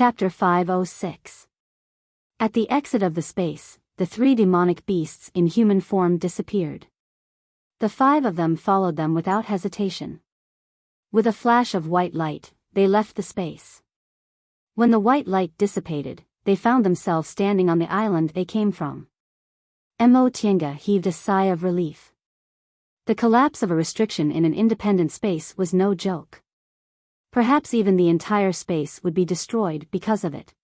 Chapter 506. At the exit of the space, the 3 demonic beasts in human form disappeared. The 5 of them followed them without hesitation. With a flash of white light, they left the space. When the white light dissipated, they found themselves standing on the island they came from. Enchanting heaved a sigh of relief. The collapse of a restriction in an independent space was no joke. Perhaps even the entire space would be destroyed because of it.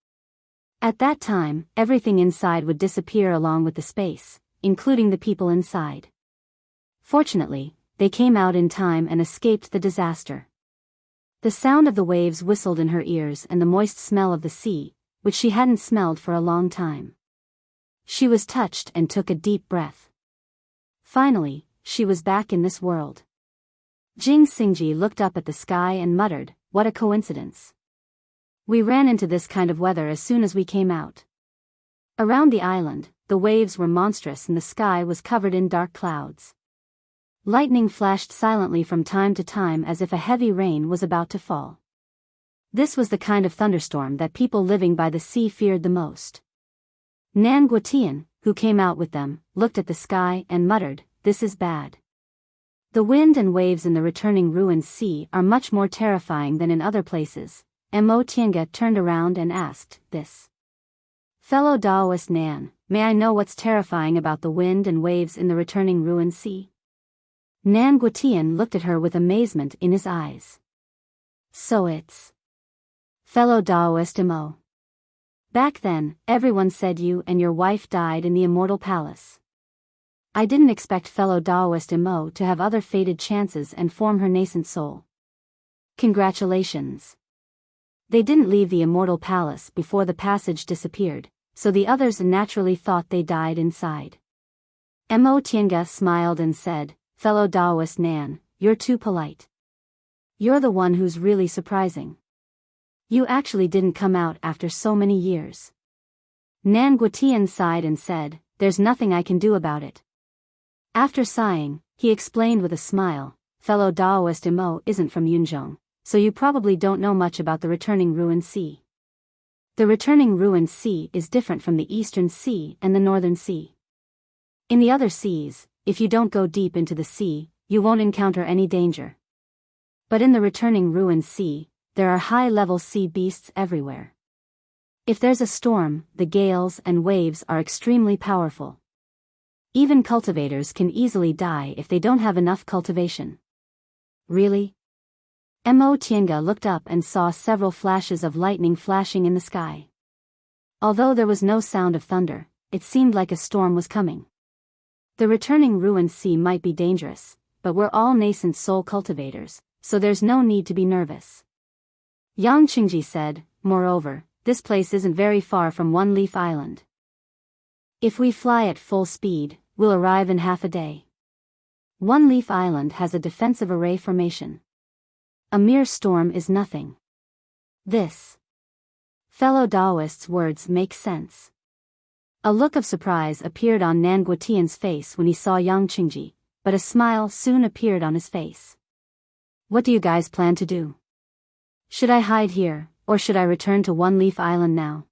At that time, everything inside would disappear along with the space, including the people inside. Fortunately, they came out in time and escaped the disaster. The sound of the waves whistled in her ears and the moist smell of the sea, which she hadn't smelled for a long time. She was touched and took a deep breath. Finally, she was back in this world. Jing Xingji looked up at the sky and muttered, "What a coincidence. We ran into this kind of weather as soon as we came out." Around the island, the waves were monstrous and the sky was covered in dark clouds. Lightning flashed silently from time to time as if a heavy rain was about to fall. This was the kind of thunderstorm that people living by the sea feared the most. Nan Guotian, who came out with them, looked at the sky and muttered, "This is bad. The wind and waves in the returning ruined sea are much more terrifying than in other places." Enchanting turned around and asked, "This fellow Taoist Nan, may I know what's terrifying about the wind and waves in the returning ruined sea?" Nan Guotian looked at her with amazement in his eyes. "So it's fellow Taoist Imo. Back then, everyone said you and your wife died in the immortal palace. I didn't expect fellow Taoist Imo to have other fated chances and form her nascent soul. Congratulations. They didn't leave the immortal palace before the passage disappeared, so the others naturally thought they died inside." Enchanting smiled and said, "Fellow Taoist Nan, you're too polite. You're the one who's really surprising. You actually didn't come out after so many years." Nan Guotian sighed and said, "There's nothing I can do about it." After sighing, he explained with a smile, "Fellow Taoist Imo isn't from Yunzhong, so you probably don't know much about the returning ruined sea. The returning ruined sea is different from the Eastern Sea and the Northern Sea. In the other seas, if you don't go deep into the sea, you won't encounter any danger. But in the returning ruined sea, there are high-level sea beasts everywhere. If there's a storm, the gales and waves are extremely powerful. Even cultivators can easily die if they don't have enough cultivation." "Really?" Enchanting looked up and saw several flashes of lightning flashing in the sky. Although there was no sound of thunder, it seemed like a storm was coming. The returning ruined sea might be dangerous, but we're all nascent soul cultivators, so there's no need to be nervous. Yang Qingji said, "Moreover, this place isn't very far from One Leaf Island. If we fly at full speed, we'll arrive in half a day. One Leaf Island has a defensive array formation. A mere storm is nothing." This fellow Taoist's words make sense. A look of surprise appeared on Nan Guotian's face when he saw Yang Qingji, but a smile soon appeared on his face. "What do you guys plan to do? Should I hide here, or should I return to One Leaf Island now?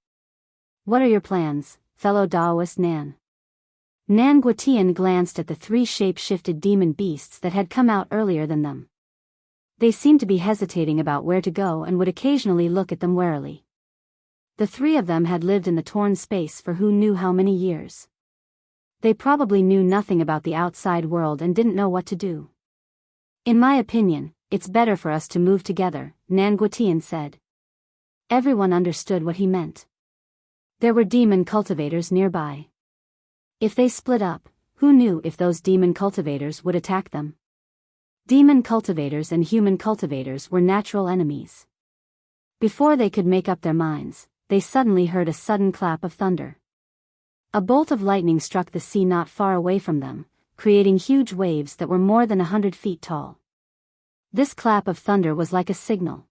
What are your plans, fellow Taoist Nan?" Nan Guotian glanced at the 3 shape-shifted demon beasts that had come out earlier than them. They seemed to be hesitating about where to go and would occasionally look at them warily. The 3 of them had lived in the torn space for who knew how many years. They probably knew nothing about the outside world and didn't know what to do. "In my opinion, it's better for us to move together," Nan Guotian said. Everyone understood what he meant. There were demon cultivators nearby. If they split up, who knew if those demon cultivators would attack them? Demon cultivators and human cultivators were natural enemies. Before they could make up their minds, they suddenly heard a sudden clap of thunder. A bolt of lightning struck the sea not far away from them, creating huge waves that were more than 100 feet tall. This clap of thunder was like a signal.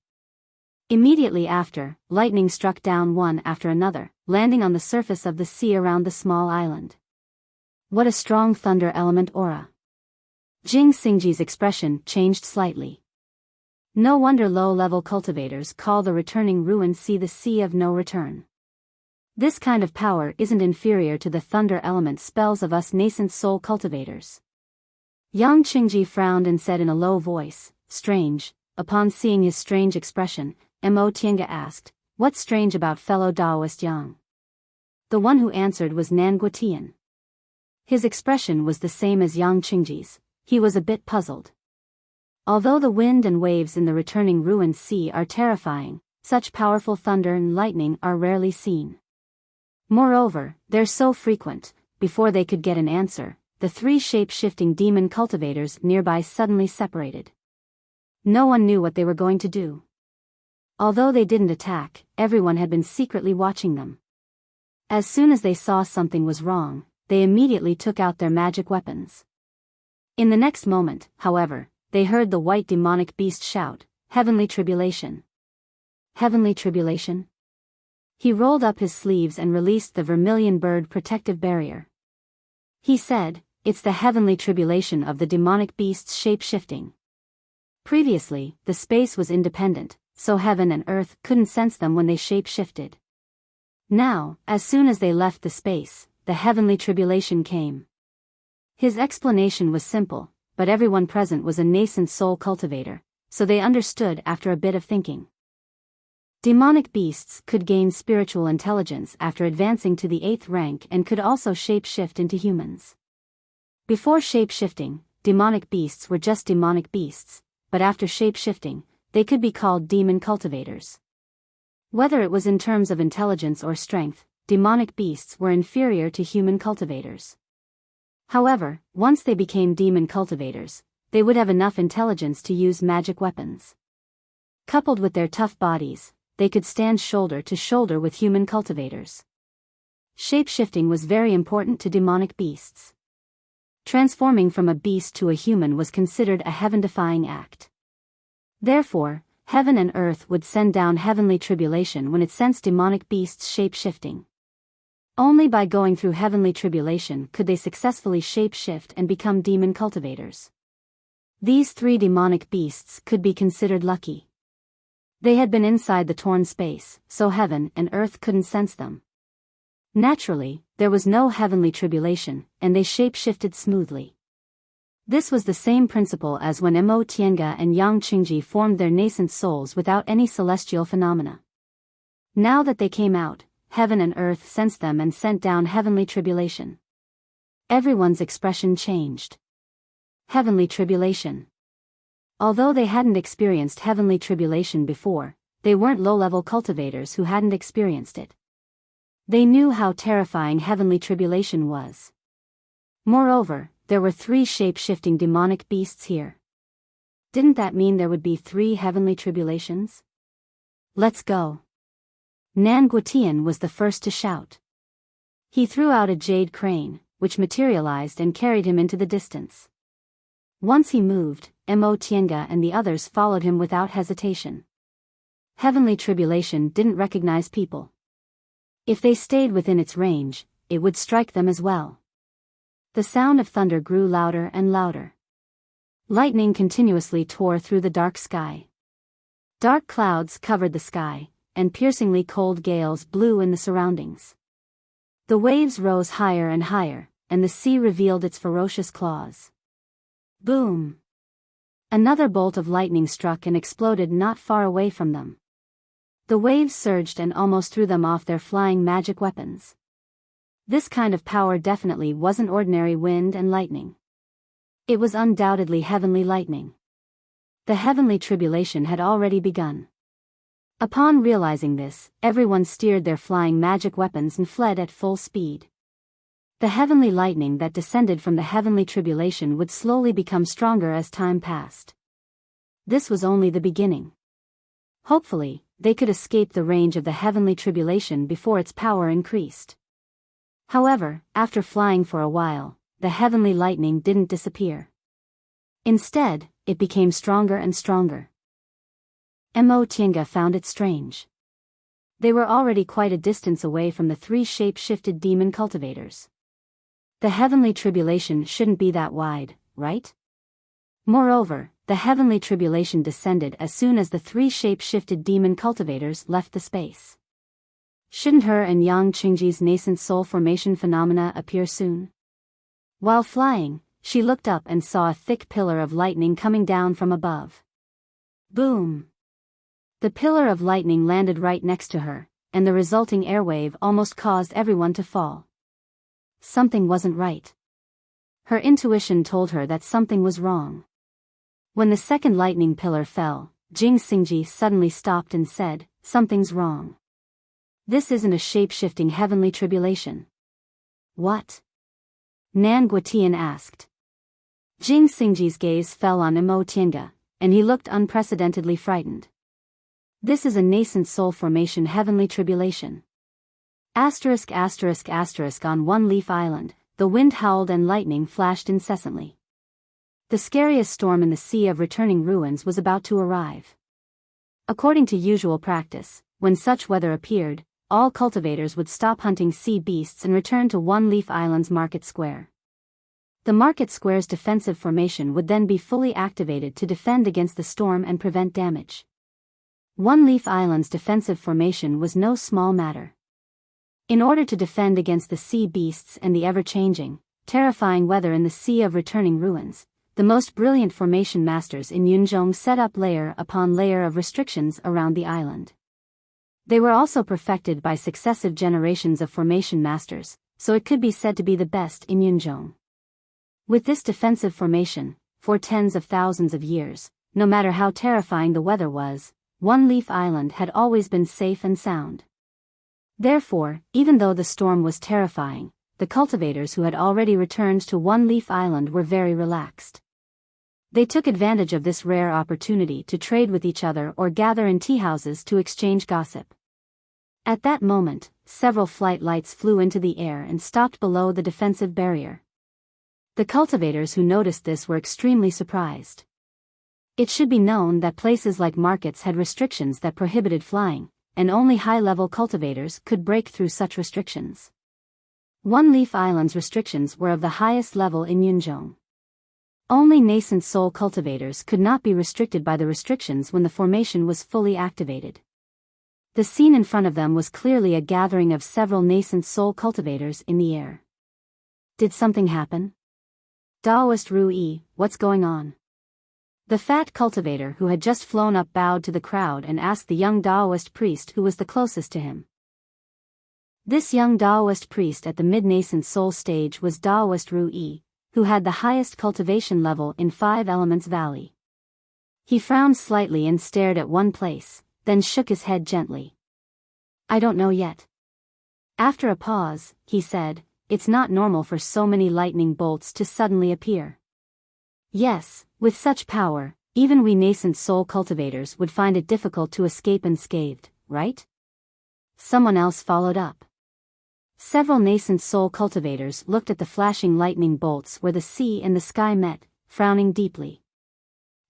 Immediately after, lightning struck down one after another, landing on the surface of the sea around the small island. What a strong thunder element aura. Jing Xingji's expression changed slightly. No wonder low-level cultivators call the returning ruin sea the sea of no return. This kind of power isn't inferior to the thunder element spells of us nascent soul cultivators. Yang Qingji frowned and said in a low voice, "Strange." Upon seeing his strange expression, Mo Tiange asked, "What's strange about fellow Taoist Yang?" The one who answered was Nan Guotian. His expression was the same as Yang Qingji's. He was a bit puzzled. Although the wind and waves in the returning ruined sea are terrifying, such powerful thunder and lightning are rarely seen. Moreover, they're so frequent. Before they could get an answer, the three shape-shifting demon cultivators nearby suddenly separated. No one knew what they were going to do. Although they didn't attack, everyone had been secretly watching them. As soon as they saw something was wrong, they immediately took out their magic weapons. In the next moment, however, they heard the white demonic beast shout, "Heavenly tribulation! Heavenly tribulation!" He rolled up his sleeves and released the vermilion bird protective barrier. He said, "It's the heavenly tribulation of the demonic beast's shape-shifting." Previously, the space was independent, so heaven and earth couldn't sense them when they shape-shifted. Now, as soon as they left the space, the heavenly tribulation came. His explanation was simple, but everyone present was a nascent soul cultivator, so they understood after a bit of thinking. Demonic beasts could gain spiritual intelligence after advancing to the 8th rank and could also shape-shift into humans. Before shape-shifting, demonic beasts were just demonic beasts, but after shape-shifting, they could be called demon cultivators. Whether it was in terms of intelligence or strength, demonic beasts were inferior to human cultivators. However, once they became demon cultivators, they would have enough intelligence to use magic weapons. Coupled with their tough bodies, they could stand shoulder to shoulder with human cultivators. Shape-shifting was very important to demonic beasts. Transforming from a beast to a human was considered a heaven-defying act. Therefore, heaven and earth would send down heavenly tribulation when it sensed demonic beasts shape-shifting. Only by going through heavenly tribulation could they successfully shape-shift and become demon cultivators. These three demonic beasts could be considered lucky. They had been inside the torn space, so heaven and earth couldn't sense them. Naturally, there was no heavenly tribulation, and they shape-shifted smoothly. This was the same principle as when Mo Tiange and Yang Qingji formed their nascent souls without any celestial phenomena. Now that they came out, heaven and earth sensed them and sent down heavenly tribulation. Everyone's expression changed. Heavenly tribulation. Although they hadn't experienced heavenly tribulation before, they weren't low-level cultivators who hadn't experienced it. They knew how terrifying heavenly tribulation was. Moreover, there were three shape-shifting demonic beasts here. Didn't that mean there would be 3 heavenly tribulations? Let's go. Nan Guotian was the first to shout. He threw out a jade crane, which materialized and carried him into the distance. Once he moved, Mo Tiange and the others followed him without hesitation. Heavenly tribulation didn't recognize people. If they stayed within its range, it would strike them as well. The sound of thunder grew louder and louder. Lightning continuously tore through the dark sky. Dark clouds covered the sky, and piercingly cold gales blew in the surroundings. The waves rose higher and higher, and the sea revealed its ferocious claws. Boom! Another bolt of lightning struck and exploded not far away from them. The waves surged and almost threw them off their flying magic weapons. This kind of power definitely wasn't ordinary wind and lightning. It was undoubtedly heavenly lightning. The heavenly tribulation had already begun. Upon realizing this, everyone steered their flying magic weapons and fled at full speed. The heavenly lightning that descended from the heavenly tribulation would slowly become stronger as time passed. This was only the beginning. Hopefully, they could escape the range of the heavenly tribulation before its power increased. However, after flying for a while, the heavenly lightning didn't disappear. Instead, it became stronger and stronger. Mo Tiange found it strange. They were already quite a distance away from the 3 shape-shifted demon cultivators. The heavenly tribulation shouldn't be that wide, right? Moreover, the heavenly tribulation descended as soon as the three shape-shifted demon cultivators left the space. Shouldn't her and Yang Qingji's nascent soul formation phenomena appear soon? While flying, she looked up and saw a thick pillar of lightning coming down from above. Boom! The pillar of lightning landed right next to her, and the resulting airwave almost caused everyone to fall. Something wasn't right. Her intuition told her that something was wrong. When the second lightning pillar fell, Jing Xingji suddenly stopped and said, "Something's wrong. This isn't a shape-shifting heavenly tribulation." "What?" Nan Guotian asked. Jing Xingji's gaze fell on Imo Tiange, and he looked unprecedentedly frightened. "This is a nascent soul formation heavenly tribulation." ****** On One Leaf Island, the wind howled and lightning flashed incessantly. The scariest storm in the Sea of Returning Ruins was about to arrive. According to usual practice, when such weather appeared, all cultivators would stop hunting sea beasts and return to One Leaf Island's market square. The market square's defensive formation would then be fully activated to defend against the storm and prevent damage. One Leaf Island's defensive formation was no small matter. In order to defend against the sea beasts and the ever-changing, terrifying weather in the Sea of Returning Ruins, the most brilliant formation masters in Yunzhong set up layer upon layer of restrictions around the island. They were also perfected by successive generations of formation masters, so it could be said to be the best in Yunzhong. With this defensive formation, for tens of thousands of years, no matter how terrifying the weather was, One Leaf Island had always been safe and sound. Therefore, even though the storm was terrifying, the cultivators who had already returned to One Leaf Island were very relaxed. They took advantage of this rare opportunity to trade with each other or gather in tea houses to exchange gossip. At that moment, several flight lights flew into the air and stopped below the defensive barrier. The cultivators who noticed this were extremely surprised. It should be known that places like markets had restrictions that prohibited flying, and only high-level cultivators could break through such restrictions. One Leaf Island's restrictions were of the highest level in Yunzhong. Only nascent soul cultivators could not be restricted by the restrictions when the formation was fully activated. The scene in front of them was clearly a gathering of several nascent soul cultivators in the air. Did something happen? Daoist Rui, what's going on? The fat cultivator who had just flown up bowed to the crowd and asked the young Daoist priest who was the closest to him. This young Daoist priest at the mid-nascent soul stage was Daoist Rui, who had the highest cultivation level in Five Elements Valley. He frowned slightly and stared at one place, then shook his head gently. "I don't know yet." After a pause, he said, "It's not normal for so many lightning bolts to suddenly appear. Yes, with such power, even we nascent soul cultivators would find it difficult to escape unscathed, right?" Someone else followed up. Several nascent soul cultivators looked at the flashing lightning bolts where the sea and the sky met, frowning deeply.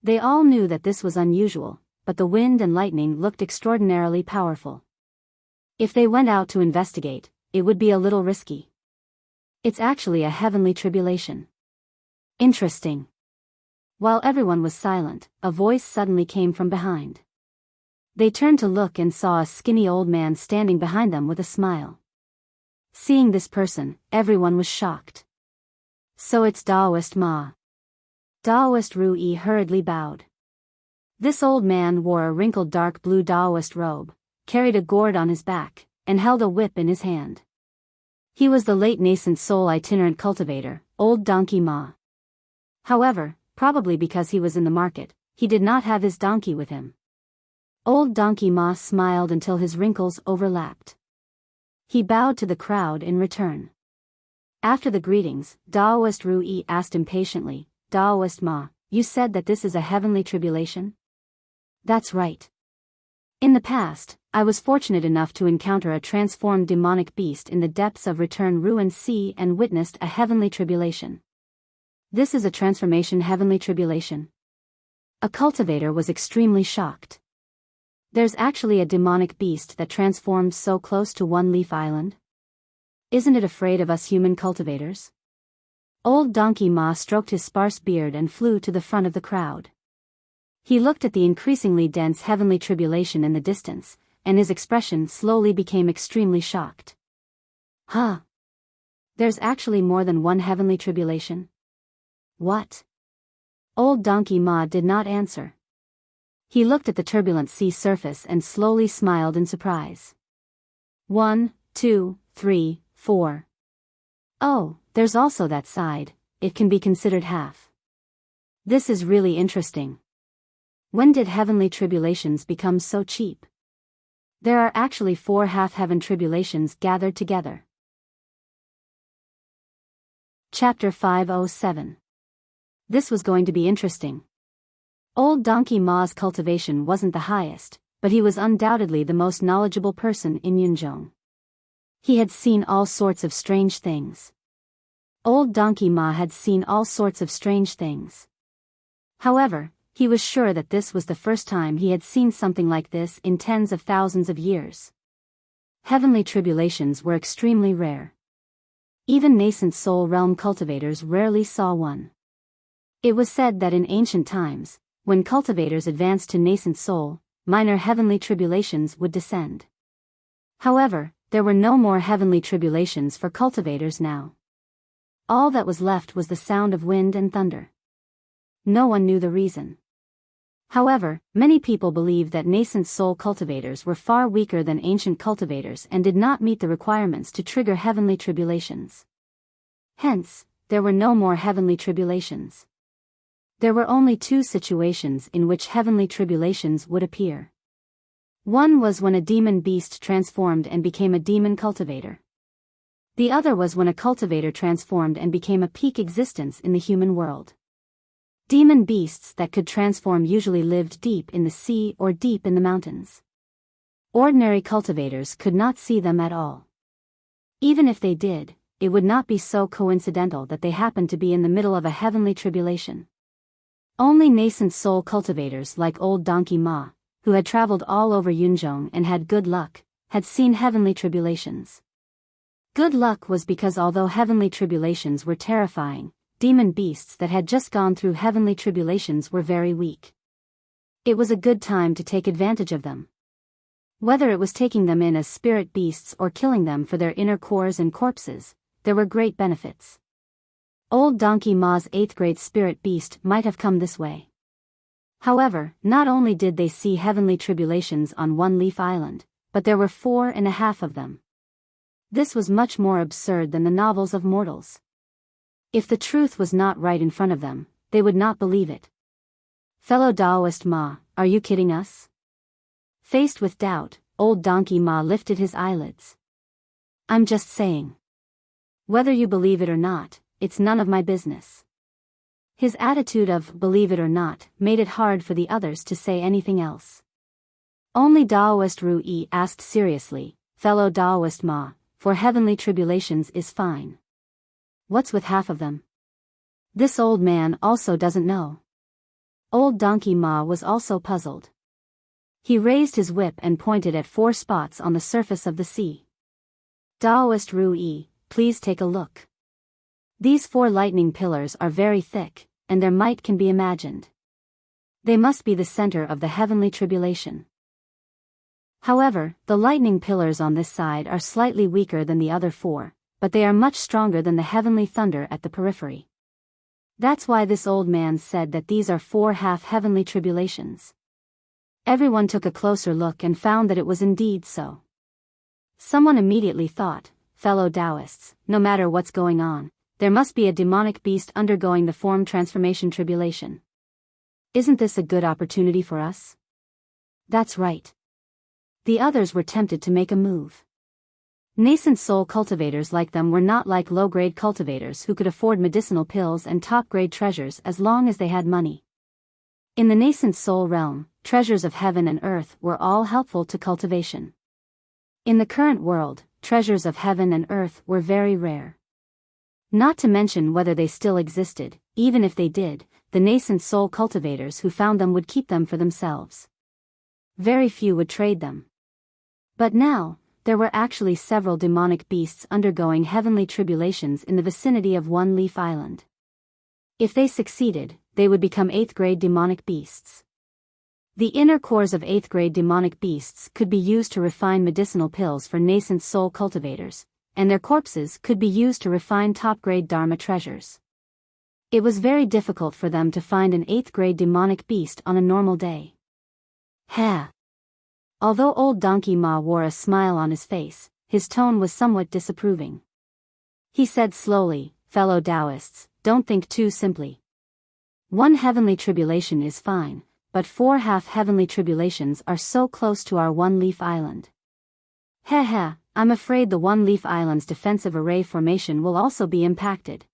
They all knew that this was unusual, but the wind and lightning looked extraordinarily powerful. If they went out to investigate, it would be a little risky. It's actually a heavenly tribulation. Interesting. While everyone was silent, a voice suddenly came from behind. They turned to look and saw a skinny old man standing behind them with a smile. Seeing this person, everyone was shocked. "So it's Daoist Ma." Daoist Rui hurriedly bowed. This old man wore a wrinkled dark blue Daoist robe, carried a gourd on his back, and held a whip in his hand. He was the late nascent soul itinerant cultivator, Old Donkey Ma. However, probably because he was in the market, he did not have his donkey with him. Old Donkey Ma smiled until his wrinkles overlapped. He bowed to the crowd in return. After the greetings, Daoist Rui asked impatiently, "Daoist Ma, you said that this is a heavenly tribulation?" "That's right. In the past, I was fortunate enough to encounter a transformed demonic beast in the depths of Return Ruined Sea and witnessed a heavenly tribulation." "This is a transformation heavenly tribulation?" A cultivator was extremely shocked. "There's actually a demonic beast that transformed so close to One Leaf Island? Isn't it afraid of us human cultivators?" Old Donkey Ma stroked his sparse beard and flew to the front of the crowd. He looked at the increasingly dense heavenly tribulation in the distance, and his expression slowly became extremely shocked. Huh? There's actually more than one heavenly tribulation? What? Old Donkey Ma did not answer. He looked at the turbulent sea surface and slowly smiled in surprise. 1, 2, 3, 4. Oh, there's also that side, it can be considered half. This is really interesting. When did heavenly tribulations become so cheap? There are actually 4 half-heaven tribulations gathered together. Chapter 507. This was going to be interesting. Old Donkey Ma's cultivation wasn't the highest, but he was undoubtedly the most knowledgeable person in Yunzhong. He had seen all sorts of strange things. Old Donkey Ma had seen all sorts of strange things. However, he was sure that this was the first time he had seen something like this in tens of thousands of years. Heavenly tribulations were extremely rare. Even nascent soul realm cultivators rarely saw one. It was said that in ancient times, when cultivators advanced to nascent soul, minor heavenly tribulations would descend. However, there were no more heavenly tribulations for cultivators now. All that was left was the sound of wind and thunder. No one knew the reason. However, many people believed that nascent soul cultivators were far weaker than ancient cultivators and did not meet the requirements to trigger heavenly tribulations. Hence, there were no more heavenly tribulations. There were only 2 situations in which heavenly tribulations would appear. One was when a demon beast transformed and became a demon cultivator. The other was when a cultivator transformed and became a peak existence in the human world. Demon beasts that could transform usually lived deep in the sea or deep in the mountains. Ordinary cultivators could not see them at all. Even if they did, it would not be so coincidental that they happened to be in the middle of a heavenly tribulation. Only nascent soul cultivators like old Donkey Ma, who had traveled all over Yunzhong and had good luck, had seen heavenly tribulations. Good luck was because although heavenly tribulations were terrifying, demon beasts that had just gone through heavenly tribulations were very weak. It was a good time to take advantage of them. Whether it was taking them in as spirit beasts or killing them for their inner cores and corpses, there were great benefits. Old Donkey Ma's 8th grade spirit beast might have come this way. However, not only did they see heavenly tribulations on One Leaf Island, but there were 4.5 of them. This was much more absurd than the novels of mortals. If the truth was not right in front of them, they would not believe it. Fellow Taoist Ma, are you kidding us? Faced with doubt, old Donkey Ma lifted his eyelids. I'm just saying. Whether you believe it or not, it's none of my business. His attitude of believe it or not made it hard for the others to say anything else. Only Taoist Ru Yi asked seriously, fellow Taoist Ma, for heavenly tribulations is fine. What's with half of them? This old man also doesn't know. Old Donkey Ma was also puzzled. He raised his whip and pointed at 4 spots on the surface of the sea. Taoist Ru Yi, please take a look. These 4 lightning pillars are very thick, and their might can be imagined. They must be the center of the heavenly tribulation. However, the lightning pillars on this side are slightly weaker than the other 4, but they are much stronger than the heavenly thunder at the periphery. That's why this old man said that these are 4 half-heavenly tribulations. Everyone took a closer look and found that it was indeed so. Someone immediately thought, fellow Taoists, no matter what's going on, there must be a demonic beast undergoing the form transformation tribulation. Isn't this a good opportunity for us? That's right. The others were tempted to make a move. Nascent soul cultivators like them were not like low-grade cultivators who could afford medicinal pills and top-grade treasures as long as they had money. In the nascent soul realm, treasures of heaven and earth were all helpful to cultivation. In the current world, treasures of heaven and earth were very rare. Not to mention whether they still existed, even if they did, the nascent soul cultivators who found them would keep them for themselves. Very few would trade them. But now, there were actually several demonic beasts undergoing heavenly tribulations in the vicinity of One Leaf Island. If they succeeded, they would become 8th grade demonic beasts. The inner cores of 8th grade demonic beasts could be used to refine medicinal pills for nascent soul cultivators, and their corpses could be used to refine top-grade Dharma treasures. It was very difficult for them to find an 8th grade demonic beast on a normal day. Ha! Although old Donkey Ma wore a smile on his face, his tone was somewhat disapproving. He said slowly, "Fellow Taoists, don't think too simply. One heavenly tribulation is fine, but 4 half-heavenly tribulations are so close to our one-leaf island. Heh, I'm afraid the one-leaf island's defensive array formation will also be impacted.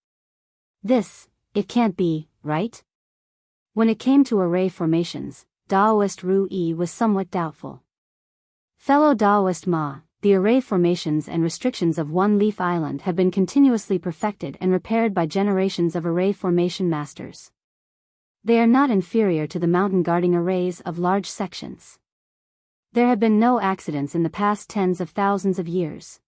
It can't be, right?" When it came to array formations, Taoist Ru Yi was somewhat doubtful. "Fellow Taoist Ma, the array formations and restrictions of one-leaf island have been continuously perfected and repaired by generations of array formation masters. They are not inferior to the mountain guarding arrays of large sections. There have been no accidents in the past tens of thousands of years.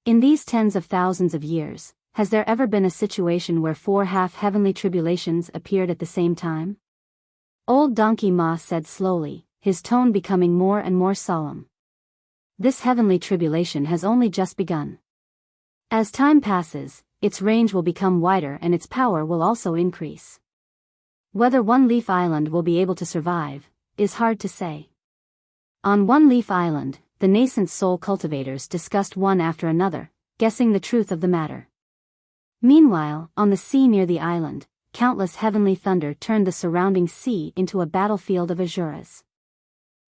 In these tens of thousands of years, has there ever been a situation where 4 half-heavenly tribulations appeared at the same time?" Old Donkey Ma said slowly, his tone becoming more and more solemn. "This heavenly tribulation has only just begun. As time passes, its range will become wider and its power will also increase. Whether One Leaf Island will be able to survive is hard to say." On One Leaf Island, the nascent soul cultivators discussed one after another, guessing the truth of the matter. Meanwhile, on the sea near the island, countless heavenly thunder turned the surrounding sea into a battlefield of azuras.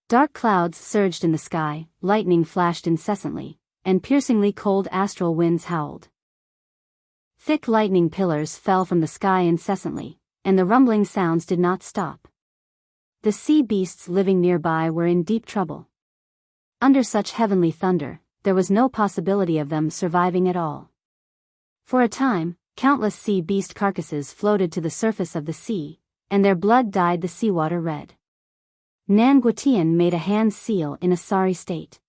Dark clouds surged in the sky, lightning flashed incessantly, and piercingly cold astral winds howled. Thick lightning pillars fell from the sky incessantly, and the rumbling sounds did not stop. The sea beasts living nearby were in deep trouble. Under such heavenly thunder, there was no possibility of them surviving at all. For a time, countless sea beast carcasses floated to the surface of the sea, and their blood dyed the seawater red. Nan Guotian made a hand seal in a sorry state.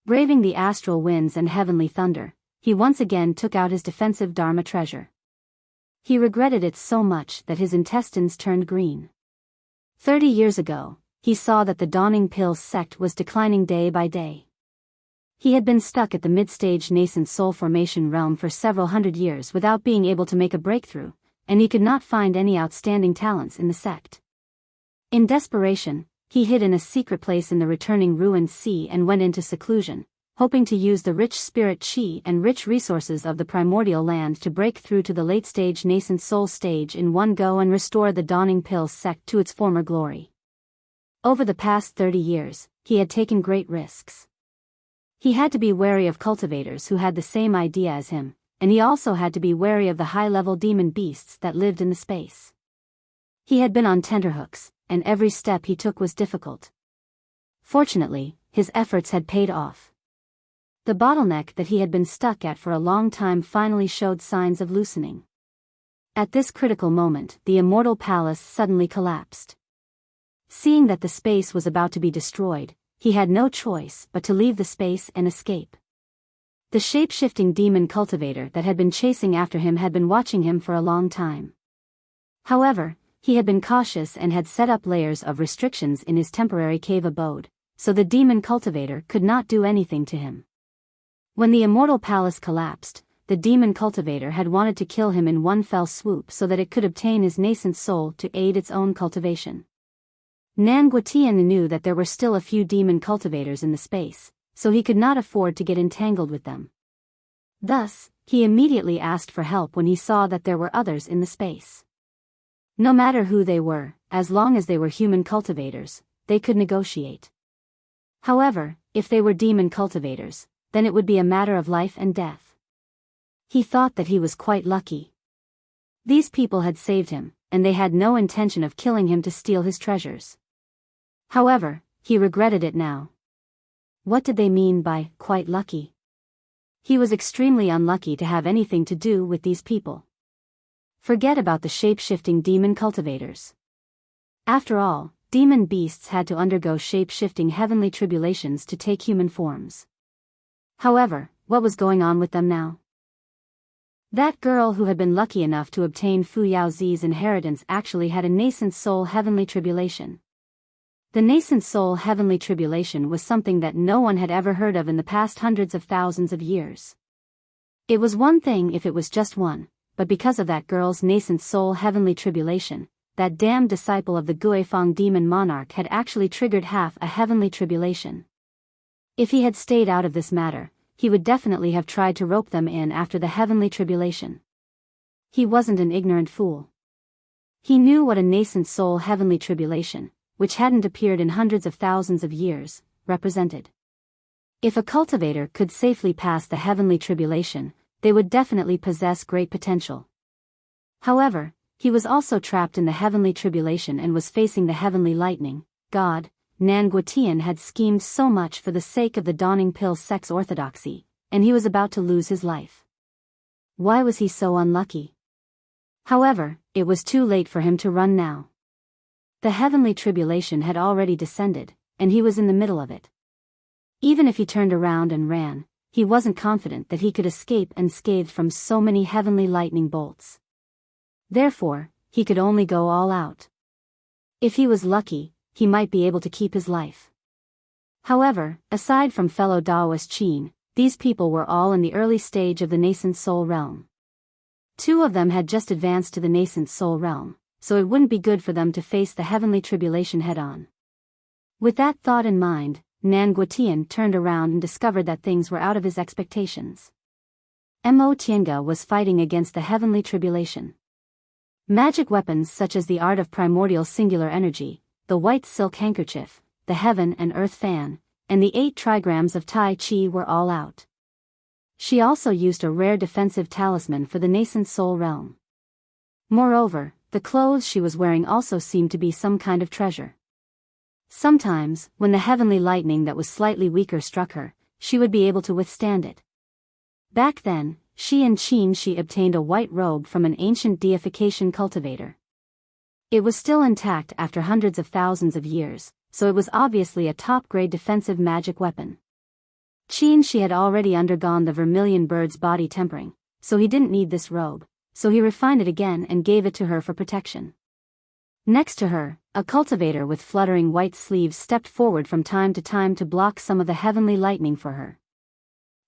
Braving the astral winds and heavenly thunder, he once again took out his defensive Dharma treasure. He regretted it so much that his intestines turned green. 30 years ago, he saw that the Dawning Pill sect was declining day by day. He had been stuck at the mid-stage nascent soul formation realm for several hundred years without being able to make a breakthrough, and he could not find any outstanding talents in the sect. In desperation, he hid in a secret place in the returning ruined sea and went into seclusion, hoping to use the rich spirit chi and rich resources of the primordial land to break through to the late-stage nascent soul stage in one go and restore the Dawning Pill sect to its former glory. Over the past 30 years, he had taken great risks. He had to be wary of cultivators who had the same idea as him, and he also had to be wary of the high-level demon beasts that lived in the space. He had been on tenterhooks, and every step he took was difficult. Fortunately, his efforts had paid off. The bottleneck that he had been stuck at for a long time finally showed signs of loosening. At this critical moment, the immortal palace suddenly collapsed. Seeing that the space was about to be destroyed, he had no choice but to leave the space and escape. The shape-shifting demon cultivator that had been chasing after him had been watching him for a long time. However, he had been cautious and had set up layers of restrictions in his temporary cave abode, so the demon cultivator could not do anything to him. When the immortal palace collapsed, the demon cultivator had wanted to kill him in one fell swoop so that it could obtain his nascent soul to aid its own cultivation. Nan Guotian knew that there were still a few demon cultivators in the space, so he could not afford to get entangled with them. Thus, he immediately asked for help when he saw that there were others in the space. No matter who they were, as long as they were human cultivators, they could negotiate. However, if they were demon cultivators, then it would be a matter of life and death. He thought that he was quite lucky. These people had saved him, and they had no intention of killing him to steal his treasures. However, he regretted it now. What did they mean by quite lucky? He was extremely unlucky to have anything to do with these people. Forget about the shape-shifting demon cultivators. After all, demon beasts had to undergo shape-shifting heavenly tribulations to take human forms. However, what was going on with them now? That girl who had been lucky enough to obtain Fu Yaozi's inheritance actually had a nascent soul heavenly tribulation. The nascent soul heavenly tribulation was something that no one had ever heard of in the past hundreds of thousands of years. It was one thing if it was just one, but because of that girl's nascent soul heavenly tribulation, that damned disciple of the Guifeng demon monarch had actually triggered half a heavenly tribulation. If he had stayed out of this matter, he would definitely have tried to rope them in after the heavenly tribulation. He wasn't an ignorant fool. He knew what a nascent soul heavenly tribulation, which hadn't appeared in hundreds of thousands of years, represented. If a cultivator could safely pass the heavenly tribulation, they would definitely possess great potential. However, he was also trapped in the heavenly tribulation and was facing the heavenly lightning. God, Nan Guotian had schemed so much for the sake of the dawning pill's sex orthodoxy, and he was about to lose his life. Why was he so unlucky? However, it was too late for him to run now. The heavenly tribulation had already descended, and he was in the middle of it. Even if he turned around and ran, he wasn't confident that he could escape unscathed from so many heavenly lightning bolts. Therefore, he could only go all out. If he was lucky, he might be able to keep his life. However, aside from fellow Taoist Qin, these people were all in the early stage of the nascent soul realm. 2 of them had just advanced to the nascent soul realm, so it wouldn't be good for them to face the heavenly tribulation head-on. With that thought in mind, Nan Guotian turned around and discovered that things were out of his expectations. Mo Tiange was fighting against the heavenly tribulation. Magic weapons such as the art of primordial singular energy, the white silk handkerchief, the heaven and earth fan, and the 8 trigrams of Tai Chi were all out. She also used a rare defensive talisman for the nascent soul realm. Moreover, the clothes she was wearing also seemed to be some kind of treasure. Sometimes, when the heavenly lightning that was slightly weaker struck her, she would be able to withstand it. Back then, she obtained a white robe from an ancient deification cultivator. It was still intact after hundreds of thousands of years, so it was obviously a top-grade defensive magic weapon. She had already undergone the vermilion bird's body tempering, so he didn't need this robe, so he refined it again and gave it to her for protection. Next to her, a cultivator with fluttering white sleeves stepped forward from time to time to block some of the heavenly lightning for her.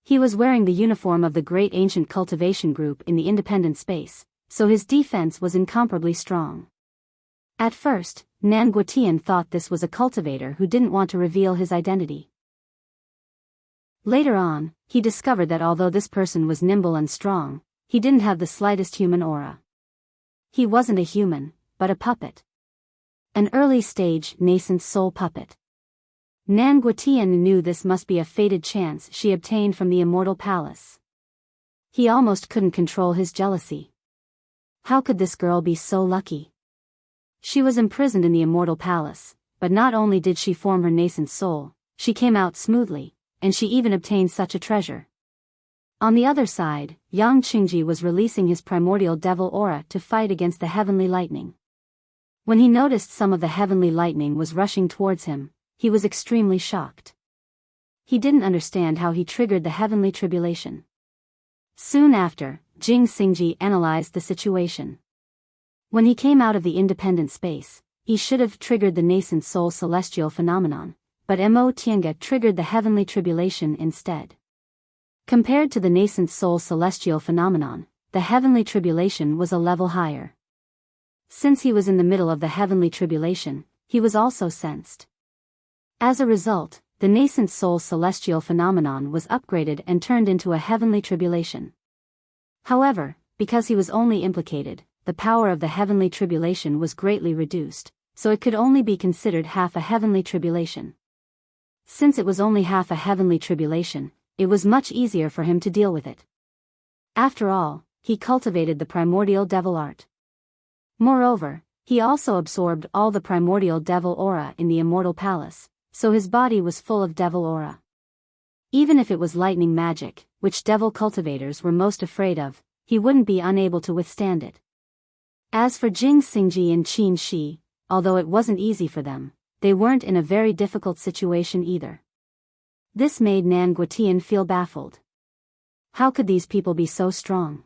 He was wearing the uniform of the great ancient cultivation group in the independent space, so his defense was incomparably strong. At first, Nan Guotian thought this was a cultivator who didn't want to reveal his identity. Later on, he discovered that although this person was nimble and strong, he didn't have the slightest human aura. He wasn't a human, but a puppet. An early-stage, nascent soul puppet. Nan Guotian knew this must be a fated chance she obtained from the immortal palace. He almost couldn't control his jealousy. How could this girl be so lucky? She was imprisoned in the immortal palace, but not only did she form her nascent soul, she came out smoothly, and she even obtained such a treasure. On the other side, Yang Qingji was releasing his primordial devil aura to fight against the heavenly lightning. When he noticed some of the heavenly lightning was rushing towards him, he was extremely shocked. He didn't understand how he triggered the heavenly tribulation. Soon after, Jing Xingji analyzed the situation. When he came out of the independent space, he should have triggered the nascent soul celestial phenomenon, but Mo Tiange triggered the heavenly tribulation instead. Compared to the nascent soul celestial phenomenon, the heavenly tribulation was a level higher. Since he was in the middle of the heavenly tribulation, he was also sensed. As a result, the nascent soul celestial phenomenon was upgraded and turned into a heavenly tribulation. However, because he was only implicated, the power of the heavenly tribulation was greatly reduced, so it could only be considered half a heavenly tribulation. Since it was only half a heavenly tribulation, it was much easier for him to deal with it. After all, he cultivated the primordial devil art. Moreover, he also absorbed all the primordial devil aura in the immortal palace, so his body was full of devil aura. Even if it was lightning magic, which devil cultivators were most afraid of, he wouldn't be unable to withstand it. As for Jing Xingji and Qin Shi, although it wasn't easy for them, they weren't in a very difficult situation either. This made Nan Guotian feel baffled. How could these people be so strong?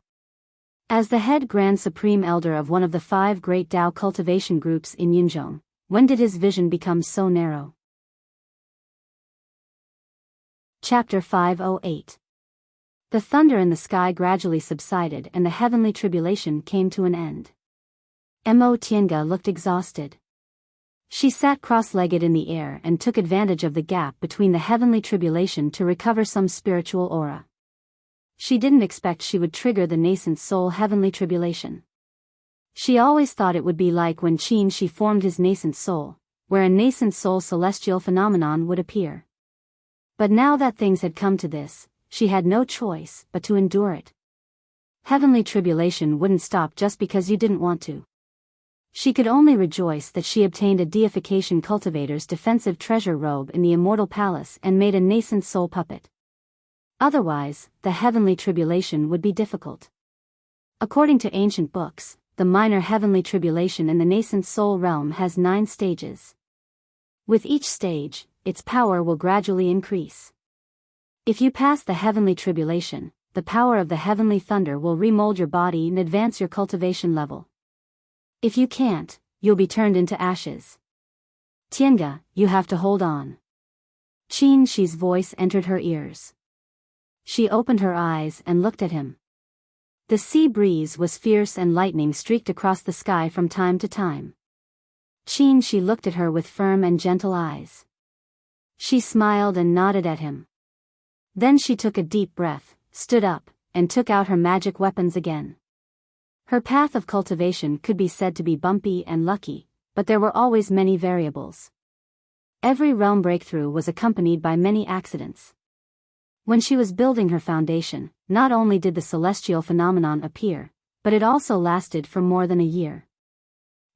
As the head Grand Supreme Elder of one of the 5 great Tao cultivation groups in Yinzhong, When did his vision become so narrow? Chapter 508. The thunder in the sky gradually subsided and the heavenly tribulation came to an end. Mo Tiange looked exhausted. She sat cross-legged in the air and took advantage of the gap between the heavenly tribulation to recover some spiritual aura. She didn't expect she would trigger the nascent soul heavenly tribulation. She always thought it would be like when she formed his nascent soul, where a nascent soul celestial phenomenon would appear. But now that things had come to this, she had no choice but to endure it. Heavenly tribulation wouldn't stop just because you didn't want to. She could only rejoice that she obtained a deification cultivator's defensive treasure robe in the immortal palace and made a nascent soul puppet. Otherwise, the heavenly tribulation would be difficult. According to ancient books, the minor heavenly tribulation in the nascent soul realm has 9 stages. With each stage, its power will gradually increase. If you pass the heavenly tribulation, the power of the heavenly thunder will remold your body and advance your cultivation level. If you can't, you'll be turned into ashes. Tiange, you have to hold on. Qin Shi's voice entered her ears. She opened her eyes and looked at him. The sea breeze was fierce and lightning streaked across the sky from time to time. Qin Shi looked at her with firm and gentle eyes. She smiled and nodded at him. Then she took a deep breath, stood up, and took out her magic weapons again. Her path of cultivation could be said to be bumpy and lucky, but there were always many variables. Every realm breakthrough was accompanied by many accidents. When she was building her foundation, not only did the celestial phenomenon appear, but it also lasted for more than a year.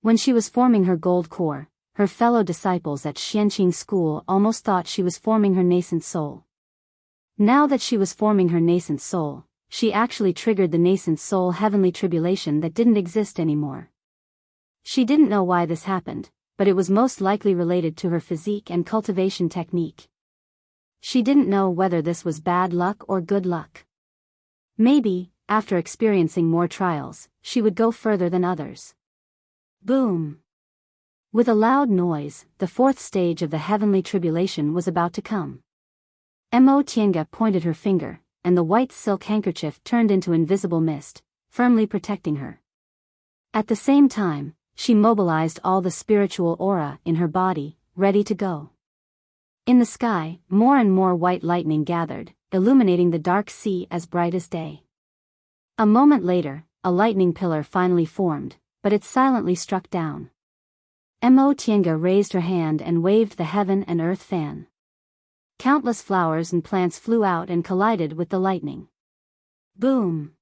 When she was forming her gold core, her fellow disciples at Xianqing school almost thought she was forming her nascent soul. Now that she was forming her nascent soul, she actually triggered the nascent soul heavenly tribulation that didn't exist anymore. She didn't know why this happened, but it was most likely related to her physique and cultivation technique. She didn't know whether this was bad luck or good luck. Maybe, after experiencing more trials, she would go further than others. Boom! With a loud noise, the 4th stage of the heavenly tribulation was about to come. Mo Tiange pointed her finger, and the white silk handkerchief turned into invisible mist, firmly protecting her. At the same time, she mobilized all the spiritual aura in her body, ready to go. In the sky, more and more white lightning gathered, illuminating the dark sea as bright as day. A moment later, a lightning pillar finally formed, but it silently struck down. Mo Tiange raised her hand and waved the heaven and earth fan. Countless flowers and plants flew out and collided with the lightning. Boom!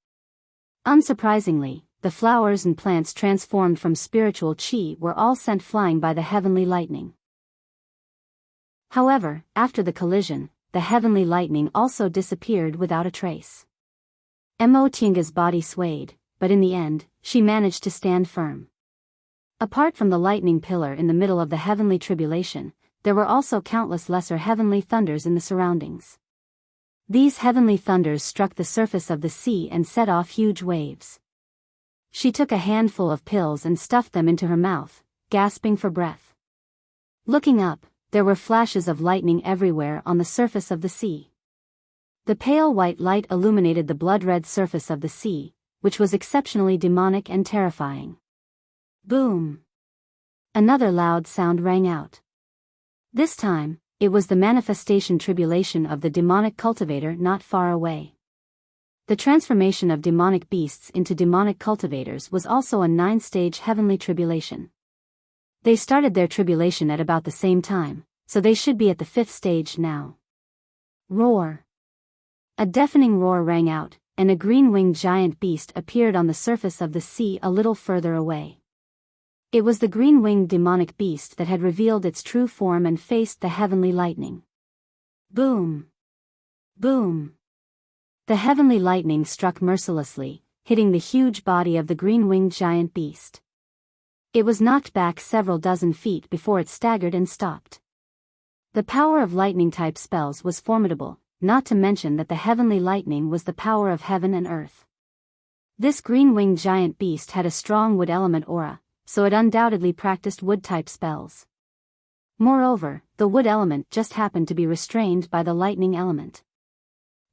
Unsurprisingly, the flowers and plants transformed from spiritual qi were all sent flying by the heavenly lightning. However, after the collision, the heavenly lightning also disappeared without a trace. Mo Tiange's body swayed, but in the end, she managed to stand firm. Apart from the lightning pillar in the middle of the heavenly tribulation, there were also countless lesser heavenly thunders in the surroundings. These heavenly thunders struck the surface of the sea and set off huge waves. She took a handful of pills and stuffed them into her mouth, gasping for breath. Looking up, there were flashes of lightning everywhere on the surface of the sea. The pale white light illuminated the blood-red surface of the sea, which was exceptionally demonic and terrifying. Boom! Another loud sound rang out. This time, it was the manifestation tribulation of the demonic cultivator not far away. The transformation of demonic beasts into demonic cultivators was also a 9-stage heavenly tribulation. They started their tribulation at about the same time, so they should be at the 5th stage now. Roar! A deafening roar rang out, and a green-winged giant beast appeared on the surface of the sea a little further away. It was the green-winged demonic beast that had revealed its true form and faced the heavenly lightning. Boom! Boom! The heavenly lightning struck mercilessly, hitting the huge body of the green-winged giant beast. It was knocked back several dozen feet before it staggered and stopped. The power of lightning-type spells was formidable, not to mention that the heavenly lightning was the power of heaven and earth. This green-winged giant beast had a strong wood element aura, so it undoubtedly practiced wood-type spells. Moreover, the wood element just happened to be restrained by the lightning element.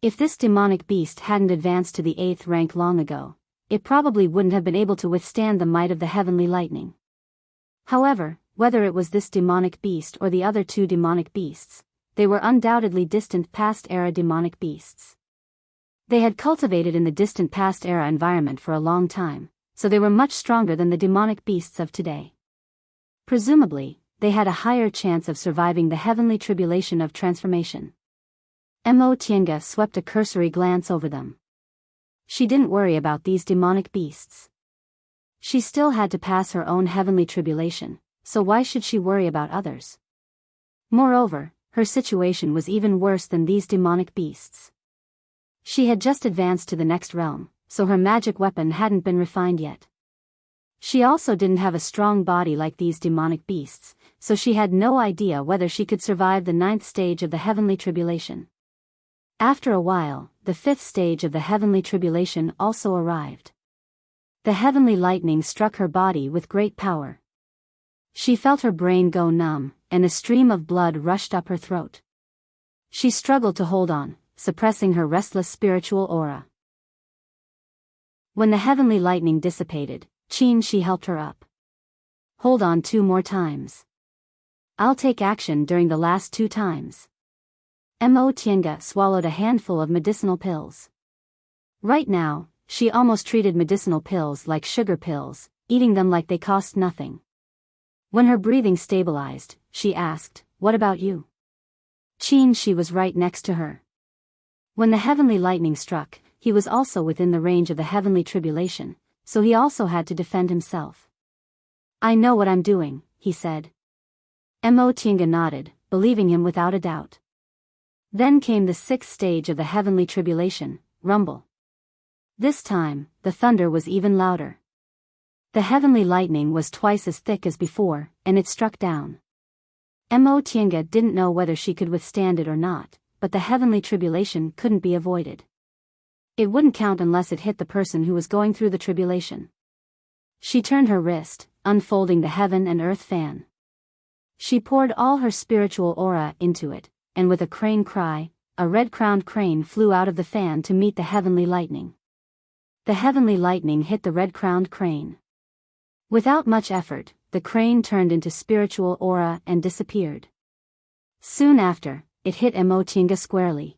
If this demonic beast hadn't advanced to the 8th rank long ago, it probably wouldn't have been able to withstand the might of the heavenly lightning. However, whether it was this demonic beast or the other 2 demonic beasts, they were undoubtedly distant past-era demonic beasts. They had cultivated in the distant past-era environment for a long time, so they were much stronger than the demonic beasts of today. Presumably, they had a higher chance of surviving the heavenly tribulation of transformation. Mo Tiange swept a cursory glance over them. She didn't worry about these demonic beasts. She still had to pass her own heavenly tribulation, so why should she worry about others? Moreover, her situation was even worse than these demonic beasts. She had just advanced to the next realm, so her magic weapon hadn't been refined yet. She also didn't have a strong body like these demonic beasts, so she had no idea whether she could survive the 9th stage of the heavenly tribulation. After a while, the 5th stage of the heavenly tribulation also arrived. The heavenly lightning struck her body with great power. She felt her brain go numb, and a stream of blood rushed up her throat. She struggled to hold on, suppressing her restless spiritual aura. When the heavenly lightning dissipated, she helped her up. Hold on 2 more times. I'll take action during the last 2 times. Mo Tiange swallowed a handful of medicinal pills. Right now, she almost treated medicinal pills like sugar pills, eating them like they cost nothing. When her breathing stabilized, she asked, "What about you?" She was right next to her. When the heavenly lightning struck, he was also within the range of the heavenly tribulation, so he also had to defend himself. "I know what I'm doing," he said. Mo Tiange nodded, believing him without a doubt. Then came the 6th stage of the heavenly tribulation, rumble. This time, the thunder was even louder. The heavenly lightning was twice as thick as before, and it struck down. Mo Tiange didn't know whether she could withstand it or not, but the heavenly tribulation couldn't be avoided. It wouldn't count unless it hit the person who was going through the tribulation. She turned her wrist, unfolding the heaven and earth fan. She poured all her spiritual aura into it, and with a crane cry, a red-crowned crane flew out of the fan to meet the heavenly lightning. The heavenly lightning hit the red-crowned crane. Without much effort, the crane turned into spiritual aura and disappeared. Soon after, it hit Mo Tiange squarely.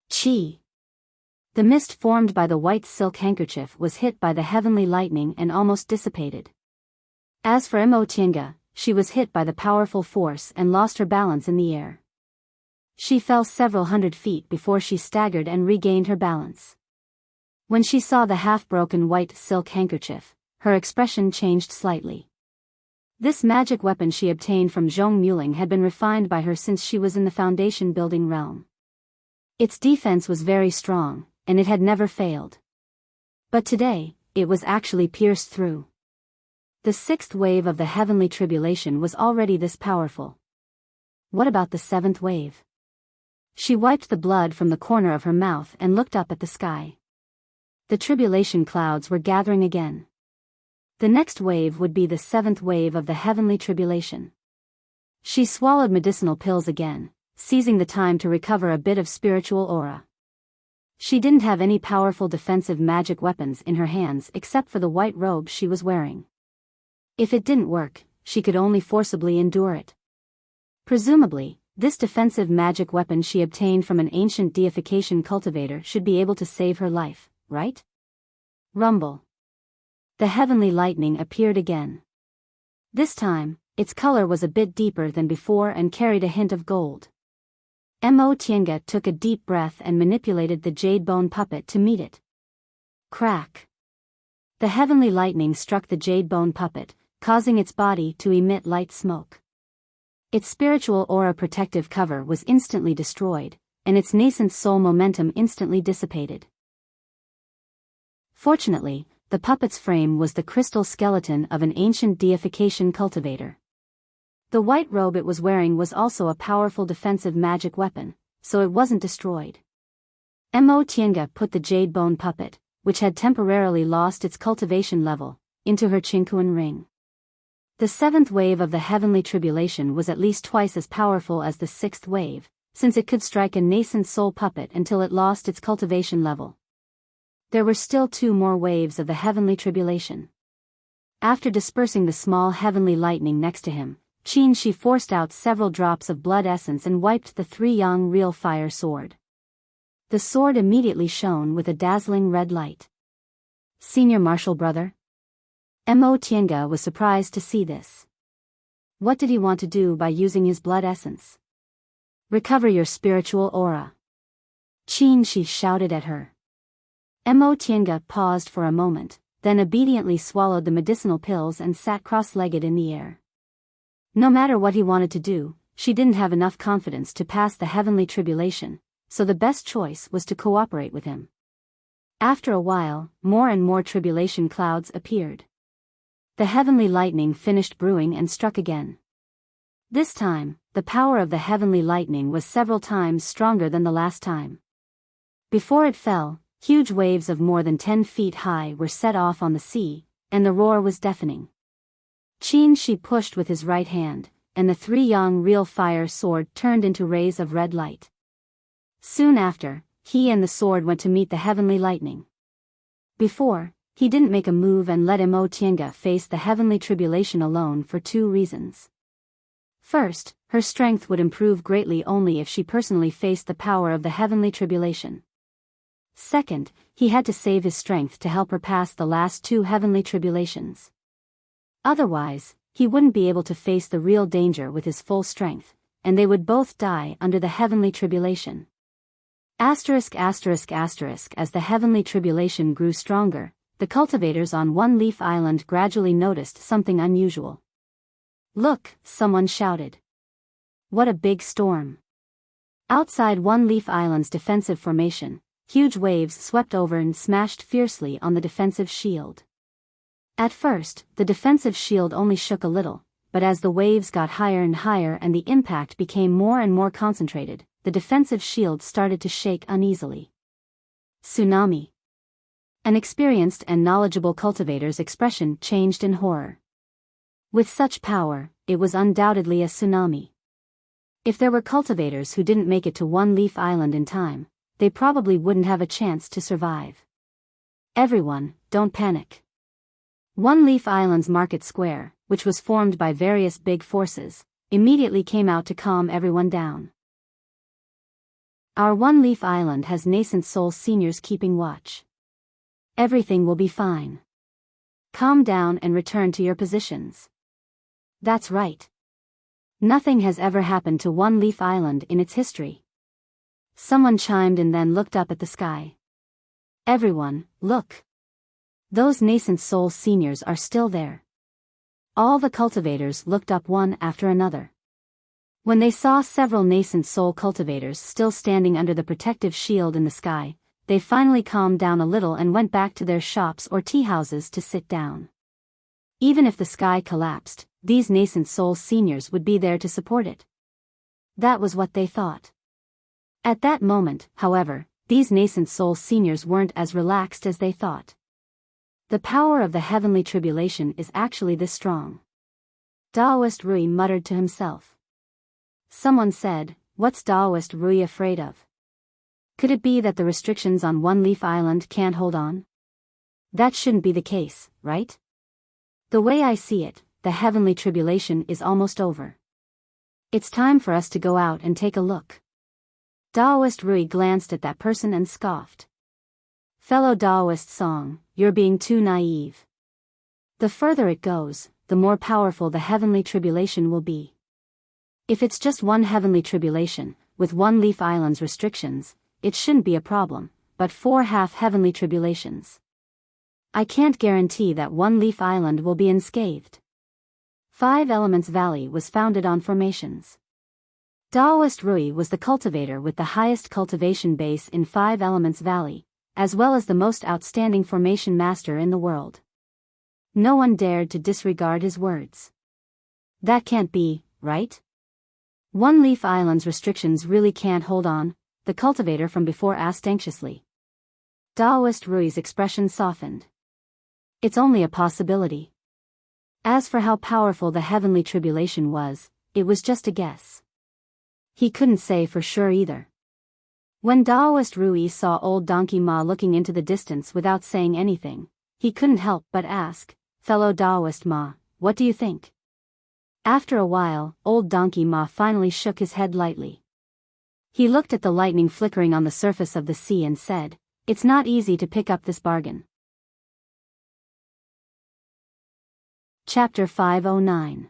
Chi! The mist formed by the white silk handkerchief was hit by the heavenly lightning and almost dissipated. As for Mo Tiange, she was hit by the powerful force and lost her balance in the air. She fell several hundred feet before she staggered and regained her balance. When she saw the half-broken white silk handkerchief, her expression changed slightly. This magic weapon she obtained from Zhong Muling had been refined by her since she was in the foundation building realm. Its defense was very strong, and it had never failed. But today, it was actually pierced through. The 6th wave of the heavenly tribulation was already this powerful. What about the 7th wave? She wiped the blood from the corner of her mouth and looked up at the sky. The tribulation clouds were gathering again. The next wave would be the 7th wave of the heavenly tribulation. She swallowed medicinal pills again, seizing the time to recover a bit of spiritual aura. She didn't have any powerful defensive magic weapons in her hands except for the white robe she was wearing. If it didn't work, she could only forcibly endure it. Presumably, this defensive magic weapon she obtained from an ancient deification cultivator should be able to save her life, right? Rumble. The heavenly lightning appeared again. This time, its color was a bit deeper than before and carried a hint of gold. Mo Tiange took a deep breath and manipulated the jade bone puppet to meet it. Crack. The heavenly lightning struck the jade bone puppet, causing its body to emit light smoke. Its spiritual aura protective cover was instantly destroyed, and its nascent soul momentum instantly dissipated. Fortunately, the puppet's frame was the crystal skeleton of an ancient deification cultivator. The white robe it was wearing was also a powerful defensive magic weapon, so it wasn't destroyed. Mo Tiange put the jade bone puppet, which had temporarily lost its cultivation level, into her Qingquan ring. The seventh wave of the heavenly tribulation was at least twice as powerful as the sixth wave, since it could strike a nascent soul puppet until it lost its cultivation level. There were still 2 more waves of the heavenly tribulation. After dispersing the small heavenly lightning next to him, Qin forced out several drops of blood essence and wiped the 3 young real fire sword. The sword immediately shone with a dazzling red light. Senior Martial Brother? Mo Tiange was surprised to see this. What did he want to do by using his blood essence? Recover your spiritual aura. Qin shouted at her. Mo Tiange paused for a moment, then obediently swallowed the medicinal pills and sat cross-legged in the air. No matter what he wanted to do, she didn't have enough confidence to pass the heavenly tribulation, so the best choice was to cooperate with him. After a while, more and more tribulation clouds appeared. The heavenly lightning finished brewing and struck again. This time, the power of the heavenly lightning was several times stronger than the last time. Before it fell, huge waves of more than 10 feet high were set off on the sea, and the roar was deafening. Qin pushed with his right hand, and the 3 young real fire sword turned into rays of red light. Soon after, he and the sword went to meet the heavenly lightning. Before, he didn't make a move and let Mo Tiange face the heavenly tribulation alone for 2 reasons. First, her strength would improve greatly only if she personally faced the power of the heavenly tribulation. Second, he had to save his strength to help her pass the last 2 heavenly tribulations. Otherwise, he wouldn't be able to face the real danger with his full strength, and they would both die under the heavenly tribulation. As the heavenly tribulation grew stronger, the cultivators on One Leaf Island gradually noticed something unusual. Look, someone shouted. What a big storm. Outside One Leaf Island's defensive formation, huge waves swept over and smashed fiercely on the defensive shield. At first, the defensive shield only shook a little, but as the waves got higher and higher and the impact became more and more concentrated, the defensive shield started to shake uneasily. Tsunami. An experienced and knowledgeable cultivator's expression changed in horror. With such power, it was undoubtedly a tsunami. If there were cultivators who didn't make it to One Leaf Island in time, they probably wouldn't have a chance to survive. Everyone, don't panic. One Leaf Island's market square, which was formed by various big forces, immediately came out to calm everyone down. Our One Leaf Island has nascent soul seniors keeping watch. Everything will be fine. Calm down and return to your positions. That's right. Nothing has ever happened to One Leaf Island in its history. Someone chimed in, then looked up at the sky. Everyone, look. Those nascent soul seniors are still there. All the cultivators looked up one after another. When they saw several nascent soul cultivators still standing under the protective shield in the sky, they finally calmed down a little and went back to their shops or tea houses to sit down. Even if the sky collapsed, these nascent soul seniors would be there to support it. That was what they thought. At that moment, however, these nascent soul seniors weren't as relaxed as they thought. The power of the heavenly tribulation is actually this strong. Daoist Rui muttered to himself. Someone said, "What's Daoist Rui afraid of? Could it be that the restrictions on One Leaf Island can't hold on? That shouldn't be the case, right? The way I see it, the heavenly tribulation is almost over. It's time for us to go out and take a look." Daoist Rui glanced at that person and scoffed. Fellow Daoist Song, you're being too naive. The further it goes, the more powerful the heavenly tribulation will be. If it's just one heavenly tribulation, with One Leaf Island's restrictions, it shouldn't be a problem, but 4 half-heavenly tribulations. I can't guarantee that One Leaf Island will be unscathed. 5 Elements Valley was founded on formations. Daoist Rui was the cultivator with the highest cultivation base in 5 Elements Valley, as well as the most outstanding formation master in the world. No one dared to disregard his words. That can't be, right? One Leaf Island's restrictions really can't hold on, the cultivator from before asked anxiously. Daoist Rui's expression softened. It's only a possibility. As for how powerful the heavenly tribulation was, it was just a guess. He couldn't say for sure either. When Daoist Rui saw old Donkey Ma looking into the distance without saying anything, he couldn't help but ask, "Fellow Daoist Ma, what do you think?" After a while, old Donkey Ma finally shook his head lightly. He looked at the lightning flickering on the surface of the sea and said, "It's not easy to pick up this bargain." Chapter 509.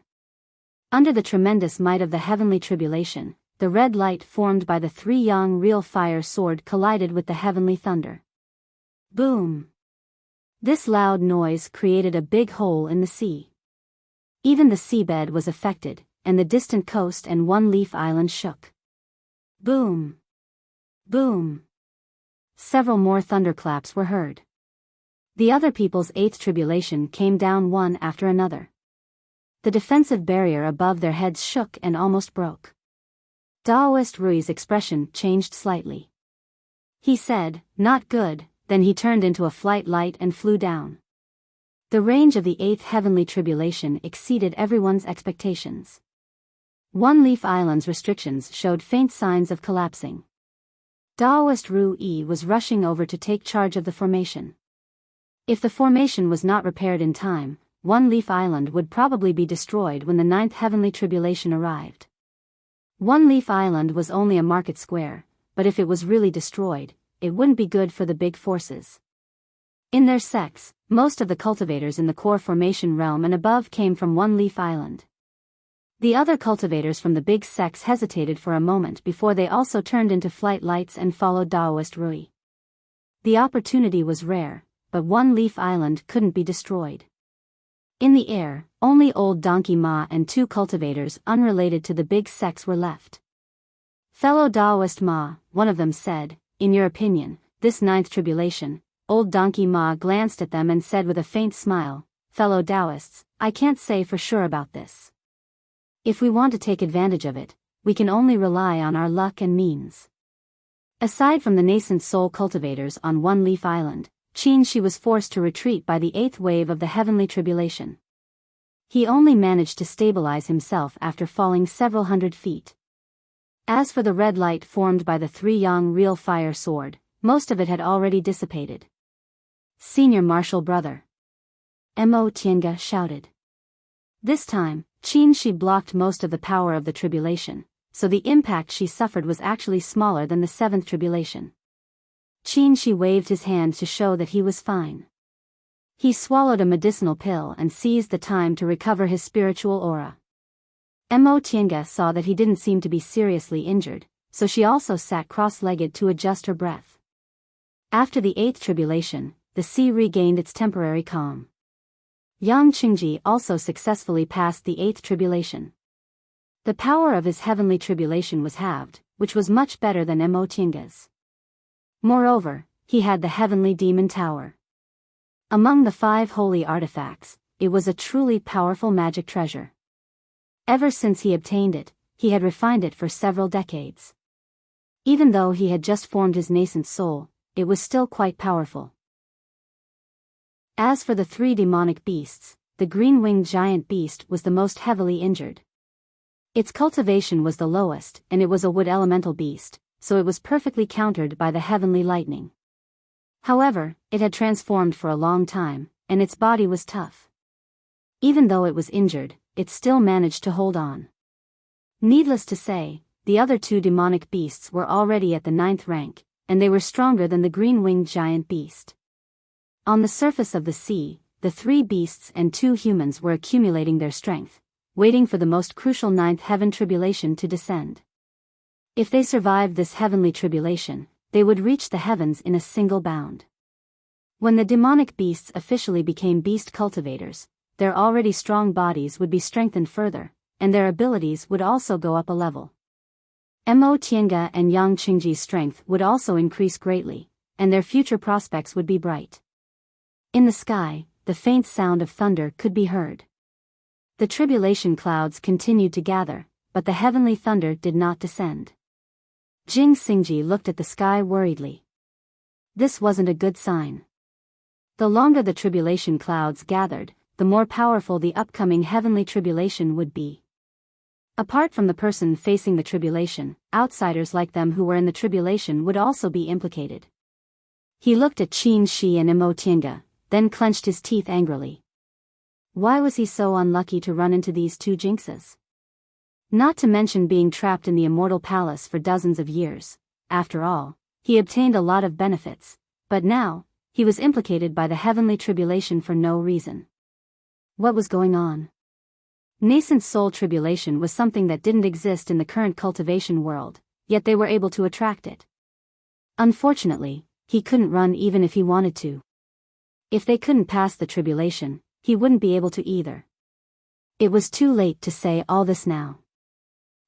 Under the tremendous might of the heavenly tribulation, the red light formed by the three young real fire sword collided with the heavenly thunder. Boom! This loud noise created a big hole in the sea. Even the seabed was affected, and the distant coast and one-leaf island shook. Boom! Boom! Several more thunderclaps were heard. The other people's eighth tribulation came down one after another. The defensive barrier above their heads shook and almost broke. Daoist Rui's expression changed slightly. He said, "Not good," then he turned into a flight light and flew down. The range of the eighth heavenly tribulation exceeded everyone's expectations. One-leaf island's restrictions showed faint signs of collapsing. Daoist Rui was rushing over to take charge of the formation. If the formation was not repaired in time, One-Leaf Island would probably be destroyed when the ninth heavenly tribulation arrived. One-Leaf Island was only a market square, but if it was really destroyed, it wouldn't be good for the big forces. In their sects, most of the cultivators in the core formation realm and above came from One-Leaf Island. The other cultivators from the big sects hesitated for a moment before they also turned into flight lights and followed Daoist Rui. The opportunity was rare, but One-Leaf Island couldn't be destroyed. In the air, only old Donkey Ma and two cultivators unrelated to the big sects were left. "Fellow Daoist Ma," one of them said, "in your opinion, this ninth tribulation..." Old Donkey Ma glanced at them and said with a faint smile, "Fellow Taoists, I can't say for sure about this. If we want to take advantage of it, we can only rely on our luck and means." Aside from the nascent soul cultivators on One-Leaf Island, Qin was forced to retreat by the eighth wave of the heavenly tribulation. He only managed to stabilize himself after falling several hundred feet. As for the red light formed by the three young real fire sword, most of it had already dissipated. "Senior Marshal Brother!" Mo Tiange shouted. This time, Qin blocked most of the power of the tribulation, so the impact she suffered was actually smaller than the seventh tribulation. Qin waved his hand to show that he was fine. He swallowed a medicinal pill and seized the time to recover his spiritual aura. Mo Tiange saw that he didn't seem to be seriously injured, so she also sat cross-legged to adjust her breath. After the eighth tribulation, the sea regained its temporary calm. Yang Qingji also successfully passed the eighth tribulation. The power of his heavenly tribulation was halved, which was much better than Mo Tiange's. Moreover, he had the heavenly demon tower. Among the 5 holy artifacts, it was a truly powerful magic treasure. Ever since he obtained it, he had refined it for several decades. Even though he had just formed his nascent soul, it was still quite powerful. As for the 3 demonic beasts, the green-winged giant beast was the most heavily injured. Its cultivation was the lowest, and it was a wood elemental beast, so it was perfectly countered by the heavenly lightning. However, it had transformed for a long time, and its body was tough. Even though it was injured, it still managed to hold on. Needless to say, the other 2 demonic beasts were already at the 9th rank, and they were stronger than the green-winged giant beast. On the surface of the sea, the 3 beasts and 2 humans were accumulating their strength, waiting for the most crucial 9th heaven tribulation to descend. If they survived this heavenly tribulation, they would reach the heavens in a single bound. When the demonic beasts officially became beast cultivators, their already strong bodies would be strengthened further, and their abilities would also go up a level. Mo Tiange and Yang Qingji's strength would also increase greatly, and their future prospects would be bright. In the sky, the faint sound of thunder could be heard. The tribulation clouds continued to gather, but the heavenly thunder did not descend. Jing Xingji looked at the sky worriedly. This wasn't a good sign. The longer the tribulation clouds gathered, the more powerful the upcoming heavenly tribulation would be. Apart from the person facing the tribulation, outsiders like them who were in the tribulation would also be implicated. He looked at Qin Shi and Imotianga, then clenched his teeth angrily. Why was he so unlucky to run into these two jinxes? Not to mention being trapped in the immortal palace for dozens of years. After all, he obtained a lot of benefits, but now, he was implicated by the heavenly tribulation for no reason. What was going on? Nascent soul tribulation was something that didn't exist in the current cultivation world, yet they were able to attract it. Unfortunately, he couldn't run even if he wanted to. If they couldn't pass the tribulation, he wouldn't be able to either. It was too late to say all this now.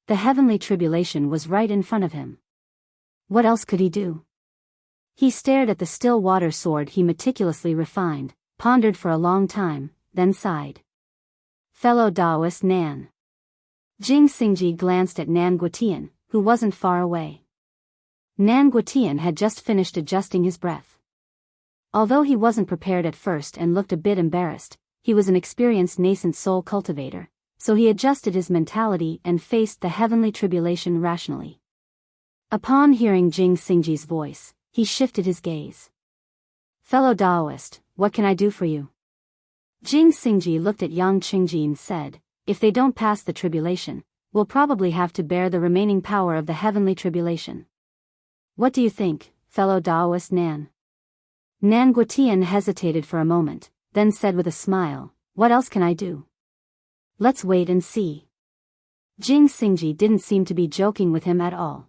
The heavenly tribulation was right in front of him. What else could he do? He stared at the still water sword he meticulously refined, pondered for a long time, then sighed. Fellow Taoist Nan. Jing Xingji glanced at Nan Guotian, who wasn't far away. Nan Guotian had just finished adjusting his breath. Although he wasn't prepared at first and looked a bit embarrassed, he was an experienced nascent soul cultivator, so he adjusted his mentality and faced the heavenly tribulation rationally. Upon hearing Jing Xingji's voice, he shifted his gaze. Fellow Taoist, what can I do for you? Jing Xingji looked at Yang Qingjin and said, if they don't pass the tribulation, we'll probably have to bear the remaining power of the heavenly tribulation. What do you think, fellow Taoist Nan? Nan Guotian hesitated for a moment, then said with a smile, what else can I do? Let's wait and see. Jing Xingji didn't seem to be joking with him at all.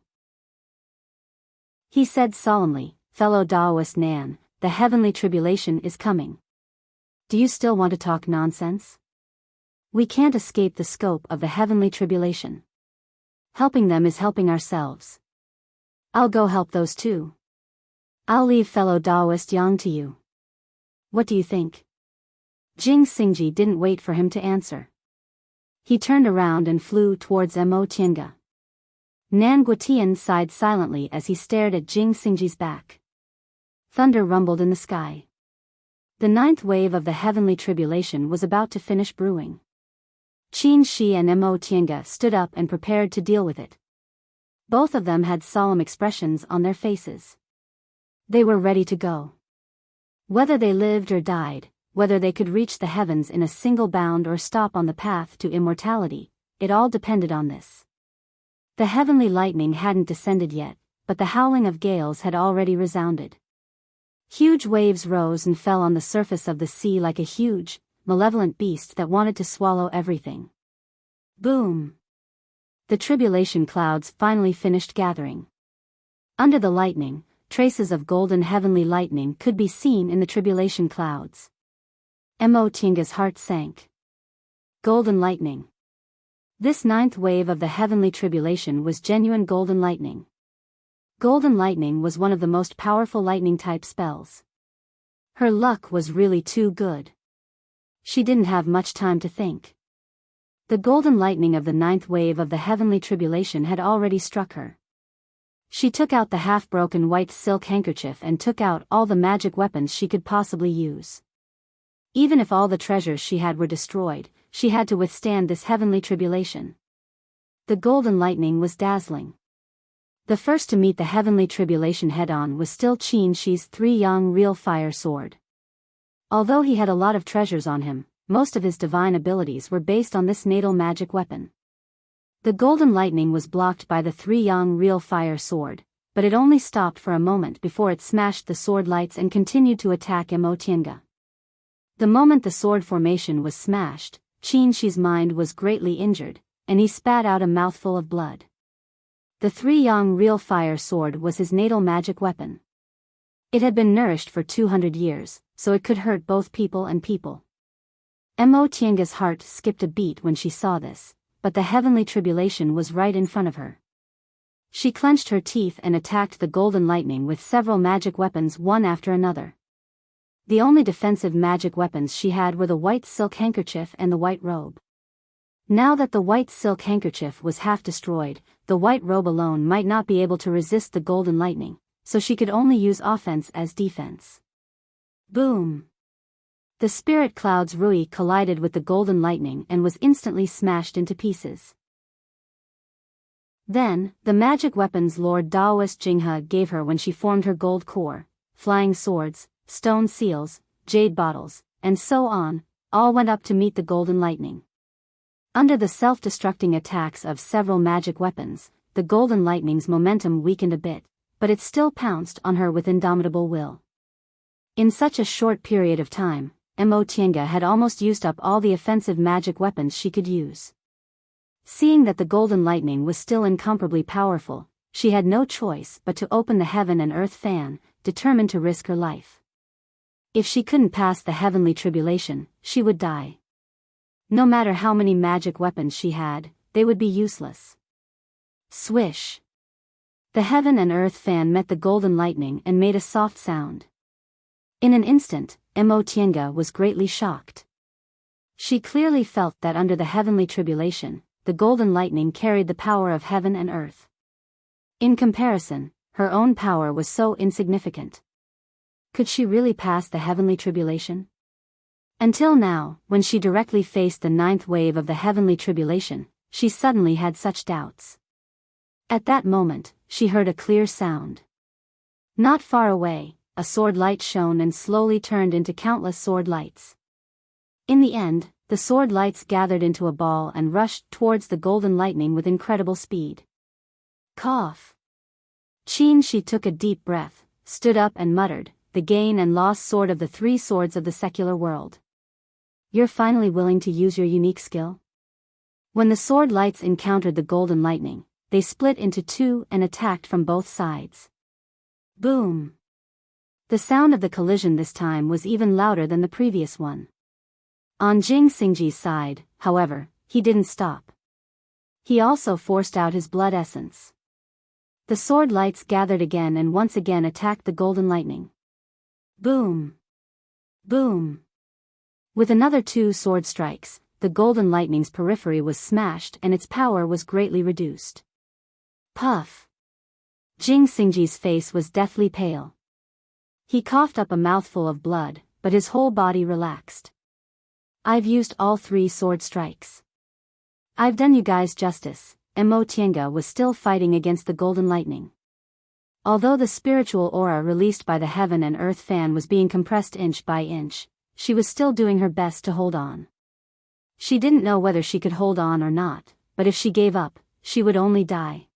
He said solemnly, fellow Taoist Nan, the heavenly tribulation is coming. Do you still want to talk nonsense? We can't escape the scope of the heavenly tribulation. Helping them is helping ourselves. I'll go help those two. I'll leave fellow Taoist Yang to you. What do you think? Jing Xingji didn't wait for him to answer. He turned around and flew towards Mo Tiange. Nan Guotian sighed silently as he stared at Jing Xingji's back. Thunder rumbled in the sky. The ninth wave of the heavenly tribulation was about to finish brewing. Qin Shi and Mo Tiange stood up and prepared to deal with it. Both of them had solemn expressions on their faces. They were ready to go. Whether they lived or died, whether they could reach the heavens in a single bound or stop on the path to immortality, it all depended on this. The heavenly lightning hadn't descended yet, but the howling of gales had already resounded. Huge waves rose and fell on the surface of the sea like a huge, malevolent beast that wanted to swallow everything. Boom! The tribulation clouds finally finished gathering. Under the lightning, traces of golden heavenly lightning could be seen in the tribulation clouds. Mo Tiange's heart sank. Golden lightning. This ninth wave of the heavenly tribulation was genuine golden lightning. Golden lightning was one of the most powerful lightning-type spells. Her luck was really too good. She didn't have much time to think. The golden lightning of the ninth wave of the heavenly tribulation had already struck her. She took out the half-broken white silk handkerchief and took out all the magic weapons she could possibly use. Even if all the treasures she had were destroyed, she had to withstand this heavenly tribulation. The golden lightning was dazzling. The first to meet the heavenly tribulation head-on was still Qin Shi's 3-yang real fire sword. Although he had a lot of treasures on him, most of his divine abilities were based on this natal magic weapon. The golden lightning was blocked by the 3-yang real fire sword, but it only stopped for a moment before it smashed the sword lights and continued to attack Mo Tiange. The moment the sword formation was smashed, Qin Shi's mind was greatly injured, and he spat out a mouthful of blood. The 3-yang real fire sword was his natal magic weapon. It had been nourished for 200 years, so it could hurt both people and people. Mo Tiange's heart skipped a beat when she saw this, but the heavenly tribulation was right in front of her. She clenched her teeth and attacked the golden lightning with several magic weapons one after another. The only defensive magic weapons she had were the white silk handkerchief and the white robe. Now that the white silk handkerchief was half destroyed, the white robe alone might not be able to resist the golden lightning, so she could only use offense as defense. Boom! The spirit cloud's Rui collided with the golden lightning and was instantly smashed into pieces. Then, the magic weapons Lord Daoist Jinghe gave her when she formed her gold core, flying swords, stone seals, jade bottles, and so on, all went up to meet the golden lightning. Under the self-destructing attacks of several magic weapons, the golden lightning's momentum weakened a bit, but it still pounced on her with indomitable will. In such a short period of time, Mo Tiange had almost used up all the offensive magic weapons she could use. Seeing that the golden lightning was still incomparably powerful, she had no choice but to open the heaven and earth fan, determined to risk her life. If she couldn't pass the heavenly tribulation, she would die. No matter how many magic weapons she had, they would be useless. Swish! The heaven and earth fan met the golden lightning and made a soft sound. In an instant, Mo Tiange was greatly shocked. She clearly felt that under the heavenly tribulation, the golden lightning carried the power of heaven and earth. In comparison, her own power was so insignificant. Could she really pass the heavenly tribulation? Until now, when she directly faced the 9th wave of the heavenly tribulation, she suddenly had such doubts. At that moment, she heard a clear sound. Not far away, a sword light shone and slowly turned into countless sword lights. In the end, the sword lights gathered into a ball and rushed towards the golden lightning with incredible speed. Cough! Qin Shi took a deep breath, stood up and muttered, "The gain and loss sword of the 3 swords of the secular world. You're finally willing to use your unique skill?" When the sword lights encountered the golden lightning, they split into 2 and attacked from both sides. Boom! The sound of the collision this time was even louder than the previous one. On Jing Xingji's side, however, he didn't stop. He also forced out his blood essence. The sword lights gathered again and once again attacked the golden lightning. Boom! Boom! With another 2 sword strikes, the golden lightning's periphery was smashed and its power was greatly reduced. Puff! Jing Xingji's face was deathly pale. He coughed up a mouthful of blood, but his whole body relaxed. "I've used all 3 sword strikes. I've done you guys justice." Mo Tiange was still fighting against the golden lightning. Although the spiritual aura released by the heaven and earth fan was being compressed inch by inch, she was still doing her best to hold on. She didn't know whether she could hold on or not, but if she gave up, she would only die.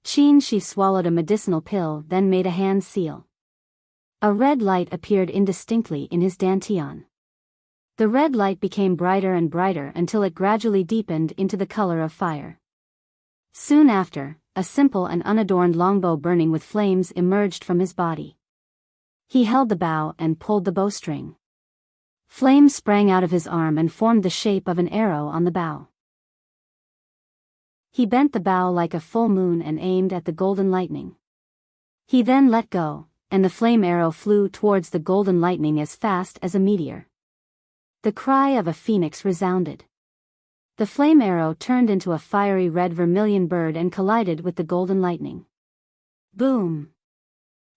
Qin Shi swallowed a medicinal pill, then made a hand seal. A red light appeared indistinctly in his dantian. The red light became brighter and brighter until it gradually deepened into the color of fire. Soon after, a simple and unadorned longbow burning with flames emerged from his body. He held the bow and pulled the bowstring. Flames sprang out of his arm and formed the shape of an arrow on the bow. He bent the bow like a full moon and aimed at the golden lightning. He then let go, and the flame arrow flew towards the golden lightning as fast as a meteor. The cry of a phoenix resounded. The flame arrow turned into a fiery red vermilion bird and collided with the golden lightning. Boom!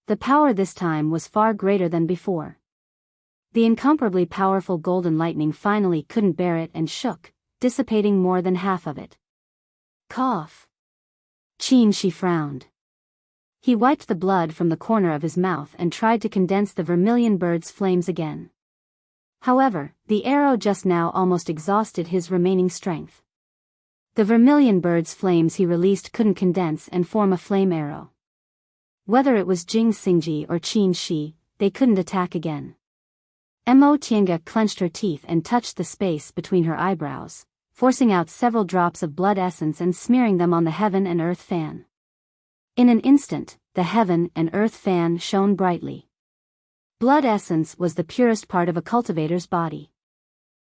The power this time was far greater than before. The incomparably powerful golden lightning finally couldn't bear it and shook, dissipating more than half of it. Cough! Qin Shi frowned. He wiped the blood from the corner of his mouth and tried to condense the vermilion bird's flames again. However, the arrow just now almost exhausted his remaining strength. The vermilion bird's flames he released couldn't condense and form a flame arrow. Whether it was Jing Xingji or Qin Shi, they couldn't attack again. Mo Tiange clenched her teeth and touched the space between her eyebrows, forcing out several drops of blood essence and smearing them on the heaven and earth fan. In an instant, the heaven and earth fan shone brightly. Blood essence was the purest part of a cultivator's body.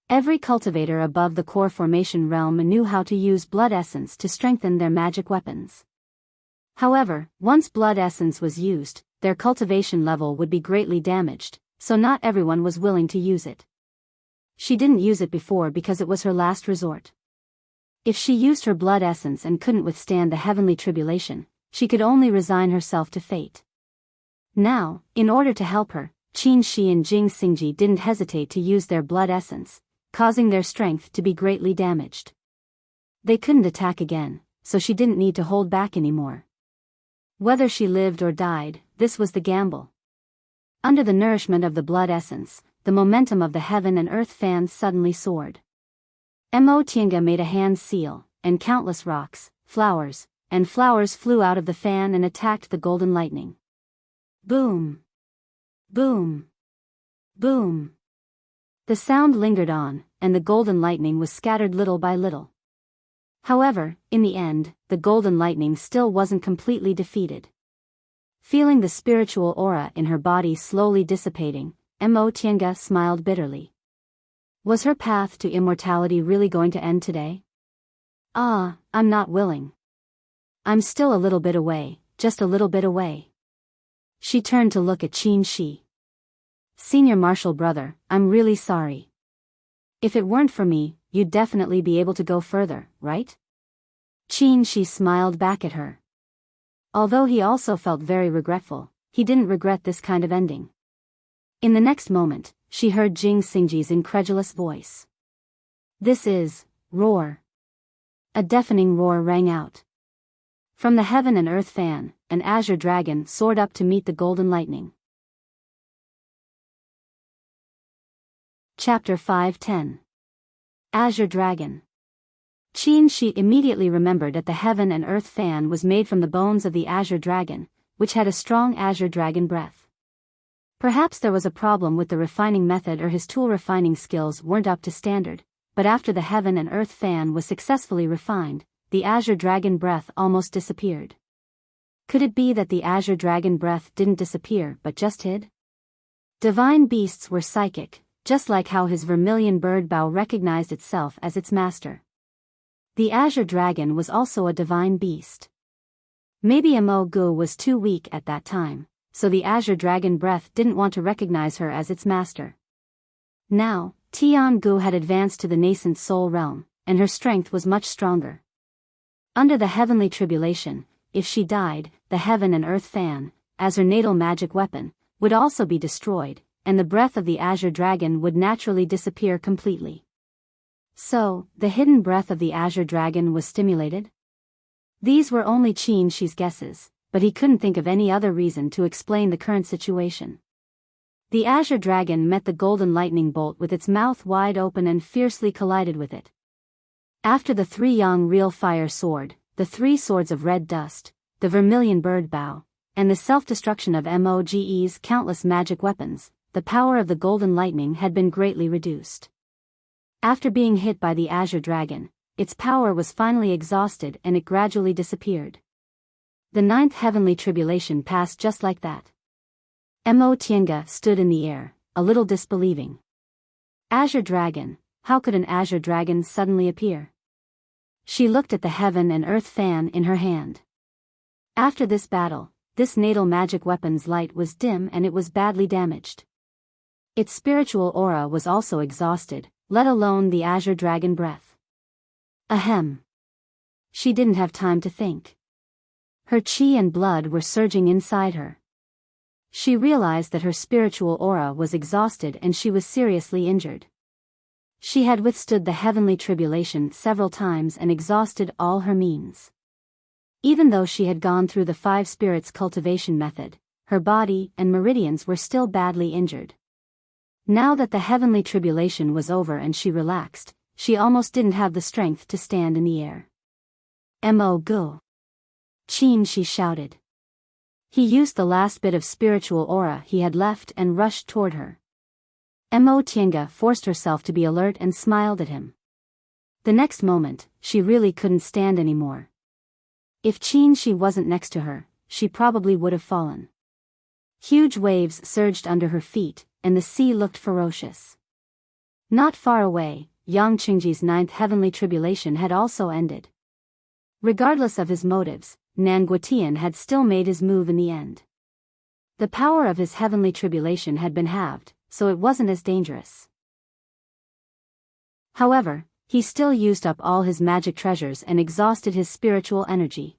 Every cultivator above the core formation realm knew how to use blood essence to strengthen their magic weapons. However, once blood essence was used, their cultivation level would be greatly damaged, so not everyone was willing to use it. She didn't use it before because it was her last resort. If she used her blood essence and couldn't withstand the heavenly tribulation, she could only resign herself to fate. Now, in order to help her, Qin Shi and Jing Xingji didn't hesitate to use their blood essence, causing their strength to be greatly damaged. They couldn't attack again, so she didn't need to hold back anymore. Whether she lived or died, this was the gamble. Under the nourishment of the blood essence, the momentum of the heaven and earth fans suddenly soared. Mo Tiange made a hand seal, and countless rocks, flowers flew out of the fan and attacked the golden lightning. Boom! Boom! Boom! The sound lingered on, and the golden lightning was scattered little by little. However, in the end, the golden lightning still wasn't completely defeated. Feeling the spiritual aura in her body slowly dissipating, Mo Tiange smiled bitterly. Was her path to immortality really going to end today? I'm not willing. I'm still a little bit away, just a little bit away. She turned to look at Qin Shi. Senior Marshal brother, I'm really sorry. If it weren't for me, you'd definitely be able to go further, right? Qin Shi smiled back at her. Although he also felt very regretful, he didn't regret this kind of ending. In the next moment, she heard Jing Xingji's incredulous voice. This is, roar. A deafening roar rang out. From the heaven and earth fan, an azure dragon soared up to meet the golden lightning. Chapter 5:10. Azure Dragon. Qin Shi immediately remembered that the heaven and earth fan was made from the bones of the azure dragon, which had a strong azure dragon breath. Perhaps there was a problem with the refining method or his tool refining skills weren't up to standard, but after the heaven and earth fan was successfully refined, the azure dragon breath almost disappeared. Could it be that the azure dragon breath didn't disappear but just hid? Divine beasts were psychic, just like how his vermilion bird bow recognized itself as its master. The azure dragon was also a divine beast. Maybe Mo Gu was too weak at that time, so the azure dragon breath didn't want to recognize her as its master. Now, Tian Gu had advanced to the nascent soul realm, and her strength was much stronger. Under the heavenly tribulation, if she died, the heaven and earth fan, as her natal magic weapon, would also be destroyed, and the breath of the azure dragon would naturally disappear completely. So, the hidden breath of the azure dragon was stimulated? These were only Qin Shi's guesses, but he couldn't think of any other reason to explain the current situation. The azure dragon met the golden lightning bolt with its mouth wide open and fiercely collided with it. After the three yang real fire sword, the three swords of red dust, the vermilion bird bow, and the self-destruction of Moge's countless magic weapons, the power of the golden lightning had been greatly reduced. After being hit by the azure dragon, its power was finally exhausted and it gradually disappeared. The ninth heavenly tribulation passed just like that. Mo Tiange stood in the air, a little disbelieving. Azure dragon, how could an azure dragon suddenly appear? She looked at the heaven and earth fan in her hand. After this battle, this natal magic weapon's light was dim and it was badly damaged. Its spiritual aura was also exhausted, let alone the azure dragon breath. Ahem. She didn't have time to think. Her chi and blood were surging inside her. She realized that her spiritual aura was exhausted and she was seriously injured. She had withstood the heavenly tribulation several times and exhausted all her means. Even though she had gone through the 5 spirits cultivation method, her body and meridians were still badly injured. Now that the heavenly tribulation was over and she relaxed, she almost didn't have the strength to stand in the air. Mo Gu. Qin Shi shouted. He used the last bit of spiritual aura he had left and rushed toward her. Mo Tiange forced herself to be alert and smiled at him. The next moment, she really couldn't stand anymore. If Qin Shi wasn't next to her, she probably would have fallen. Huge waves surged under her feet, and the sea looked ferocious. Not far away, Yang Qingji's 9th heavenly tribulation had also ended. Regardless of his motives, Nan Guotian had still made his move in the end. The power of his heavenly tribulation had been halved, so it wasn't as dangerous. However, he still used up all his magic treasures and exhausted his spiritual energy.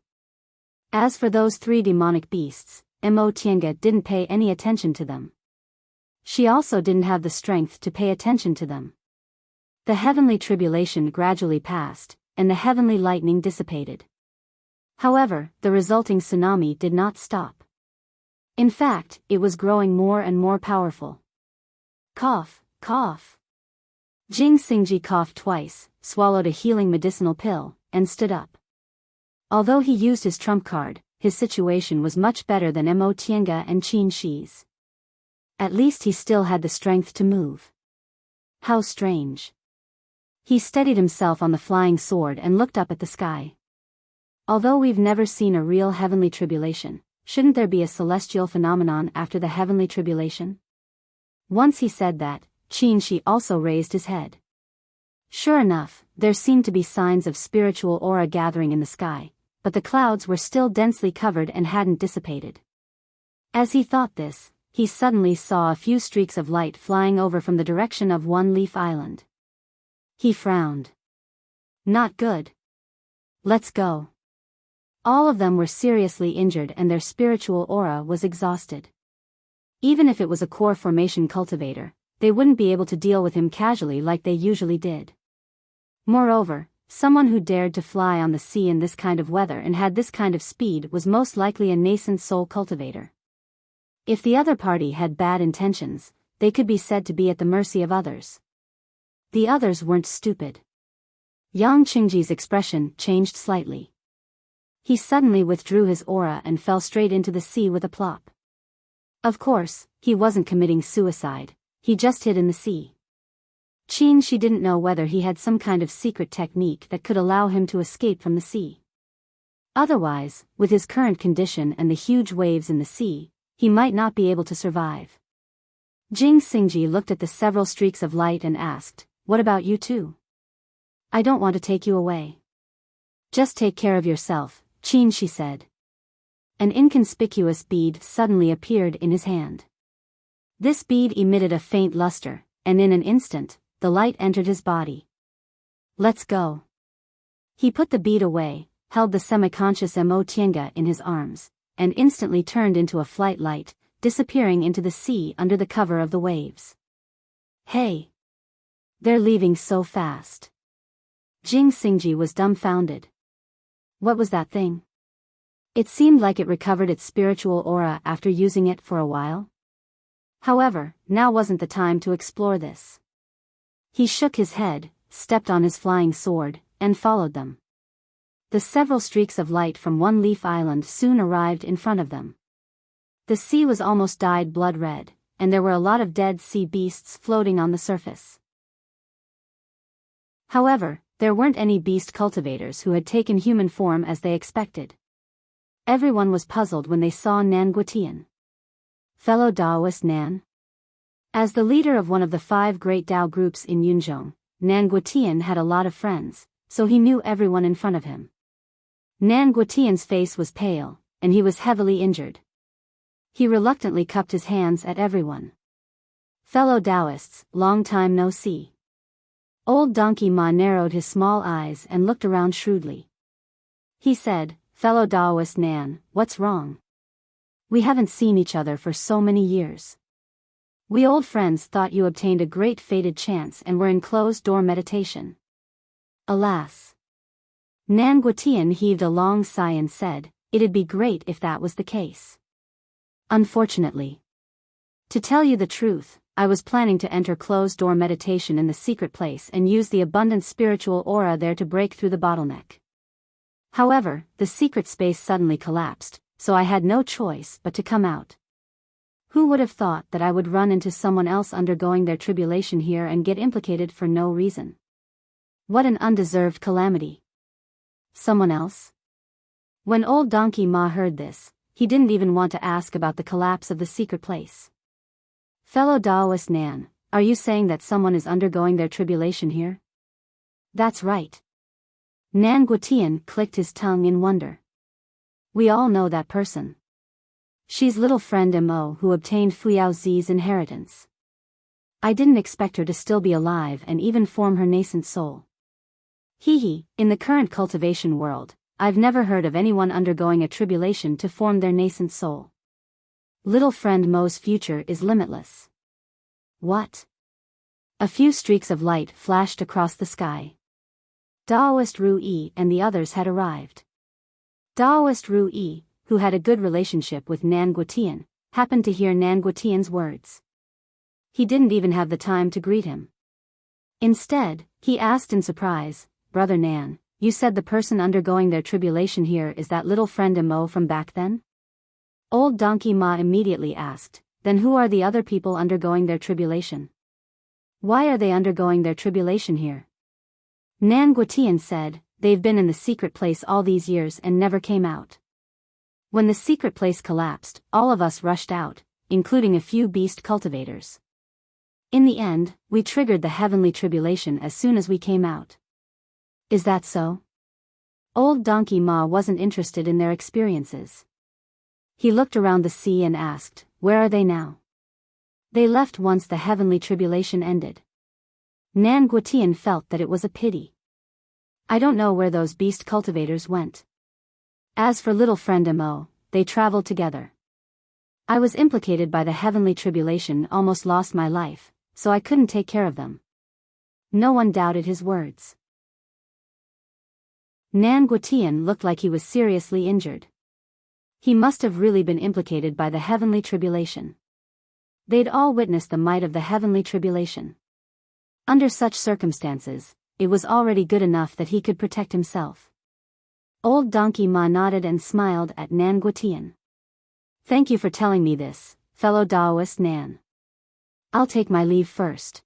As for those 3 demonic beasts, Mo Tiange didn't pay any attention to them. She also didn't have the strength to pay attention to them. The heavenly tribulation gradually passed, and the heavenly lightning dissipated. However, the resulting tsunami did not stop. In fact, it was growing more and more powerful. Cough, cough. Jing Xingji coughed twice, swallowed a healing medicinal pill, and stood up. Although he used his trump card, his situation was much better than Mo Tiange and Qin Shi's. At least he still had the strength to move. How strange. He steadied himself on the flying sword and looked up at the sky. Although we've never seen a real heavenly tribulation, shouldn't there be a celestial phenomenon after the heavenly tribulation? Once he said that, Qin Shi also raised his head. Sure enough, there seemed to be signs of spiritual aura gathering in the sky, but the clouds were still densely covered and hadn't dissipated. As he thought this, he suddenly saw a few streaks of light flying over from the direction of One Leaf Island. He frowned. Not good. Let's go. All of them were seriously injured and their spiritual aura was exhausted. Even if it was a core formation cultivator, they wouldn't be able to deal with him casually like they usually did. Moreover, someone who dared to fly on the sea in this kind of weather and had this kind of speed was most likely a nascent soul cultivator. If the other party had bad intentions, they could be said to be at the mercy of others. The others weren't stupid. Yang Qingji's expression changed slightly. He suddenly withdrew his aura and fell straight into the sea with a plop. Of course, he wasn't committing suicide, he just hid in the sea. Qin Shi didn't know whether he had some kind of secret technique that could allow him to escape from the sea. Otherwise, with his current condition and the huge waves in the sea, he might not be able to survive. Jing Xingji looked at the several streaks of light and asked, "What about you two?" "I don't want to take you away." "Just take care of yourself," Qin Shi said. An inconspicuous bead suddenly appeared in his hand. This bead emitted a faint luster, and in an instant, the light entered his body. "Let's go." He put the bead away, held the semi-conscious Mo Tiange in his arms, and instantly turned into a flight light, disappearing into the sea under the cover of the waves. "Hey! They're leaving so fast." Jing Xingji was dumbfounded. What was that thing? It seemed like it recovered its spiritual aura after using it for a while. However, now wasn't the time to explore this. He shook his head, stepped on his flying sword, and followed them. The several streaks of light from One Leaf Island soon arrived in front of them. The sea was almost dyed blood red, and there were a lot of dead sea beasts floating on the surface. However, there weren't any beast cultivators who had taken human form as they expected. Everyone was puzzled when they saw Nan Guotian. Fellow Taoist Nan? As the leader of one of the 5 great Tao groups in Yunzhong, Nan Guotian had a lot of friends, so he knew everyone in front of him. Nan Guotian's face was pale, and he was heavily injured. He reluctantly cupped his hands at everyone. "Fellow Taoists, long time no see." Old Donkey Ma narrowed his small eyes and looked around shrewdly. He said, "Fellow Taoist Nan, what's wrong? We haven't seen each other for so many years. We old friends thought you obtained a great fated chance and were in closed-door meditation." Alas! Nan Guotian heaved a long sigh and said, "It'd be great if that was the case. Unfortunately. To tell you the truth, I was planning to enter closed-door meditation in the secret place and use the abundant spiritual aura there to break through the bottleneck. However, the secret space suddenly collapsed, so I had no choice but to come out. Who would have thought that I would run into someone else undergoing their tribulation here and get implicated for no reason? What an undeserved calamity. Someone else? When old Donkey Ma heard this, he didn't even want to ask about the collapse of the secret place. "Fellow Taoist Nan, are you saying that someone is undergoing their tribulation here?" "That's right." Nan Guotian clicked his tongue in wonder. "We all know that person. She's little friend Mo who obtained Fuyao Zi's inheritance. I didn't expect her to still be alive and even form her nascent soul. Hee, in the current cultivation world, I've never heard of anyone undergoing a tribulation to form their nascent soul. Little friend Mo's future is limitless. What? A few streaks of light flashed across the sky. Daoist Ru-yi and the others had arrived. Daoist Ru-yi, who had a good relationship with Nan Guotian, happened to hear Nan Guotian's words. He didn't even have the time to greet him. Instead, he asked in surprise, "Brother Nan, you said the person undergoing their tribulation here is that little friend Imo from back then?" Old Donkey Ma immediately asked, "Then who are the other people undergoing their tribulation? Why are they undergoing their tribulation here?" Nan Guotian said, "They've been in the secret place all these years and never came out. When the secret place collapsed, all of us rushed out, including a few beast cultivators. In the end, we triggered the heavenly tribulation as soon as we came out." "Is that so?" Old Donkey Ma wasn't interested in their experiences. He looked around the sea and asked, "Where are they now?" "They left once the heavenly tribulation ended." Nan Guotian felt that it was a pity. "I don't know where those beast cultivators went. As for little friend Imo, they traveled together. I was implicated by the heavenly tribulation, almost lost my life, so I couldn't take care of them." No one doubted his words. Nan Guotian looked like he was seriously injured. He must have really been implicated by the heavenly tribulation. They'd all witnessed the might of the heavenly tribulation. Under such circumstances, it was already good enough that he could protect himself. Old Donkey Ma nodded and smiled at Nan Guotian. "Thank you for telling me this, fellow Daoist Nan. I'll take my leave first."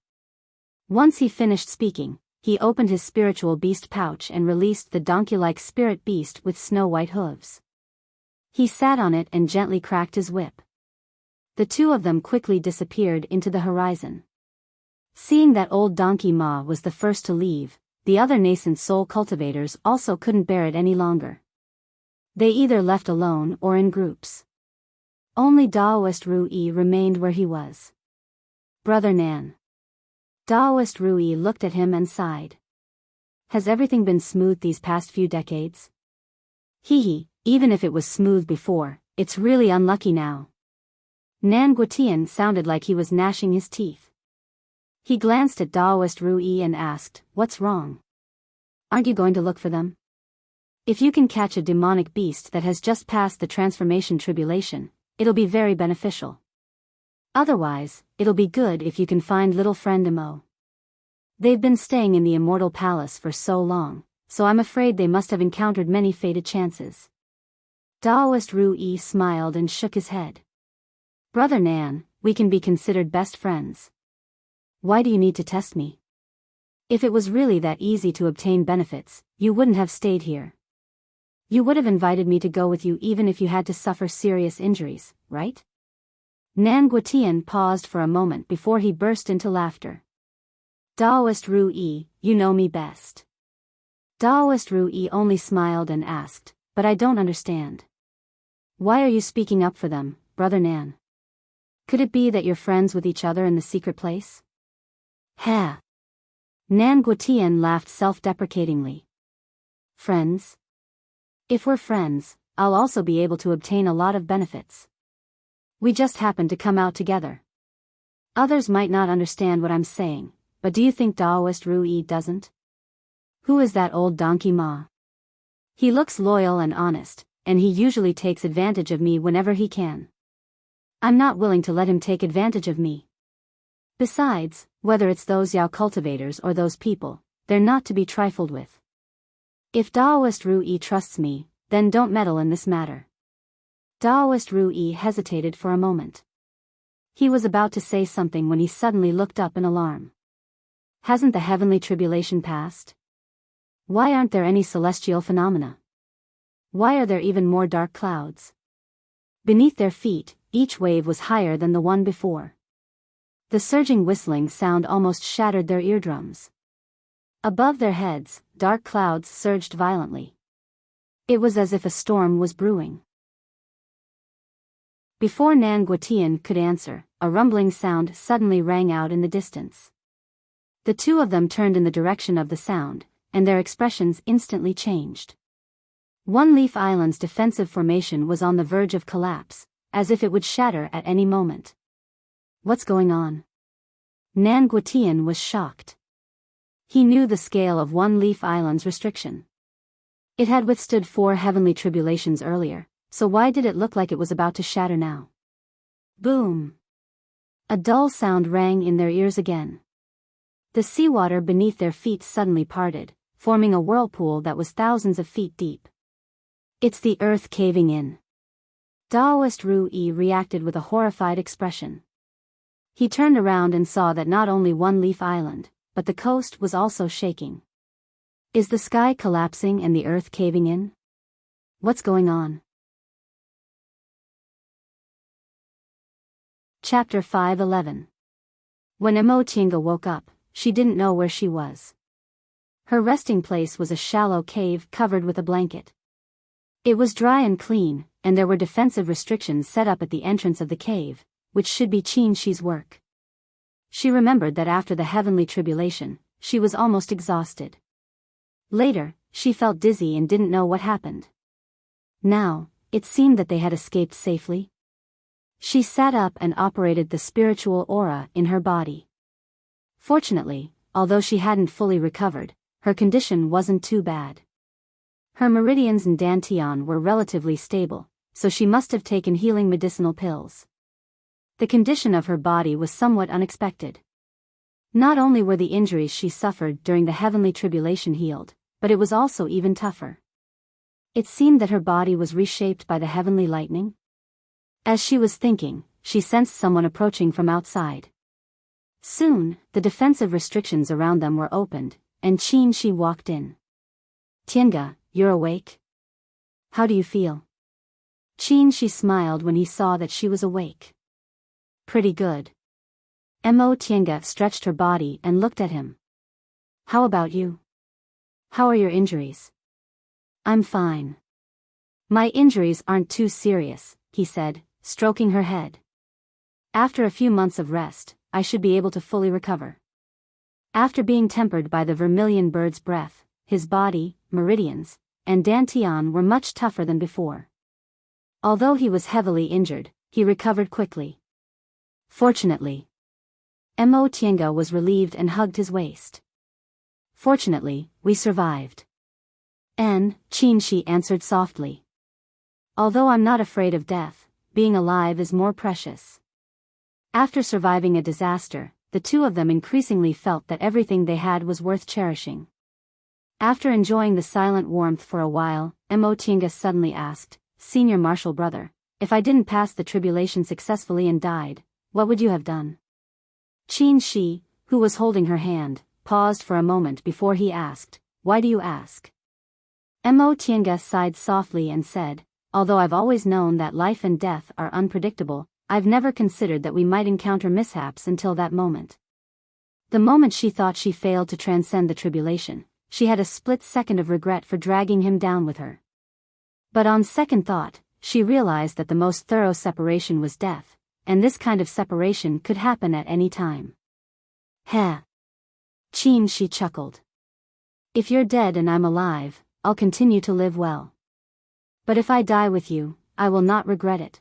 Once he finished speaking, he opened his spiritual beast pouch and released the donkey-like spirit beast with snow-white hooves. He sat on it and gently cracked his whip. The two of them quickly disappeared into the horizon. Seeing that old Donkey Ma was the first to leave, the other nascent soul cultivators also couldn't bear it any longer. They either left alone or in groups. Only Daoist Ru-yi remained where he was. "Brother Nan." Daoist Ru-yi looked at him and sighed. "Has everything been smooth these past few decades?" "Hee, even if it was smooth before, it's really unlucky now." Nan Guotian sounded like he was gnashing his teeth. He glanced at Daoist Ru-yi and asked, "What's wrong? Aren't you going to look for them? If you can catch a demonic beast that has just passed the transformation tribulation, it'll be very beneficial. Otherwise, it'll be good if you can find little friend Imo. They've been staying in the Immortal Palace for so long, so I'm afraid they must have encountered many fated chances." Daoist Ru-yi smiled and shook his head. "Brother Nan, we can be considered best friends. Why do you need to test me? If it was really that easy to obtain benefits, you wouldn't have stayed here. You would have invited me to go with you even if you had to suffer serious injuries, right?" Nan Guotian paused for a moment before he burst into laughter. "Daoist Ru-yi, you know me best." Daoist Ru-yi only smiled and asked, "But I don't understand. Why are you speaking up for them, Brother Nan? Could it be that you're friends with each other in the secret place?" "Ha!" Nan Guotian laughed self-deprecatingly. "Friends? If we're friends, I'll also be able to obtain a lot of benefits. We just happen to come out together. Others might not understand what I'm saying, but do you think Daoist Ru-yi doesn't? Who is that old Donkey Ma? He looks loyal and honest, and he usually takes advantage of me whenever he can. I'm not willing to let him take advantage of me. Besides, whether it's those Yao cultivators or those people, they're not to be trifled with. If Daoist Ru-yi trusts me, then don't meddle in this matter." Daoist Ru-yi hesitated for a moment. He was about to say something when he suddenly looked up in alarm. "Hasn't the heavenly tribulation passed? Why aren't there any celestial phenomena? Why are there even more dark clouds?" Beneath their feet, each wave was higher than the one before. The surging whistling sound almost shattered their eardrums. Above their heads, dark clouds surged violently. It was as if a storm was brewing. Before Nan Guotian could answer, a rumbling sound suddenly rang out in the distance. The two of them turned in the direction of the sound, and their expressions instantly changed. One Leaf Island's defensive formation was on the verge of collapse, as if it would shatter at any moment. "What's going on?" Nan Guotian was shocked. He knew the scale of One Leaf Island's restriction. It had withstood 4 heavenly tribulations earlier, so why did it look like it was about to shatter now? Boom! A dull sound rang in their ears again. The seawater beneath their feet suddenly parted, forming a whirlpool that was thousands of feet deep. It's the earth caving in. Daoist Ru Yi reacted with a horrified expression. He turned around and saw that not only One Leaf Island, but the coast was also shaking. Is the sky collapsing and the earth caving in? What's going on? Chapter 5:11. When Emotinga woke up, she didn't know where she was. Her resting place was a shallow cave covered with a blanket. It was dry and clean, and there were defensive restrictions set up at the entrance of the cave, which should be Qinshi's work. She remembered that after the heavenly tribulation, she was almost exhausted. Later, she felt dizzy and didn't know what happened. Now, it seemed that they had escaped safely. She sat up and operated the spiritual aura in her body. Fortunately, although she hadn't fully recovered, her condition wasn't too bad. Her meridians and dantian were relatively stable, so she must have taken healing medicinal pills. The condition of her body was somewhat unexpected. Not only were the injuries she suffered during the heavenly tribulation healed, but it was also even tougher. It seemed that her body was reshaped by the heavenly lightning. As she was thinking, she sensed someone approaching from outside. Soon, the defensive restrictions around them were opened, and Qinshi walked in. Tiange, you're awake? How do you feel? Qinshi smiled when he saw that she was awake. Pretty good. Mo Tiange stretched her body and looked at him. How about you? How are your injuries? I'm fine. My injuries aren't too serious, he said, stroking her head. After a few months of rest, I should be able to fully recover. After being tempered by the vermilion bird's breath, his body, meridians, and dantian were much tougher than before. Although he was heavily injured, he recovered quickly. Fortunately. Mo Tiange was relieved and hugged his waist. Fortunately, we survived. Qinshi answered softly. Although I'm not afraid of death, being alive is more precious. After surviving a disaster, the two of them increasingly felt that everything they had was worth cherishing. After enjoying the silent warmth for a while, Mo Tiange suddenly asked, Senior Marshal Brother, if I didn't pass the tribulation successfully and died, what would you have done? Qinshi, who was holding her hand, paused for a moment before he asked, Why do you ask? Mo Tiange sighed softly and said, Although I've always known that life and death are unpredictable, I've never considered that we might encounter mishaps until that moment. The moment she thought she failed to transcend the tribulation, she had a split second of regret for dragging him down with her. But on second thought, she realized that the most thorough separation was death, and this kind of separation could happen at any time. Heh. Qinshi chuckled. If you're dead and I'm alive, I'll continue to live well. But if I die with you, I will not regret it.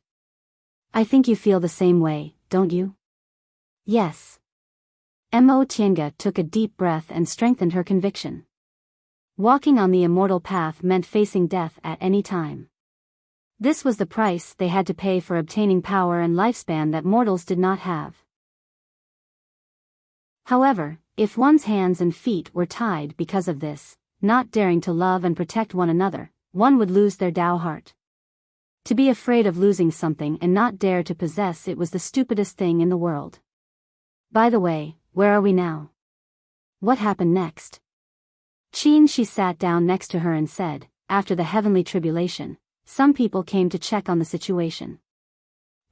I think you feel the same way, don't you? Yes. Mo Tiange took a deep breath and strengthened her conviction. Walking on the immortal path meant facing death at any time. This was the price they had to pay for obtaining power and lifespan that mortals did not have. However, if one's hands and feet were tied because of this, not daring to love and protect one another, one would lose their Tao heart. To be afraid of losing something and not dare to possess it was the stupidest thing in the world. By the way, where are we now? What happened next? Qinshi sat down next to her and said, After the heavenly tribulation, some people came to check on the situation.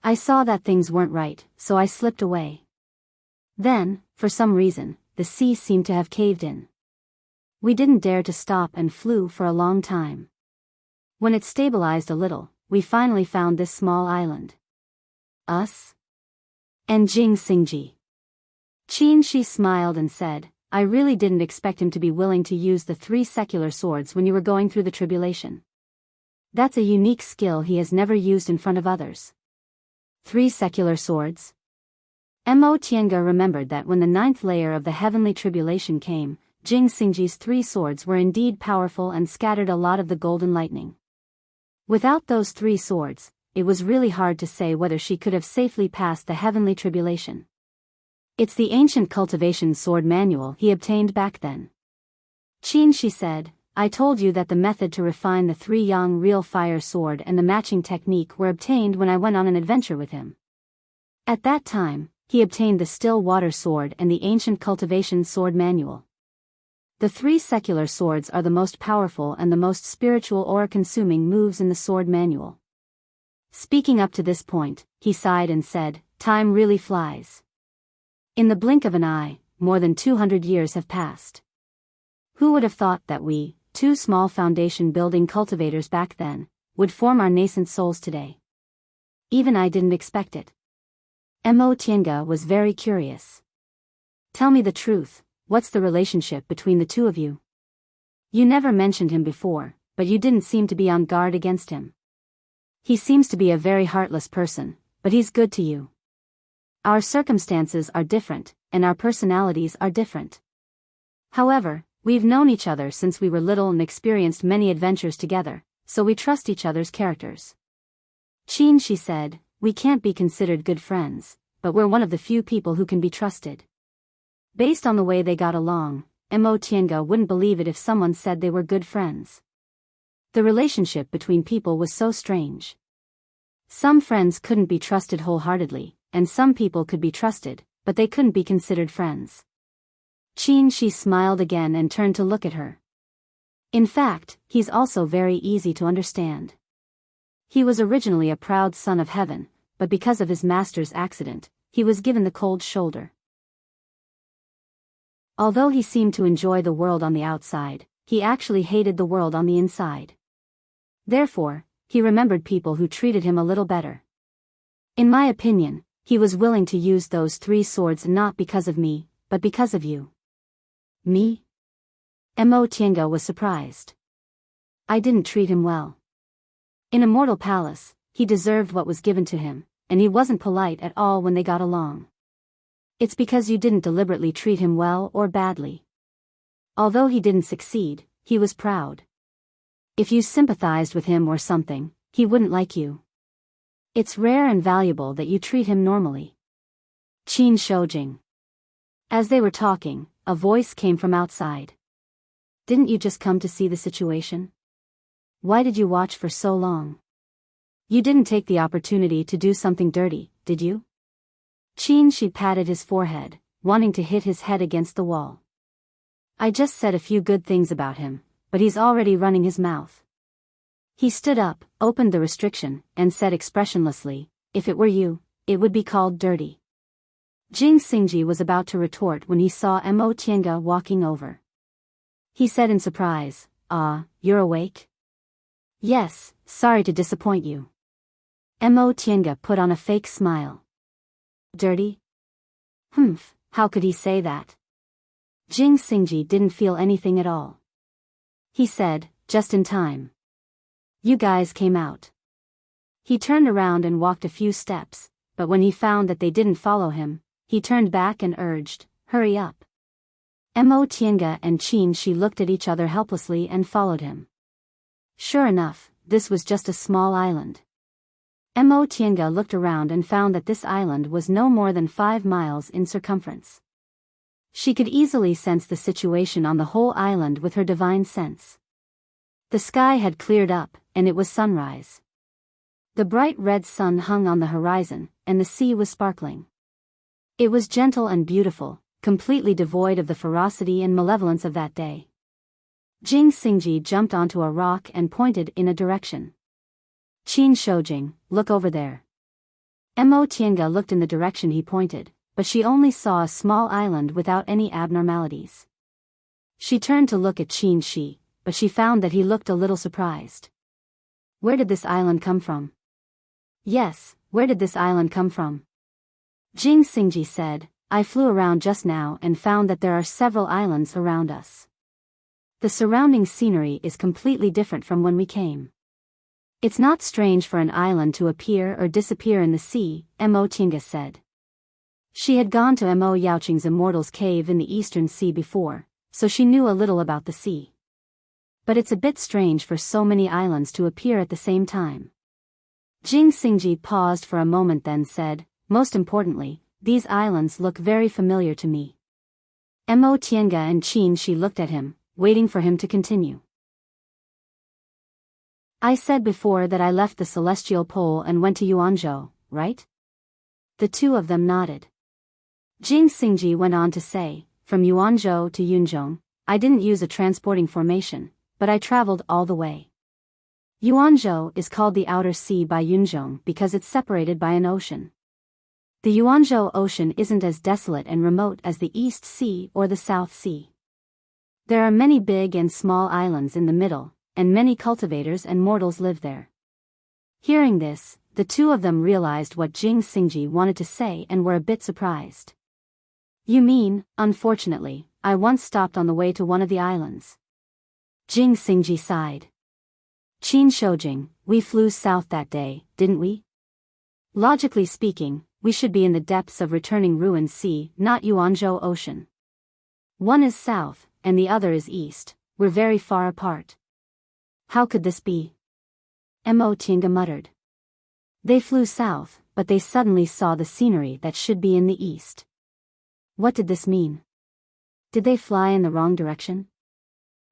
I saw that things weren't right, so I slipped away. Then, for some reason, the sea seemed to have caved in. We didn't dare to stop and flew for a long time. When it stabilized a little, we finally found this small island. Us? And Jing Xingji. Qinshi smiled and said, I really didn't expect him to be willing to use the 3 secular swords when you were going through the tribulation. That's a unique skill he has never used in front of others. 3 secular swords? Mo Tiange remembered that when the ninth layer of the heavenly tribulation came, Jing Xingji's 3 swords were indeed powerful and scattered a lot of the golden lightning. Without those 3 swords, it was really hard to say whether she could have safely passed the heavenly tribulation. It's the ancient cultivation sword manual he obtained back then. Qin, she said, I told you that the method to refine the 3 yang real fire sword and the matching technique were obtained when I went on an adventure with him. At that time, he obtained the still water sword and the ancient cultivation sword manual. The 3 secular swords are the most powerful and the most spiritual aura-consuming moves in the sword manual. Speaking up to this point, he sighed and said, time really flies. In the blink of an eye, more than 200 years have passed. Who would have thought that we, 2 small foundation-building cultivators back then, would form our nascent souls today? Even I didn't expect it. Mo Tiange was very curious. Tell me the truth, what's the relationship between the 2 of you? You never mentioned him before, but you didn't seem to be on guard against him. He seems to be a very heartless person, but he's good to you. Our circumstances are different, and our personalities are different. However, we've known each other since we were little and experienced many adventures together, so we trust each other's characters. Qin, she said, we can't be considered good friends, but we're one of the few people who can be trusted. Based on the way they got along, Mo Tiange wouldn't believe it if someone said they were good friends. The relationship between people was so strange. Some friends couldn't be trusted wholeheartedly, and some people could be trusted, but they couldn't be considered friends. Qin, she smiled again and turned to look at her. In fact, he's also very easy to understand. He was originally a proud son of heaven, but because of his master's accident, he was given the cold shoulder. Although he seemed to enjoy the world on the outside, he actually hated the world on the inside. Therefore, he remembered people who treated him a little better. In my opinion, he was willing to use those 3 swords not because of me, but because of you. Me? Mo Tiange was surprised. I didn't treat him well. In a mortal palace, he deserved what was given to him, and he wasn't polite at all when they got along. It's because you didn't deliberately treat him well or badly. Although he didn't succeed, he was proud. If you sympathized with him or something, he wouldn't like you. It's rare and valuable that you treat him normally. Qin Shoujing. As they were talking, a voice came from outside. Didn't you just come to see the situation? Why did you watch for so long? You didn't take the opportunity to do something dirty, did you? Qin, she patted his forehead, wanting to hit his head against the wall. I just said a few good things about him, but he's already running his mouth. He stood up, opened the restriction, and said expressionlessly, if it were you, it would be called dirty. Jing Xingji was about to retort when he saw Mo Tiange walking over. He said in surprise, you're awake? Yes, sorry to disappoint you. Mo Tiange put on a fake smile. Dirty? Humph, how could he say that? Jing Xingji didn't feel anything at all. He said, just in time. You guys came out. He turned around and walked a few steps, but when he found that they didn't follow him, he turned back and urged, hurry up. Mo Tiange and Qin Shi looked at each other helplessly and followed him. Sure enough, this was just a small island. Mo Tiange looked around and found that this island was no more than 5 miles in circumference. She could easily sense the situation on the whole island with her divine sense. The sky had cleared up, and it was sunrise. The bright red sun hung on the horizon, and the sea was sparkling. It was gentle and beautiful, completely devoid of the ferocity and malevolence of that day. Jing Xingji jumped onto a rock and pointed in a direction. Qin Shoujing, look over there. Mo Tiange looked in the direction he pointed, but she only saw a small island without any abnormalities. She turned to look at Qin Shi, but she found that he looked a little surprised. Where did this island come from? Yes, where did this island come from? Jing Xingji said, I flew around just now and found that there are several islands around us. The surrounding scenery is completely different from when we came. It's not strange for an island to appear or disappear in the sea, Mo Tiange said. She had gone to Mo Yaoqing's Immortal's Cave in the Eastern Sea before, so she knew a little about the sea. But it's a bit strange for so many islands to appear at the same time. Jing Xingji paused for a moment then said, most importantly, these islands look very familiar to me. Mo Tiange and Qin Shi looked at him, waiting for him to continue. I said before that I left the celestial pole and went to Yuanzhou, right? The two of them nodded. Jing Xingji went on to say, from Yuanzhou to Yunzhong, I didn't use a transporting formation, but I traveled all the way. Yuanzhou is called the Outer Sea by Yunzhong because it's separated by an ocean. The Yuanzhou Ocean isn't as desolate and remote as the East Sea or the South Sea. There are many big and small islands in the middle, and many cultivators and mortals live there. Hearing this, the two of them realized what Jing Xingji wanted to say and were a bit surprised. You mean, unfortunately, I once stopped on the way to one of the islands. Jing Xingji sighed. Qin Shoujing, we flew south that day, didn't we? Logically speaking, we should be in the depths of returning ruined sea, not Yuanzhou Ocean. One is south, and the other is east, we're very far apart. How could this be? Mo Tiange muttered. They flew south, but they suddenly saw the scenery that should be in the east. What did this mean? Did they fly in the wrong direction?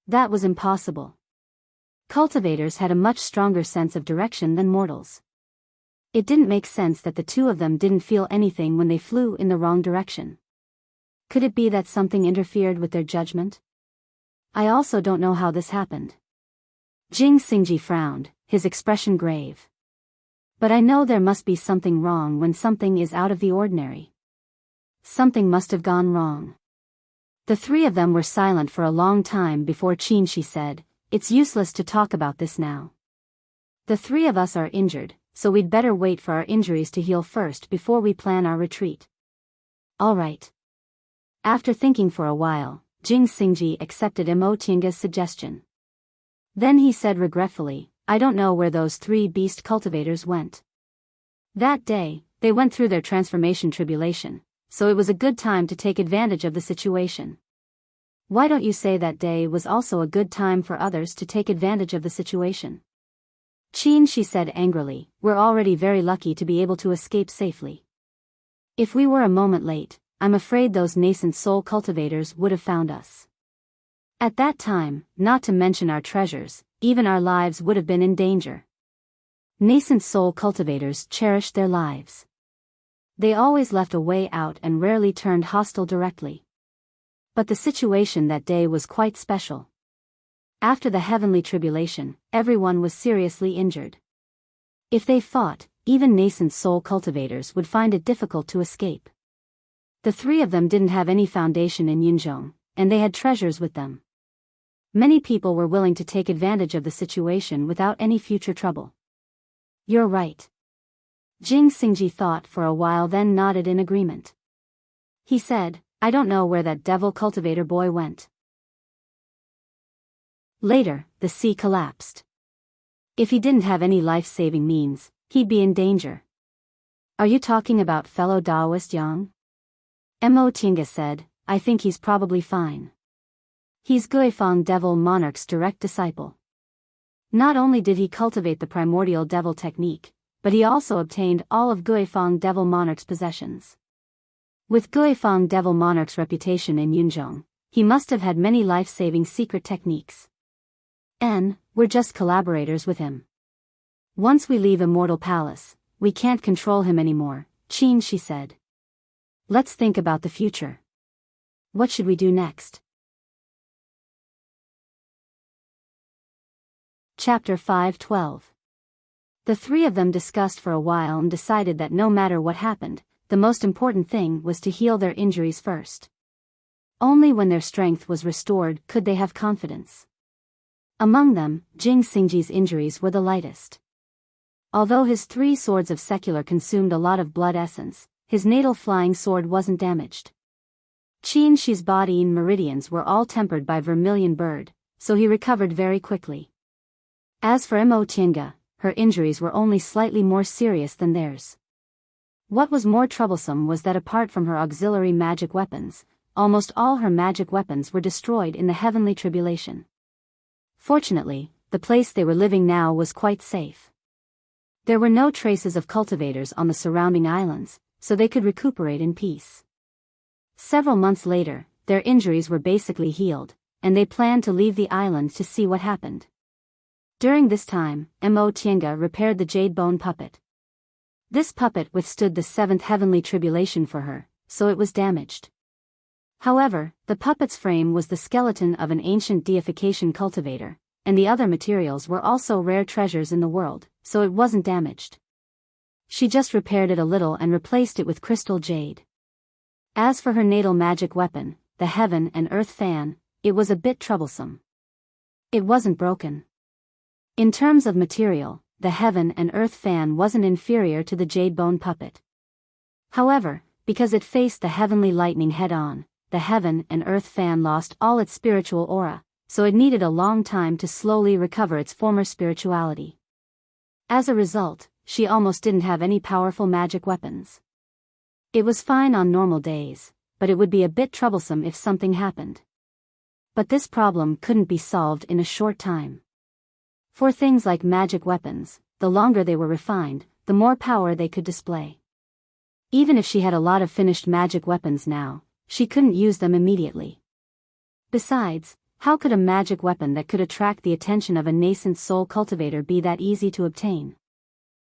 That was impossible. Cultivators had a much stronger sense of direction than mortals. It didn't make sense that the two of them didn't feel anything when they flew in the wrong direction. Could it be that something interfered with their judgment? I also don't know how this happened. Jing Xingji frowned, his expression grave. But I know there must be something wrong when something is out of the ordinary. Something must have gone wrong. The three of them were silent for a long time before Qin Shi said, it's useless to talk about this now. The three of us are injured, so we'd better wait for our injuries to heal first before we plan our retreat. All right. After thinking for a while, Jing Xingji accepted Mo Tiange's suggestion. Then he said regretfully, I don't know where those three beast cultivators went. That day, they went through their transformation tribulation, so it was a good time to take advantage of the situation. Why don't you say that day was also a good time for others to take advantage of the situation? Qin Shi said angrily, we're already very lucky to be able to escape safely. If we were a moment late, I'm afraid those nascent soul cultivators would have found us. At that time, not to mention our treasures, even our lives would have been in danger. Nascent soul cultivators cherished their lives. They always left a way out and rarely turned hostile directly. But the situation that day was quite special. After the heavenly tribulation, everyone was seriously injured. If they fought, even nascent soul cultivators would find it difficult to escape. The three of them didn't have any foundation in Yunzhong, and they had treasures with them. Many people were willing to take advantage of the situation without any future trouble. You're right. Jing Xingji thought for a while then nodded in agreement. He said, I don't know where that devil cultivator boy went. Later, the sea collapsed. If he didn't have any life-saving means, he'd be in danger. Are you talking about fellow Taoist Yang? Mo Tiange said, I think he's probably fine. He's Guifang Devil Monarch's direct disciple. Not only did he cultivate the primordial devil technique, but he also obtained all of Guifang Devil Monarch's possessions. With Guifang Devil Monarch's reputation in Yunzhong, he must have had many life-saving secret techniques. We're just collaborators with him. Once we leave Immortal Palace, we can't control him anymore, Qin Shi said. Let's think about the future. What should we do next? Chapter 5:12. The three of them discussed for a while and decided that no matter what happened, the most important thing was to heal their injuries first. Only when their strength was restored could they have confidence. Among them, Jing Xingji's injuries were the lightest. Although his 3 swords of secular consumed a lot of blood essence, his natal flying sword wasn't damaged. Qin Shi's body and meridians were all tempered by vermilion bird, so he recovered very quickly. As for Mo Tiange, her injuries were only slightly more serious than theirs. What was more troublesome was that apart from her auxiliary magic weapons, almost all her magic weapons were destroyed in the heavenly tribulation. Fortunately, the place they were living now was quite safe. There were no traces of cultivators on the surrounding islands, so they could recuperate in peace. Several months later, their injuries were basically healed, and they planned to leave the island to see what happened. During this time, Mo Tienga repaired the jade bone puppet. This puppet withstood the seventh heavenly tribulation for her, so it was damaged. However, the puppet's frame was the skeleton of an ancient deification cultivator, and the other materials were also rare treasures in the world, so it wasn't damaged. She just repaired it a little and replaced it with crystal jade. As for her natal magic weapon, the Heaven and Earth fan, it was a bit troublesome. It wasn't broken. In terms of material, the Heaven and Earth fan wasn't inferior to the jade bone puppet. However, because it faced the heavenly lightning head-on, the Heaven and Earth fan lost all its spiritual aura, so it needed a long time to slowly recover its former spirituality. As a result, she almost didn't have any powerful magic weapons. It was fine on normal days, but it would be a bit troublesome if something happened. But this problem couldn't be solved in a short time. For things like magic weapons, the longer they were refined, the more power they could display. Even if she had a lot of finished magic weapons now, she couldn't use them immediately. Besides, how could a magic weapon that could attract the attention of a nascent soul cultivator be that easy to obtain?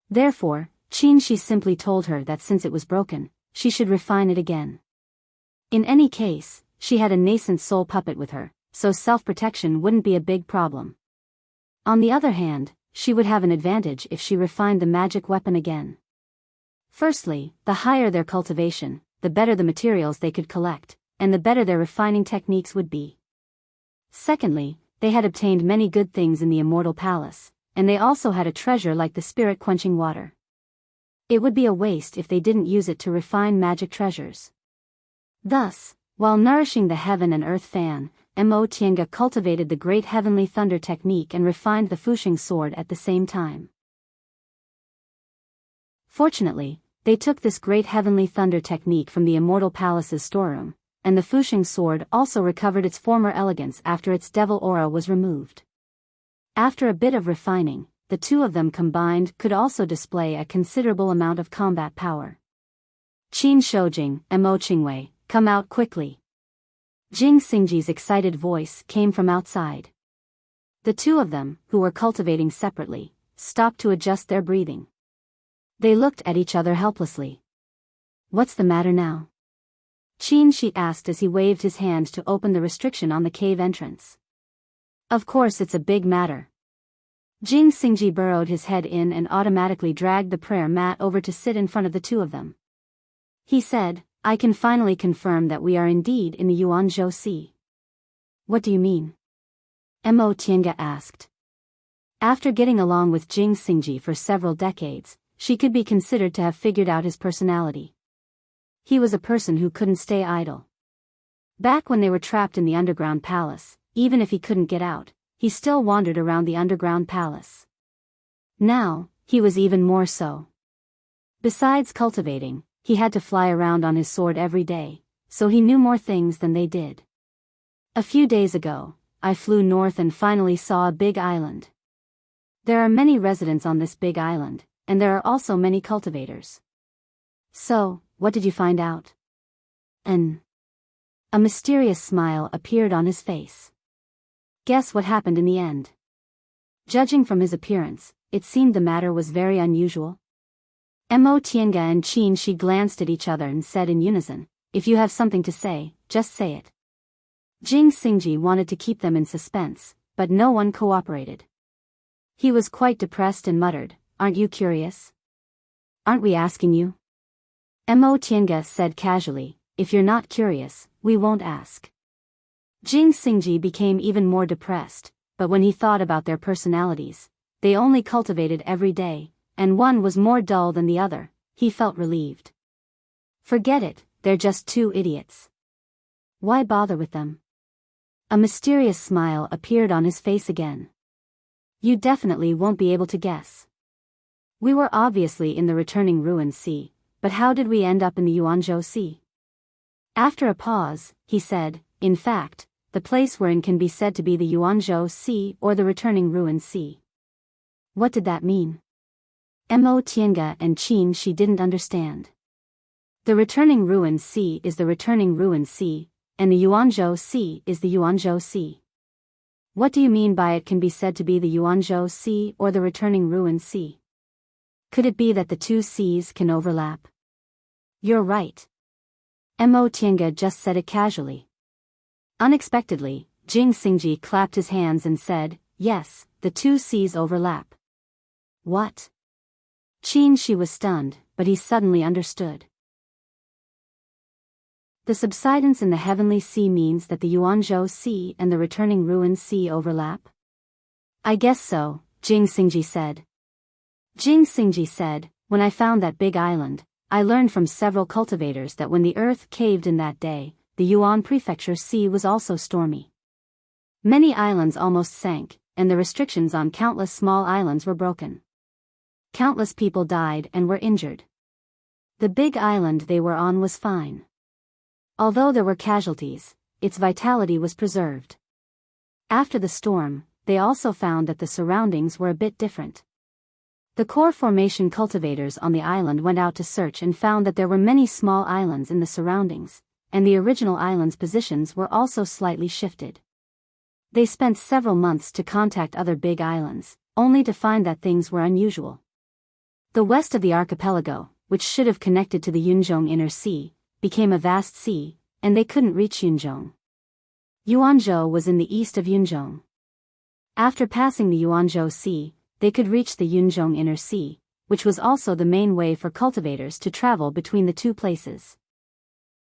Therefore, Qin simply told her that since it was broken, she should refine it again. In any case, she had a nascent soul puppet with her, so self-protection wouldn't be a big problem. On the other hand, she would have an advantage if she refined the magic weapon again. Firstly, the higher their cultivation, the better the materials they could collect, and the better their refining techniques would be. Secondly, they had obtained many good things in the Immortal Palace, and they also had a treasure like the spirit-quenching water. It would be a waste if they didn't use it to refine magic treasures. Thus, while nourishing the Heaven and Earth fan, Mo Tienga cultivated the Great Heavenly Thunder technique and refined the Fuxing sword at the same time. Fortunately, they took this Great Heavenly Thunder technique from the Immortal Palace's storeroom, and the Fuxing sword also recovered its former elegance after its devil aura was removed. After a bit of refining, the two of them combined could also display a considerable amount of combat power. Qin Shoujing, Mo Qingwei, come out quickly. Jing Xingji's excited voice came from outside. The two of them, who were cultivating separately, stopped to adjust their breathing. They looked at each other helplessly. What's the matter now? Qin Shi asked as he waved his hand to open the restriction on the cave entrance. Of course it's a big matter. Jing Xingji burrowed his head in and automatically dragged the prayer mat over to sit in front of the two of them. He said, I can finally confirm that we are indeed in the Yuanzhou Sea. What do you mean? Mo Tienga asked. After getting along with Jing Xingji for several decades, she could be considered to have figured out his personality. He was a person who couldn't stay idle. Back when they were trapped in the underground palace, even if he couldn't get out, he still wandered around the underground palace. Now, he was even more so. Besides cultivating, he had to fly around on his sword every day, so he knew more things than they did. A few days ago, I flew north and finally saw a big island. There are many residents on this big island, and there are also many cultivators. So, what did you find out? A mysterious smile appeared on his face. Guess what happened in the end? Judging from his appearance, it seemed the matter was very unusual. Mo Tienga and Qin Shi glanced at each other and said in unison, if you have something to say, just say it. Jing Xingji wanted to keep them in suspense, but no one cooperated. He was quite depressed and muttered, aren't you curious? Aren't we asking you? Mo Tienga said casually, if you're not curious, we won't ask. Jing Xingji became even more depressed, but when he thought about their personalities, they only cultivated every day, and one was more dull than the other, he felt relieved. Forget it, they're just two idiots. Why bother with them? A mysterious smile appeared on his face again. You definitely won't be able to guess. We were obviously in the returning ruined sea, but how did we end up in the Yuanzhou Sea? After a pause, he said, in fact, the place we're in can be said to be the Yuanzhou Sea or the returning ruin sea. What did that mean? Mo Tiange and Qin Shi didn't understand. The returning ruin sea is the returning ruin sea, and the Yuanzhou Sea is the Yuanzhou Sea. What do you mean by it can be said to be the Yuanzhou Sea or the returning ruin sea? Could it be that the two seas can overlap? You're right. Mo Tiange just said it casually. Unexpectedly, Jing Xingji clapped his hands and said, yes, the two seas overlap. What? Qin Shi was stunned, but he suddenly understood. The subsidence in the heavenly sea means that the Yuanzhou Sea and the returning ruin sea overlap? I guess so, Jing Xingji said. Jing Xingji said, when I found that big island, I learned from several cultivators that when the earth caved in that day, the Yuan Prefecture Sea was also stormy. Many islands almost sank, and the restrictions on countless small islands were broken. Countless people died and were injured. The big island they were on was fine. Although there were casualties, its vitality was preserved. After the storm, they also found that the surroundings were a bit different. The core formation cultivators on the island went out to search and found that there were many small islands in the surroundings, and the original islands' positions were also slightly shifted. They spent several months to contact other big islands, only to find that things were unusual. The west of the archipelago, which should have connected to the Yunzhong Inner Sea, became a vast sea, and they couldn't reach Yunzhong. Yuanzhou was in the east of Yunzhong. After passing the Yuanzhou Sea, they could reach the Yunzhong Inner Sea, which was also the main way for cultivators to travel between the two places.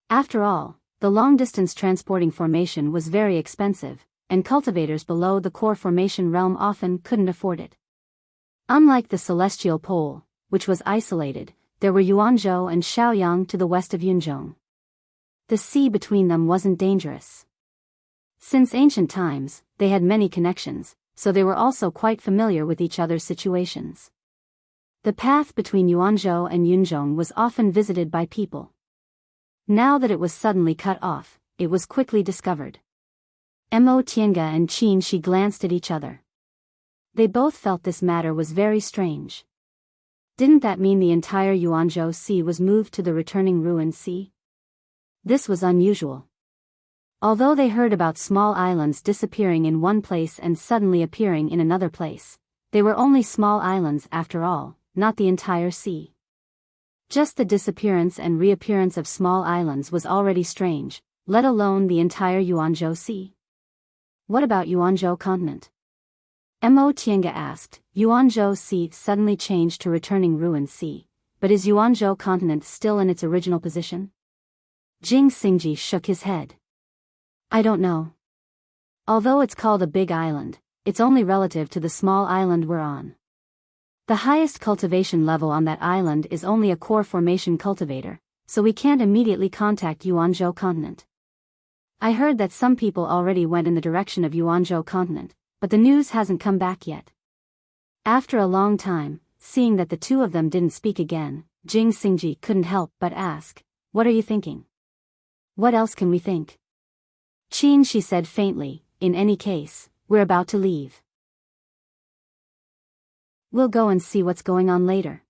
After all, the long-distance transporting formation was very expensive, and cultivators below the core formation realm often couldn't afford it. Unlike the celestial pole, which was isolated, there were Yuanzhou and Shaoyang to the west of Yunzhong. The sea between them wasn't dangerous. Since ancient times, they had many connections, so they were also quite familiar with each other's situations. The path between Yuanzhou and Yunzhong was often visited by people. Now that it was suddenly cut off, it was quickly discovered. Mo Tiange and Qin Shi glanced at each other. They both felt this matter was very strange. Didn't that mean the entire Yuanzhou Sea was moved to the returning ruin sea? This was unusual. Although they heard about small islands disappearing in one place and suddenly appearing in another place, they were only small islands after all, not the entire sea. Just the disappearance and reappearance of small islands was already strange, let alone the entire Yuanzhou Sea. What about Yuanzhou continent? Mo Tiange asked. Yuanzhou Sea suddenly changed to returning ruin sea, but is Yuanzhou continent still in its original position? Jing Xingji shook his head. I don't know. Although it's called a big island, it's only relative to the small island we're on. The highest cultivation level on that island is only a core formation cultivator, so we can't immediately contact Yuanzhou continent. I heard that some people already went in the direction of Yuanzhou continent, but the news hasn't come back yet. After a long time, seeing that the two of them didn't speak again, Jing Xingji couldn't help but ask, what are you thinking? What else can we think? Qin Shi said faintly, in any case, we're about to leave. We'll go and see what's going on later.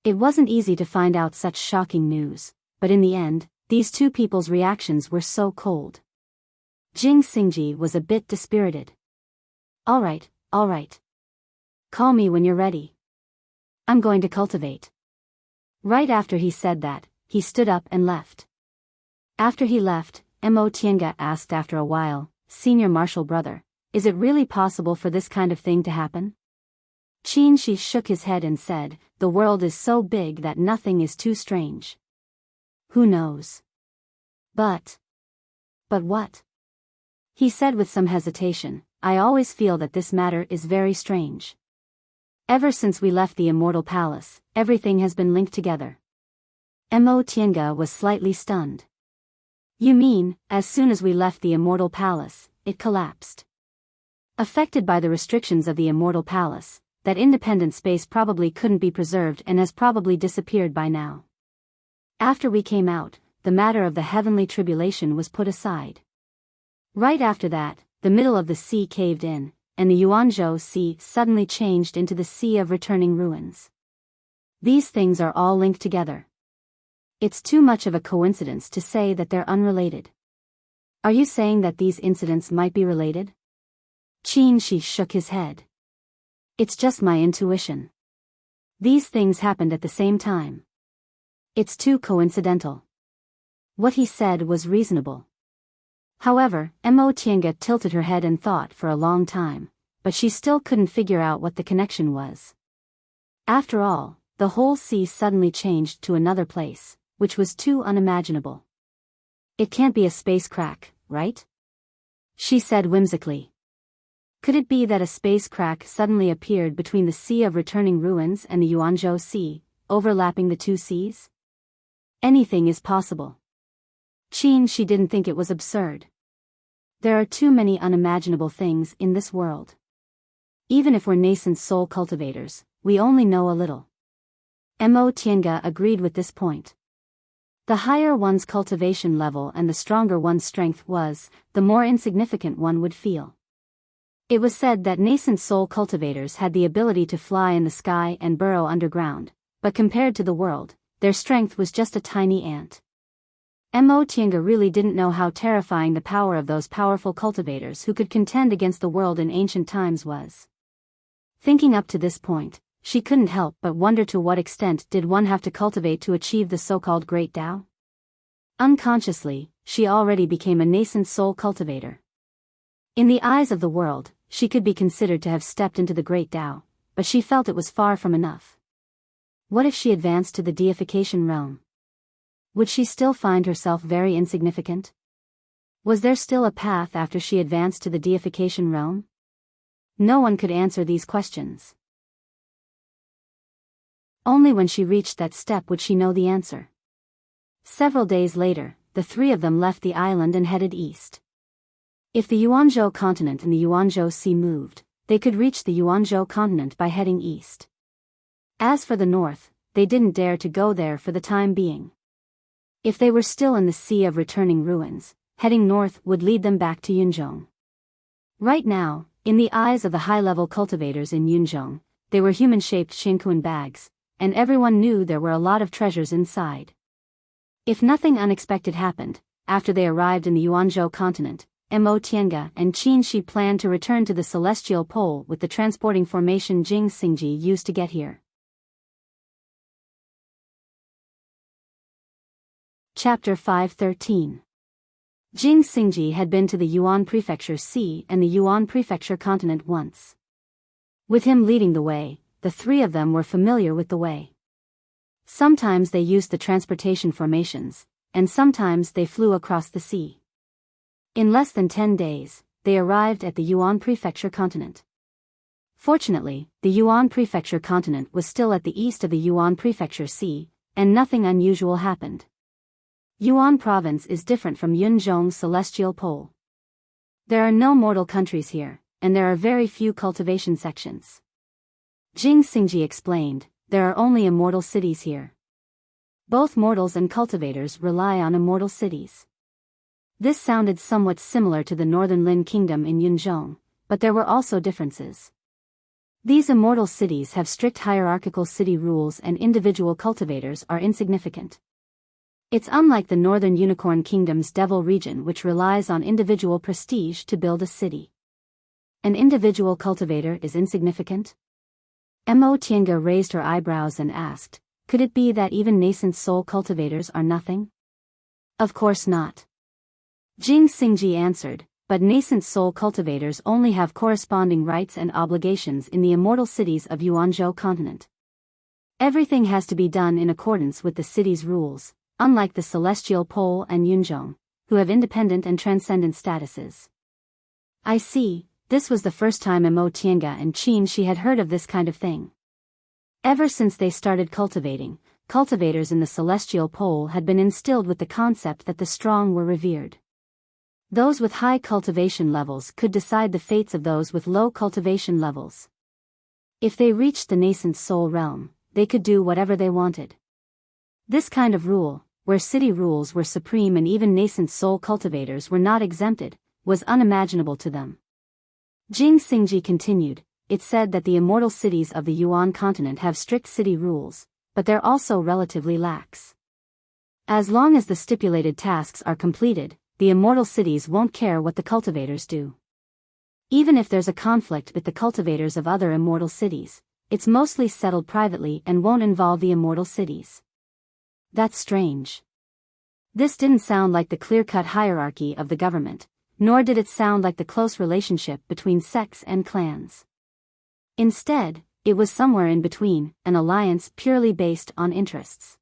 It wasn't easy to find out such shocking news, but in the end, these two people's reactions were so cold. Jing Xingji was a bit dispirited. All right. Call me when you're ready. I'm going to cultivate. Right after he said that, he stood up and left. After he left, Mo Tiange asked after a while, Senior Marshal Brother, is it really possible for this kind of thing to happen? Qin Shi shook his head and said, the world is so big that nothing is too strange. Who knows? But what? He said with some hesitation, I always feel that this matter is very strange. Ever since we left the Immortal Palace, everything has been linked together. Mo Tiange was slightly stunned. You mean, as soon as we left the Immortal Palace, it collapsed? Affected by the restrictions of the Immortal Palace, that independent space probably couldn't be preserved and has probably disappeared by now. After we came out, the matter of the heavenly tribulation was put aside. Right after that, the middle of the sea caved in, and the Yuanzhou Sea suddenly changed into the Sea of Returning Ruins. These things are all linked together. It's too much of a coincidence to say that they're unrelated. Are you saying that these incidents might be related? Qin Shi shook his head. It's just my intuition. These things happened at the same time. It's too coincidental. What he said was reasonable. However, Mo Tiange tilted her head and thought for a long time, but she still couldn't figure out what the connection was. After all, the whole sea suddenly changed to another place, which was too unimaginable. It can't be a space crack, right? She said whimsically. Could it be that a space crack suddenly appeared between the Sea of Returning Ruins and the Yuanzhou Sea, overlapping the two seas? Anything is possible. Qin Shi didn't think it was absurd. There are too many unimaginable things in this world. Even if we're nascent soul cultivators, we only know a little. Mo Tiange agreed with this point. The higher one's cultivation level and the stronger one's strength was, the more insignificant one would feel. It was said that nascent soul cultivators had the ability to fly in the sky and burrow underground, but compared to the world, their strength was just a tiny ant. Mo Tiange really didn't know how terrifying the power of those powerful cultivators who could contend against the world in ancient times was. Thinking up to this point, she couldn't help but wonder to what extent did one have to cultivate to achieve the so-called Great Tao? Unconsciously, she already became a nascent soul cultivator. In the eyes of the world, she could be considered to have stepped into the Great Tao, but she felt it was far from enough. What if she advanced to the deification realm? Would she still find herself very insignificant? Was there still a path after she advanced to the deification realm? No one could answer these questions. Only when she reached that step would she know the answer. Several days later, the three of them left the island and headed east. If the Yuanzhou continent and the Yuanzhou Sea moved, they could reach the Yuanzhou continent by heading east. As for the north, they didn't dare to go there for the time being. If they were still in the Sea of Returning Ruins, heading north would lead them back to Yunzhong. Right now, in the eyes of the high-level cultivators in Yunzhong, they were human-shaped Xinkuan bags, and everyone knew there were a lot of treasures inside. If nothing unexpected happened, after they arrived in the Yuanzhou continent, Mo Tiange and Qin Shi planned to return to the celestial pole with the transporting formation Jing Xingji used to get here. Chapter 513. Jing Xingji had been to the Yuan Prefecture Sea and the Yuan Prefecture continent once. With him leading the way, the three of them were familiar with the way. Sometimes they used the transportation formations, and sometimes they flew across the sea. In less than 10 days, they arrived at the Yuan Prefecture continent. Fortunately, the Yuan Prefecture continent was still at the east of the Yuan Prefecture Sea, and nothing unusual happened. Yuan province is different from Yunzhong's celestial pole. There are no mortal countries here, and there are very few cultivation sections. Jing Xingji explained, there are only immortal cities here. Both mortals and cultivators rely on immortal cities. This sounded somewhat similar to the Northern Lin Kingdom in Yunzhong, but there were also differences. These immortal cities have strict hierarchical city rules and individual cultivators are insignificant. It's unlike the Northern Unicorn Kingdom's Devil region which relies on individual prestige to build a city. An individual cultivator is insignificant? Mo Tiange raised her eyebrows and asked, could it be that even nascent soul cultivators are nothing? Of course not. Jing Xingji answered, but nascent soul cultivators only have corresponding rights and obligations in the immortal cities of Yuanzhou continent. Everything has to be done in accordance with the city's rules, unlike the Celestial Pole and Yunzhong, who have independent and transcendent statuses. I see, this was the first time Mo Tiange and Qin Shi had heard of this kind of thing. Ever since they started cultivating, cultivators in the Celestial Pole had been instilled with the concept that the strong were revered. Those with high cultivation levels could decide the fates of those with low cultivation levels. If they reached the nascent soul realm, they could do whatever they wanted. This kind of rule, where city rules were supreme and even nascent soul cultivators were not exempted, was unimaginable to them. Jing Xingji continued, "It's said that the immortal cities of the Yuan continent have strict city rules, but they're also relatively lax. As long as the stipulated tasks are completed, the immortal cities won't care what the cultivators do. Even if there's a conflict with the cultivators of other immortal cities, it's mostly settled privately and won't involve the immortal cities." That's strange. This didn't sound like the clear-cut hierarchy of the government, nor did it sound like the close relationship between sects and clans. Instead, it was somewhere in between, an alliance purely based on interests.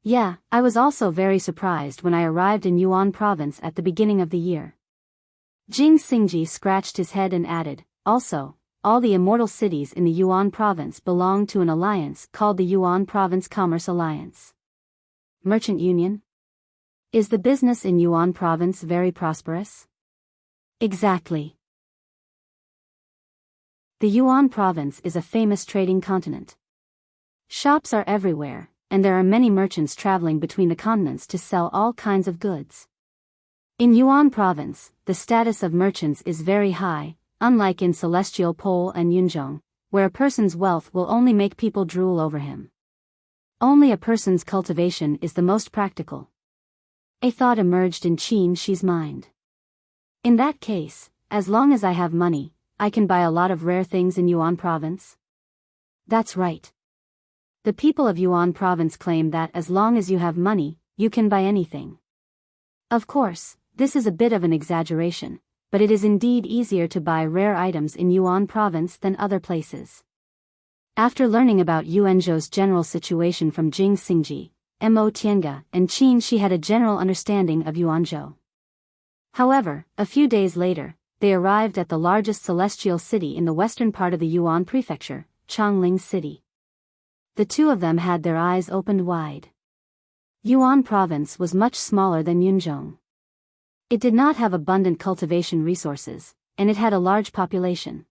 Yeah, I was also very surprised when I arrived in Yuan province at the beginning of the year. Jing Xingji scratched his head and added, "Also, all the immortal cities in the Yuan province belong to an alliance called the Yuan Province Commerce Alliance." Merchant Union? Is the business in Yuan province very prosperous? Exactly. The Yuan province is a famous trading continent. Shops are everywhere, and there are many merchants traveling between the continents to sell all kinds of goods. In Yuan province, the status of merchants is very high, unlike in Celestial Pole and Yunzhong, where a person's wealth will only make people drool over him. Only a person's cultivation is the most practical. A thought emerged in Qin Shi's mind. In that case, as long as I have money, I can buy a lot of rare things in Yuan province? That's right. The people of Yuan province claim that as long as you have money, you can buy anything. Of course, this is a bit of an exaggeration, but it is indeed easier to buy rare items in Yuan province than other places. After learning about Yuanzhou's general situation from Jing Xingji, Mo Tiange, and Qin Shi had a general understanding of Yuanzhou. However, a few days later, they arrived at the largest celestial city in the western part of the Yuan prefecture, Chongling City. The two of them had their eyes opened wide. Yuan province was much smaller than Yunzhong. It did not have abundant cultivation resources, and it had a large population.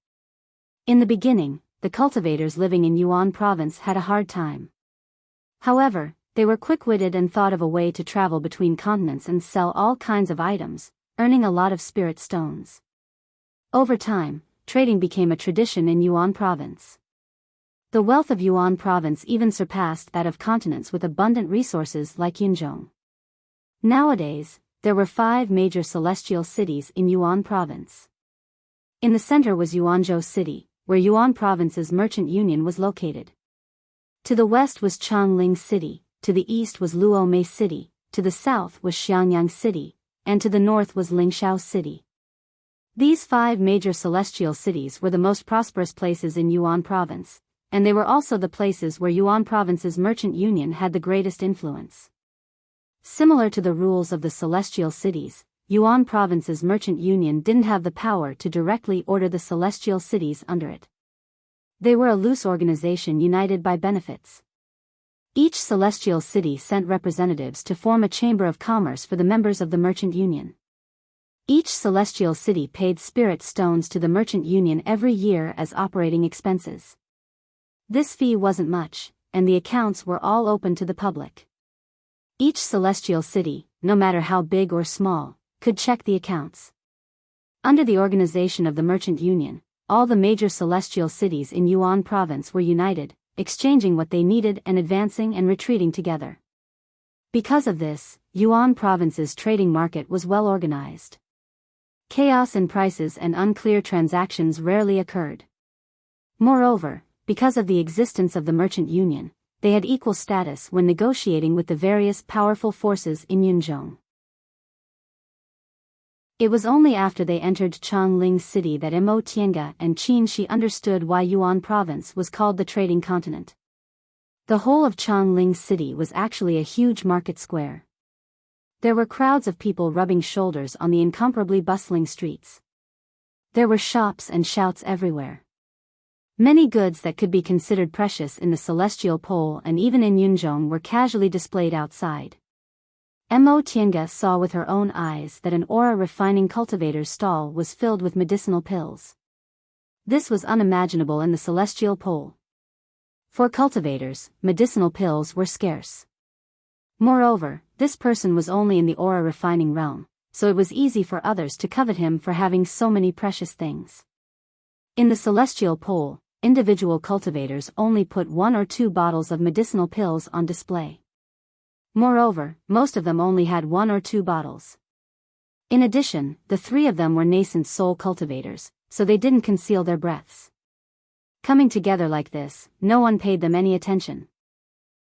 In the beginning, the cultivators living in Yuan province had a hard time. However, they were quick-witted and thought of a way to travel between continents and sell all kinds of items, earning a lot of spirit stones. Over time, trading became a tradition in Yuan province. The wealth of Yuan province even surpassed that of continents with abundant resources like Yunzhong. Nowadays, there were 5 major celestial cities in Yuan province. In the center was Yuanzhou City, where Yuan province's merchant union was located. To the west was Chongling City, to the east was Luomei City, to the south was Xiangyang City, and to the north was Lingshao City. These 5 major celestial cities were the most prosperous places in Yuan province, and they were also the places where Yuan province's merchant union had the greatest influence. Similar to the rules of the celestial cities, Yuan province's merchant union didn't have the power to directly order the celestial cities under it. They were a loose organization united by benefits. Each celestial city sent representatives to form a chamber of commerce for the members of the merchant union. Each celestial city paid spirit stones to the merchant union every year as operating expenses. This fee wasn't much, and the accounts were all open to the public. Each celestial city, no matter how big or small, could check the accounts. Under the organization of the merchant union, all the major celestial cities in Yuan province were united, exchanging what they needed and advancing and retreating together. Because of this, Yuan province's trading market was well organized. Chaos in prices and unclear transactions rarely occurred. Moreover, because of the existence of the merchant union, they had equal status when negotiating with the various powerful forces in Yunzhong. It was only after they entered Chongling City that Mo Tiange and Qin Shi understood why Yuan province was called the trading continent. The whole of Chongling City was actually a huge market square. There were crowds of people rubbing shoulders on the incomparably bustling streets. There were shops and shouts everywhere. Many goods that could be considered precious in the Celestial Pole and even in Yunzhong were casually displayed outside. Mo Tiange saw with her own eyes that an aura refining cultivator's stall was filled with medicinal pills. This was unimaginable in the Celestial Pole. For cultivators, medicinal pills were scarce. Moreover, this person was only in the aura refining realm, so it was easy for others to covet him for having so many precious things. In the celestial pole, individual cultivators only put 1 or 2 bottles of medicinal pills on display. Moreover, most of them only had 1 or 2 bottles. In addition, the 3 of them were nascent soul cultivators, so they didn't conceal their breaths. Coming together like this, no one paid them any attention.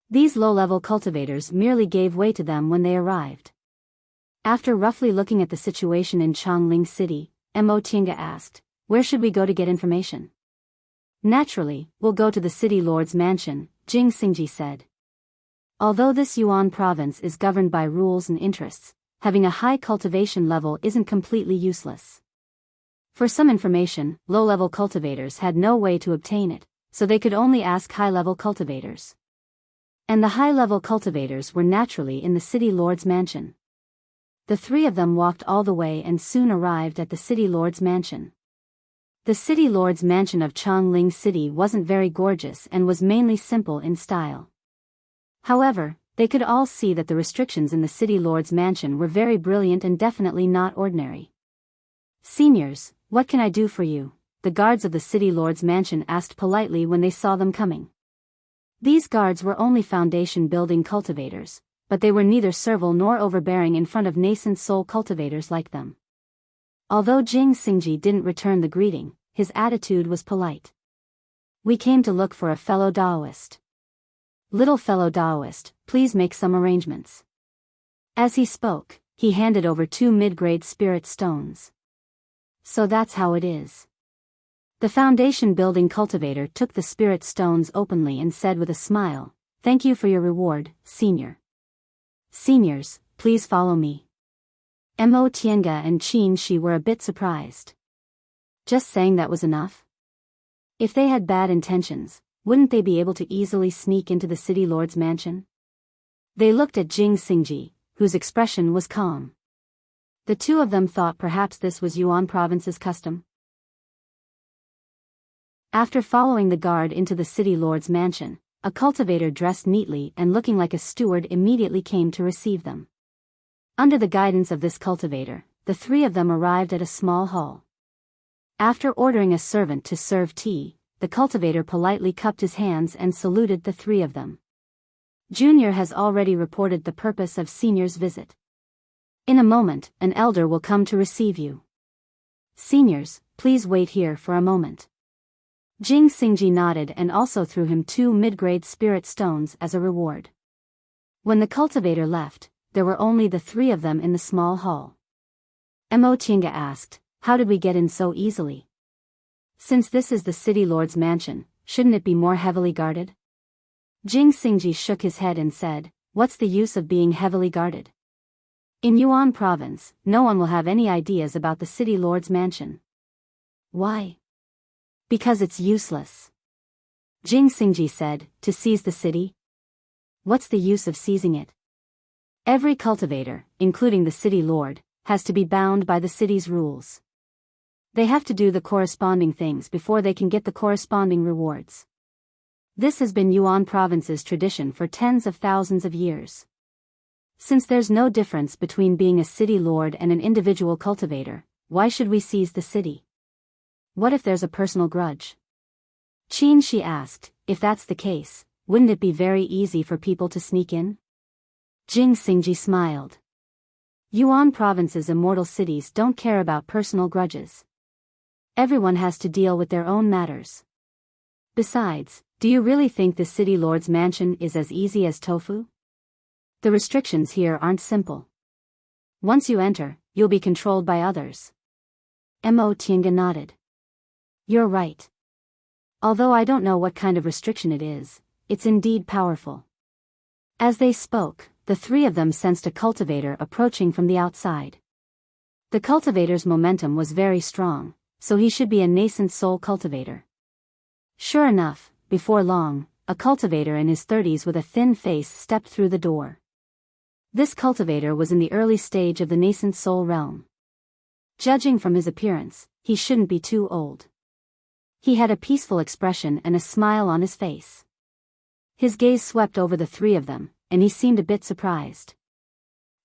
These low-level cultivators merely gave way to them when they arrived. After roughly looking at the situation in Changling City, Mo Tiange asked, "Where should we go to get information?" "Naturally, we'll go to the city lord's mansion," Jing Xingji said. Although this Yuan province is governed by rules and interests, having a high cultivation level isn't completely useless. For some information, low-level cultivators had no way to obtain it, so they could only ask high-level cultivators. And the high-level cultivators were naturally in the city lord's mansion. The 3 of them walked all the way and soon arrived at the city lord's mansion. The city lord's mansion of Changling City wasn't very gorgeous and was mainly simple in style. However, they could all see that the restrictions in the city lord's mansion were very brilliant and definitely not ordinary. "Seniors, what can I do for you?" the guards of the city lord's mansion asked politely when they saw them coming. These guards were only foundation building cultivators, but they were neither servile nor overbearing in front of nascent soul cultivators like them. Although Jing Xingji didn't return the greeting, his attitude was polite. "We came to look for a fellow Taoist. Little fellow Taoist, please make some arrangements." As he spoke, he handed over 2 mid-grade spirit stones. "So that's how it is." The foundation building cultivator took the spirit stones openly and said with a smile, "Thank you for your reward, senior. Seniors, please follow me." Mo Tiange and Qin Shi were a bit surprised. Just saying that was enough? If they had bad intentions, wouldn't they be able to easily sneak into the city lord's mansion? They looked at Jing Xingji, whose expression was calm. The 2 of them thought perhaps this was Yuan province's custom. After following the guard into the city lord's mansion, a cultivator dressed neatly and looking like a steward immediately came to receive them. Under the guidance of this cultivator, the 3 of them arrived at a small hall. After ordering a servant to serve tea, the cultivator politely cupped his hands and saluted the 3 of them. "Junior has already reported the purpose of senior's visit. In a moment, an elder will come to receive you. Seniors, please wait here for a moment." Jing Xingji nodded and also threw him 2 mid-grade spirit stones as a reward. When the cultivator left, there were only the 3 of them in the small hall. Mo Tiange asked, "How did we get in so easily? Since this is the city lord's mansion, shouldn't it be more heavily guarded?" Jing Xingji shook his head and said, "What's the use of being heavily guarded? In Yuan province, no one will have any ideas about the city lord's mansion." "Why?" "Because it's useless," Jing Xingji said. "To seize the city? What's the use of seizing it? Every cultivator, including the city lord, has to be bound by the city's rules. They have to do the corresponding things before they can get the corresponding rewards. This has been Yuan province's tradition for tens of thousands of years. Since there's no difference between being a city lord and an individual cultivator, why should we seize the city? What if there's a personal grudge?" Qin Shi asked, "If that's the case, wouldn't it be very easy for people to sneak in?" Jing Xingji smiled. Yuan province's immortal cities don't care about personal grudges. Everyone has to deal with their own matters. Besides, do you really think the city lord's mansion is as easy as tofu? The restrictions here aren't simple. Once you enter, you'll be controlled by others." Mo Tiange nodded. "You're right. Although I don't know what kind of restriction it is, it's indeed powerful." As they spoke, the 3 of them sensed a cultivator approaching from the outside. The cultivator's momentum was very strong, so he should be a nascent soul cultivator. Sure enough, before long, a cultivator in his 30s with a thin face stepped through the door. This cultivator was in the early stage of the nascent soul realm. Judging from his appearance, he shouldn't be too old. He had a peaceful expression and a smile on his face. His gaze swept over the 3 of them, and he seemed a bit surprised.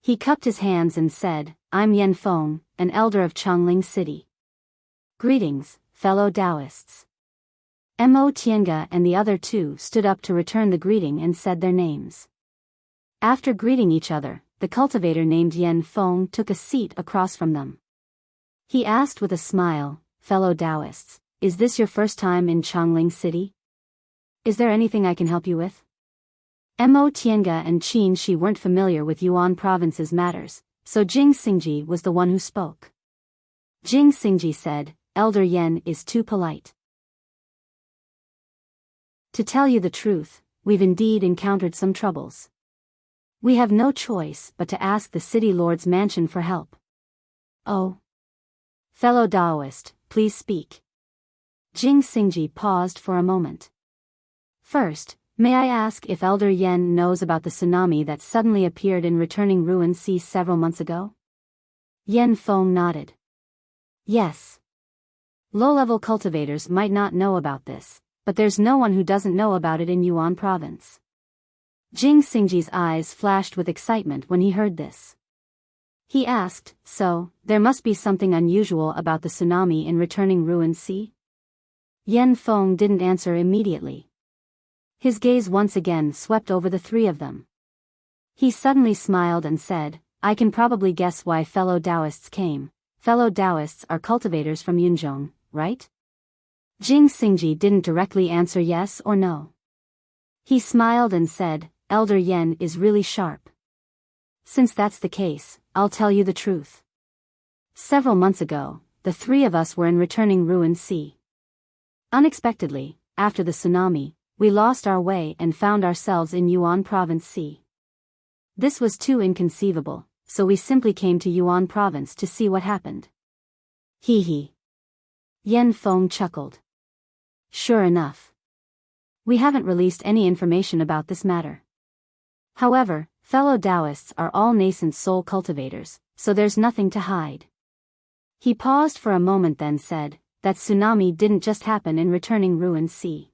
He cupped his hands and said, "I'm Yan Feng, an elder of Chongling City. Greetings, fellow Taoists." Mo Tiange and the other two stood up to return the greeting and said their names. After greeting each other, the cultivator named Yan Feng took a seat across from them. He asked with a smile, "Fellow Taoists, is this your first time in Chongling City? Is there anything I can help you with?" Mo Tiange and Qin Shi weren't familiar with Yuan province's matters, so Jing Xingji was the one who spoke. Jing Xingji said, "Elder Yan is too polite. To tell you the truth, we've indeed encountered some troubles. We have no choice but to ask the city lord's mansion for help." "Oh. Fellow Taoist, please speak." Jing Xingji paused for a moment. "First, may I ask if Elder Yan knows about the tsunami that suddenly appeared in returning Ruin Sea several months ago?" Yan Feng nodded. "Yes. Low-level cultivators might not know about this, but there's no one who doesn't know about it in Yuan province." Jing Xingji's eyes flashed with excitement when he heard this. He asked, "So, there must be something unusual about the tsunami in returning Ruin Sea?" Yan Feng didn't answer immediately. His gaze once again swept over the three of them. He suddenly smiled and said, "I can probably guess why fellow Taoists came. Fellow Taoists are cultivators from Yunzhong, right?" Jing Xingji didn't directly answer yes or no. He smiled and said, "Elder Yan is really sharp. Since that's the case, I'll tell you the truth. Several months ago, the three of us were in returning Ruin Sea. Unexpectedly, after the tsunami, we lost our way and found ourselves in Yuan Province Sea. This was too inconceivable, so we simply came to Yuan Province to see what happened." "Hee hee." Yan Feng chuckled. "Sure enough. We haven't released any information about this matter. However, fellow Taoists are all nascent soul cultivators, so there's nothing to hide." He paused for a moment then said, "That tsunami didn't just happen in returning Ruin Sea.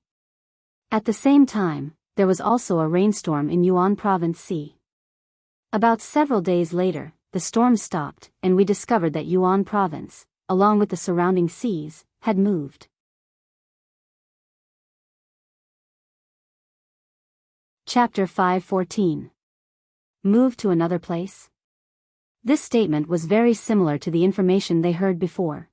At the same time, there was also a rainstorm in Yuan Province Sea. About several days later, the storm stopped, and we discovered that Yuan Province, along with the surrounding seas, had moved." Chapter 5:14. Move to another place? This statement was very similar to the information they heard before.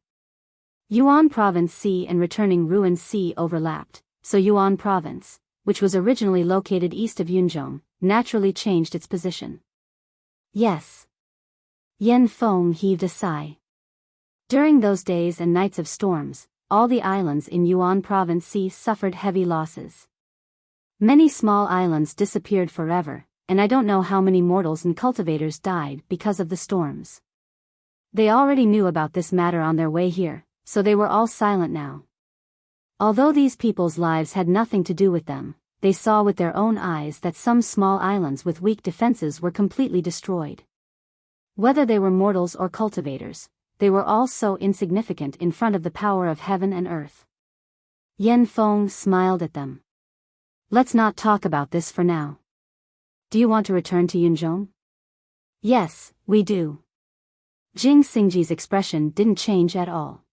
Yuan Province Sea and returning Ruin Sea overlapped, so Yuan Province, which was originally located east of Yunzhong, naturally changed its position. "Yes." Yan Feng heaved a sigh. During those days and nights of storms, all the islands in Yuan Province Sea suffered heavy losses. Many small islands disappeared forever, and I don't know how many mortals and cultivators died because of the storms. They already knew about this matter on their way here, so they were all silent now. Although these people's lives had nothing to do with them, they saw with their own eyes that some small islands with weak defenses were completely destroyed. Whether they were mortals or cultivators, they were all so insignificant in front of the power of heaven and earth. Yan Feng smiled at them. "Let's not talk about this for now. Do you want to return to Yunzhong?" "Yes, we do." Jing Xingji's expression didn't change at all.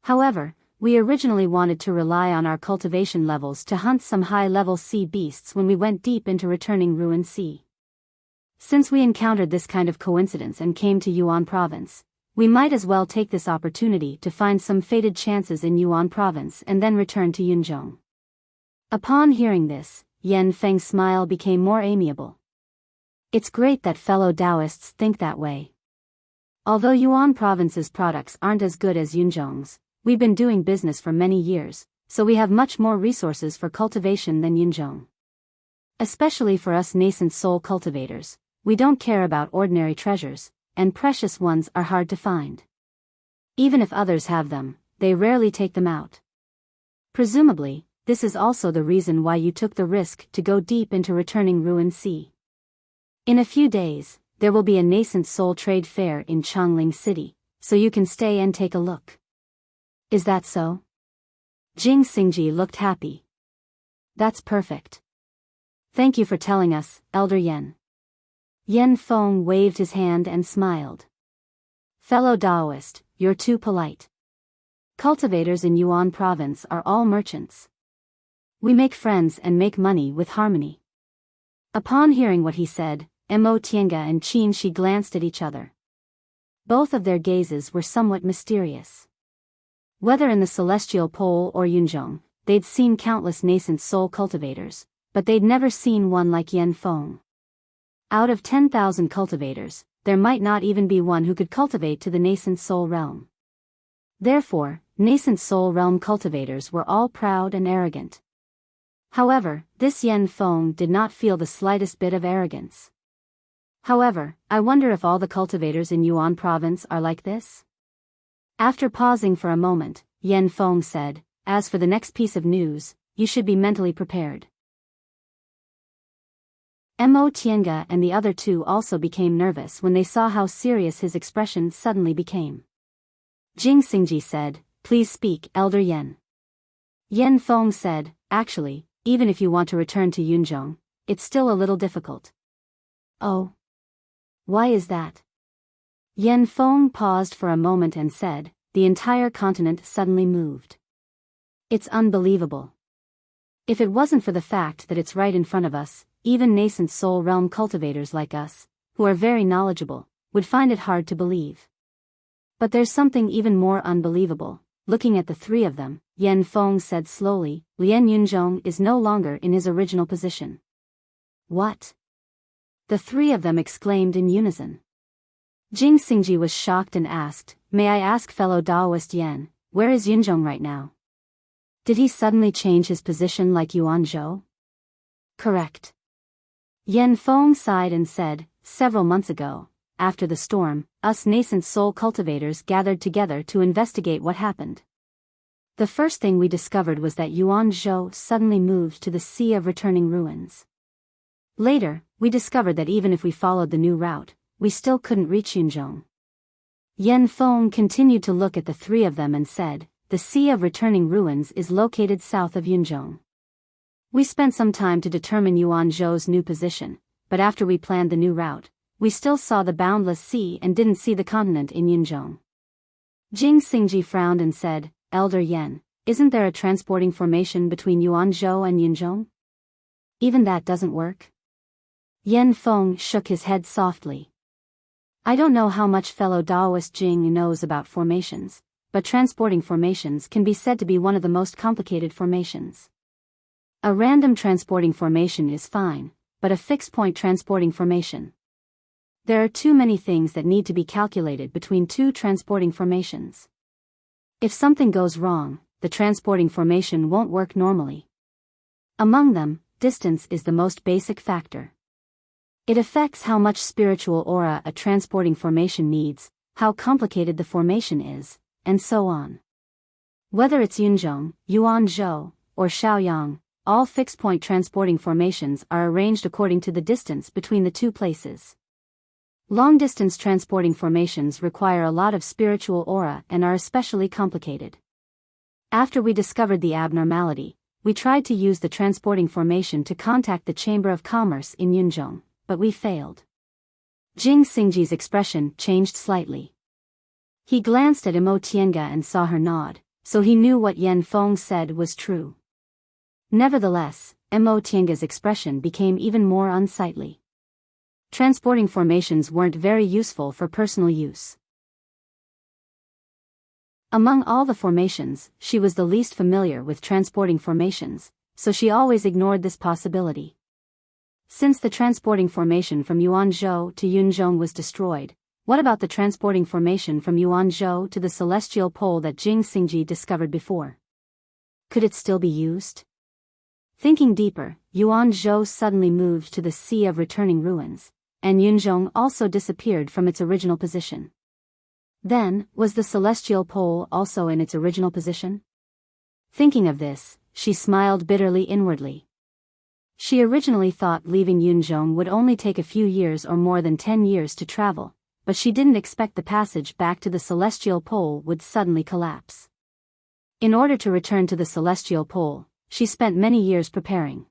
"However, we originally wanted to rely on our cultivation levels to hunt some high-level sea beasts when we went deep into returning Ruin Sea. Since we encountered this kind of coincidence and came to Yuan Province, we might as well take this opportunity to find some fated chances in Yuan Province and then return to Yunzhong." Upon hearing this, Yan Feng's smile became more amiable. "It's great that fellow Taoists think that way. Although Yuan Province's products aren't as good as Yunzhong's, we've been doing business for many years, so we have much more resources for cultivation than Yunzhong. Especially for us nascent soul cultivators, we don't care about ordinary treasures, and precious ones are hard to find. Even if others have them, they rarely take them out. Presumably, this is also the reason why you took the risk to go deep into returning Ruin Sea. In a few days, there will be a nascent soul trade fair in Chongling City, so you can stay and take a look. Is that so?" Jing Xingji looked happy. "That's perfect. Thank you for telling us, Elder Yen. Yen Feng waved his hand and smiled. Fellow Taoist, you're too polite. Cultivators in Yuan province are all merchants. We make friends and make money with harmony. Upon hearing what he said, Mo Tiange and Qin Shi glanced at each other. Both of their gazes were somewhat mysterious. Whether in the celestial pole or Yunzhong, they'd seen countless nascent soul cultivators, but they'd never seen one like Yen Feng. Out of 10,000 cultivators, there might not even be one who could cultivate to the nascent soul realm. Therefore, nascent soul realm cultivators were all proud and arrogant. However, this Yen Feng did not feel the slightest bit of arrogance. However, I wonder if all the cultivators in Yuan province are like this? After pausing for a moment, Yen Feng said, as for the next piece of news, you should be mentally prepared. Mo Tiange and the other two also became nervous when they saw how serious his expression suddenly became. Jing Xingji said, please speak, Elder Yen. Yen Feng said, actually, even if you want to return to Yunzhong, it's still a little difficult. Oh. Why is that? Yen Feng paused for a moment and said, the entire continent suddenly moved. It's unbelievable. If it wasn't for the fact that it's right in front of us, even nascent soul realm cultivators like us, who are very knowledgeable, would find it hard to believe. But there's something even more unbelievable. Looking at the three of them, Yen Feng said slowly, Lian Yunzhong is no longer in his original position. What? The three of them exclaimed in unison. Jing Xingji was shocked and asked, may I ask fellow Taoist Yen, where is Yunzhong right now? Did he suddenly change his position like Yuan Zhou? Correct. Yen Feng sighed and said, several months ago, after the storm, us nascent soul cultivators gathered together to investigate what happened. The first thing we discovered was that Yuan Zhou suddenly moved to the Sea of Returning Ruins. Later, we discovered that even if we followed the new route, we still couldn't reach Yunzhong. Yen Feng continued to look at the three of them and said, the Sea of Returning Ruins is located south of Yunzhong. We spent some time to determine Yuan Zhou's new position, but after we planned the new route, we still saw the boundless sea and didn't see the continent in Yunzhong. Jing Xingji frowned and said, Elder Yen, isn't there a transporting formation between Yuan Zhou and Yunzhong? Even that doesn't work? Yen Feng shook his head softly. I don't know how much fellow Taoist Jing knows about formations, but transporting formations can be said to be one of the most complicated formations. A random transporting formation is fine, but a fixed-point transporting formation. There are too many things that need to be calculated between two transporting formations. If something goes wrong, the transporting formation won't work normally. Among them, distance is the most basic factor. It affects how much spiritual aura a transporting formation needs, how complicated the formation is, and so on. Whether it's Yunzhong, Yuan Zhou, or Shaoyang, all fixed-point transporting formations are arranged according to the distance between the two places. Long-distance transporting formations require a lot of spiritual aura and are especially complicated. After we discovered the abnormality, we tried to use the transporting formation to contact the Chamber of Commerce in Yunzhong, but we failed. Jing Xingji's expression changed slightly. He glanced at Mo Tiange and saw her nod, so he knew what Yen Feng said was true. Nevertheless, Mo Tiange's expression became even more unsightly. Transporting formations weren't very useful for personal use. Among all the formations, she was the least familiar with transporting formations, so she always ignored this possibility. Since the transporting formation from Yuanzhou to Yunzhong was destroyed, what about the transporting formation from Yuanzhou to the celestial pole that Jing Xingji discovered before? Could it still be used? Thinking deeper, Yuanzhou suddenly moved to the Sea of Returning Ruins, and Yunzhong also disappeared from its original position. Then, was the celestial pole also in its original position? Thinking of this, she smiled bitterly inwardly. She originally thought leaving Yunzhong would only take a few years or more than 10 years to travel, but she didn't expect the passage back to the celestial pole would suddenly collapse. In order to return to the celestial pole, she spent many years preparing.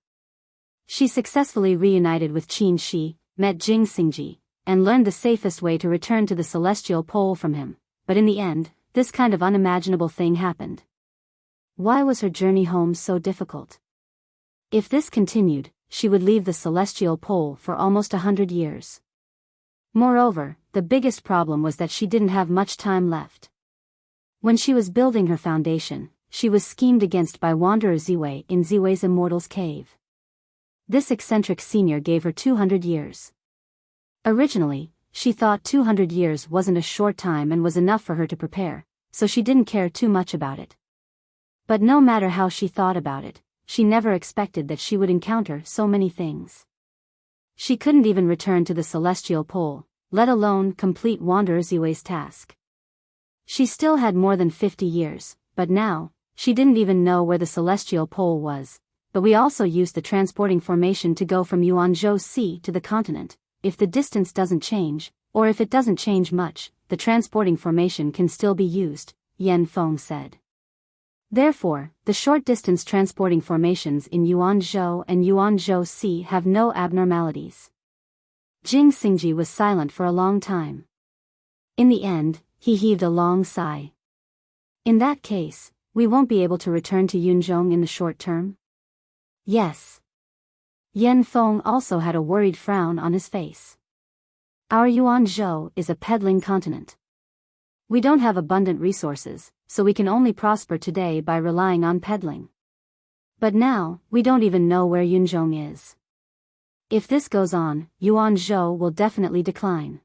She successfully reunited with Qin Shi, met Jing Xingji, and learned the safest way to return to the celestial pole from him, but in the end, this kind of unimaginable thing happened. Why was her journey home so difficult? If this continued, she would leave the celestial pole for almost 100 years. Moreover, the biggest problem was that she didn't have much time left. When she was building her foundation, she was schemed against by Wanderer Ziwei in Ziwei's Immortal's Cave. This eccentric senior gave her 200 years. Originally, she thought 200 years wasn't a short time and was enough for her to prepare, so she didn't care too much about it. But no matter how she thought about it, she never expected that she would encounter so many things. She couldn't even return to the celestial pole, let alone complete Wanderer Ziwei's task. She still had more than 50 years, but now, she didn't even know where the celestial pole was. But we also used the transporting formation to go from Yuanzhou Sea to the continent. If the distance doesn't change, or if it doesn't change much, the transporting formation can still be used, Yan Feng said. Therefore, the short-distance transporting formations in Yuanzhou and Yuanzhou Sea have no abnormalities. Jing Xingji was silent for a long time. In the end, he heaved a long sigh. In that case, we won't be able to return to Yunzhong in the short term? Yes. Yan Feng also had a worried frown on his face. Our Yuanzhou is a peddling continent. We don't have abundant resources, so we can only prosper today by relying on peddling. But now, we don't even know where Yunzhong is. If this goes on, Yuanzhou will definitely decline.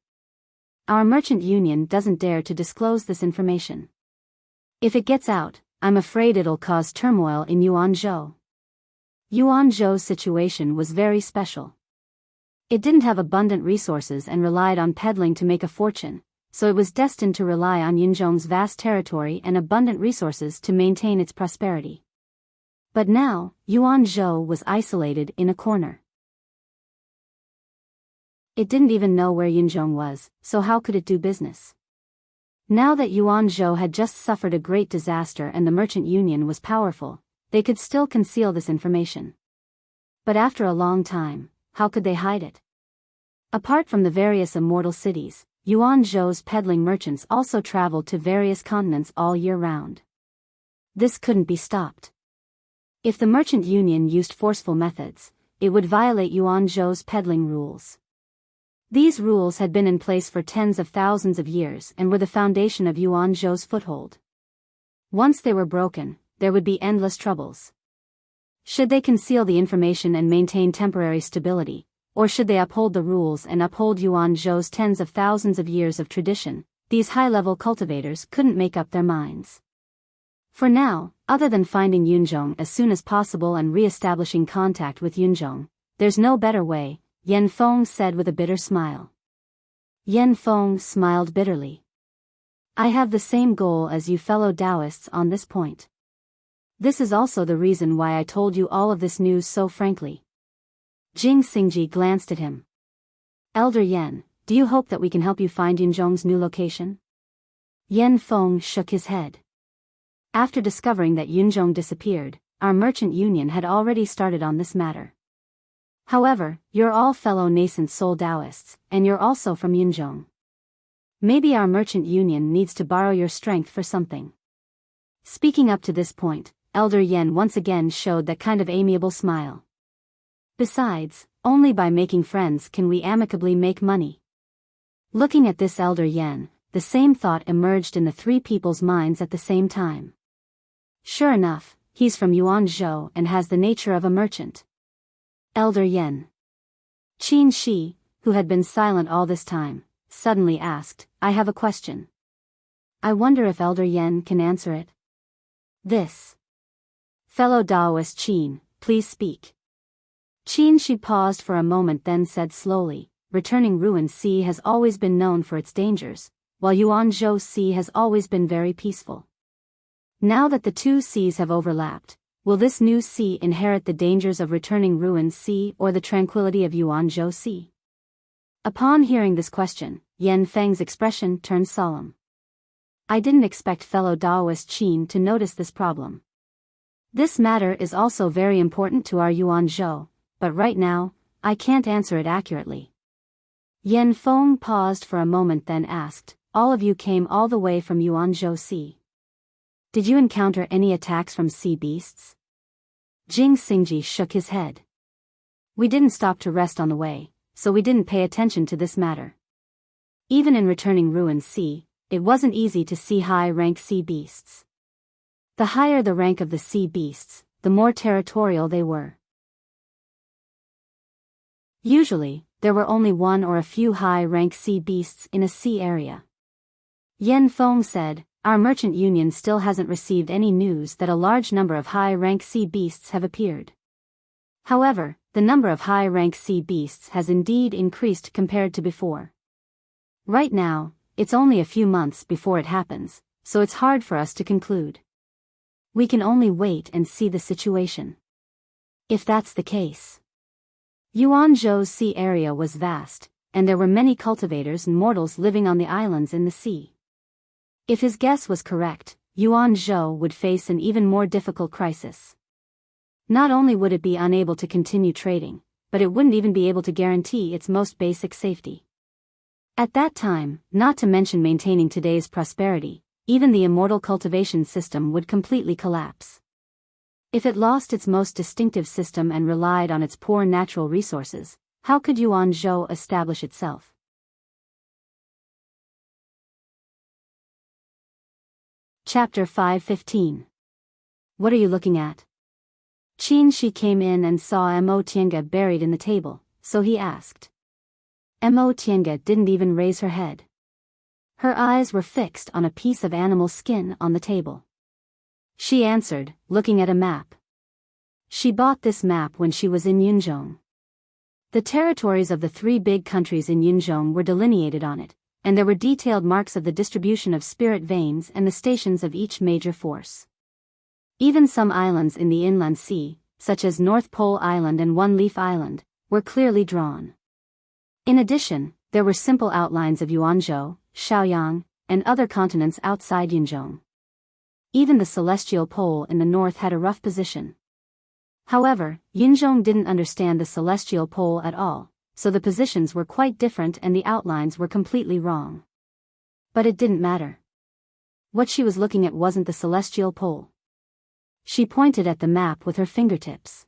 Our merchant union doesn't dare to disclose this information. If it gets out, I'm afraid it'll cause turmoil in Yuanzhou. Yuanzhou's situation was very special. It didn't have abundant resources and relied on peddling to make a fortune, so it was destined to rely on Yunzhong's vast territory and abundant resources to maintain its prosperity. But now, Yuanzhou was isolated in a corner. It didn't even know where Yunzhong was, so how could it do business? Now that Yuanzhou had just suffered a great disaster and the merchant union was powerful, they could still conceal this information. But after a long time, how could they hide it? Apart from the various immortal cities, Yuanzhou's peddling merchants also traveled to various continents all year round. This couldn't be stopped. If the merchant union used forceful methods, it would violate Yuanzhou's peddling rules. These rules had been in place for tens of thousands of years and were the foundation of Yuanzhou's foothold. Once they were broken, there would be endless troubles. Should they conceal the information and maintain temporary stability, or should they uphold the rules and uphold Yuanzhou's tens of thousands of years of tradition? These high-level cultivators couldn't make up their minds. For now, other than finding Yunzhong as soon as possible and re-establishing contact with Yunzhong, there's no better way, Yan Feng said with a bitter smile. Yan Feng smiled bitterly. I have the same goal as you fellow Taoists on this point. This is also the reason why I told you all of this news so frankly. Jing Xingji glanced at him. Elder Yan, do you hope that we can help you find Yunzhong's new location? Yan Feng shook his head. After discovering that Yunzhong disappeared, our merchant union had already started on this matter. However, you're all fellow nascent soul Taoists, and you're also from Yunzhong. Maybe our merchant union needs to borrow your strength for something. Speaking up to this point, Elder Yan once again showed that kind of amiable smile. Besides, only by making friends can we amicably make money. Looking at this Elder Yan, the same thought emerged in the three people's minds at the same time. Sure enough, he's from Yuanzhou and has the nature of a merchant. Elder Yan. Qin Shi, who had been silent all this time, suddenly asked, I have a question. I wonder if Elder Yan can answer it. This. Fellow Taoist Qin, please speak. Qin Shi paused for a moment then said slowly, returning Ruin Sea has always been known for its dangers, while Yuanzhou Sea has always been very peaceful. Now that the two seas have overlapped, will this new sea inherit the dangers of returning Ruin Sea or the tranquility of Yuanzhou Sea? Upon hearing this question, Yan Feng's expression turned solemn. I didn't expect fellow Taoist Qin to notice this problem. This matter is also very important to our Yuanzhou, but right now, I can't answer it accurately. Yan Feng paused for a moment then asked, all of you came all the way from Yuanzhou Sea. Did you encounter any attacks from sea beasts? Jing Xingji shook his head. We didn't stop to rest on the way, so we didn't pay attention to this matter. Even in returning Ruined Sea, it wasn't easy to see high-rank sea beasts. The higher the rank of the sea beasts, the more territorial they were. Usually, there were only one or a few high-rank sea beasts in a sea area. Yan Feng said, our merchant union still hasn't received any news that a large number of high-rank sea beasts have appeared. However, the number of high-rank sea beasts has indeed increased compared to before. Right now, it's only a few months before it happens, so it's hard for us to conclude. We can only wait and see the situation. If that's the case. Yuanzhou's sea area was vast, and there were many cultivators and mortals living on the islands in the sea. If his guess was correct, Yuanzhou would face an even more difficult crisis. Not only would it be unable to continue trading, but it wouldn't even be able to guarantee its most basic safety. At that time, not to mention maintaining today's prosperity, even the immortal cultivation system would completely collapse. If it lost its most distinctive system and relied on its poor natural resources, how could Yuanzhou establish itself? Chapter 5:15. What are you looking at? Qin Shi came in and saw Mo Tiange buried in the table, so he asked. Mo Tiange didn't even raise her head. Her eyes were fixed on a piece of animal skin on the table. She answered, looking at a map. She bought this map when she was in Yunzhong. The territories of the three big countries in Yunzhong were delineated on it, and there were detailed marks of the distribution of spirit veins and the stations of each major force. Even some islands in the inland sea, such as North Pole Island and One Leaf Island, were clearly drawn. In addition, there were simple outlines of Yuanzhou, Shaoyang, and other continents outside Yunzhong. Even the celestial pole in the north had a rough position. However, Yunzhong didn't understand the celestial pole at all, so the positions were quite different and the outlines were completely wrong. But it didn't matter. What she was looking at wasn't the celestial pole. She pointed at the map with her fingertips.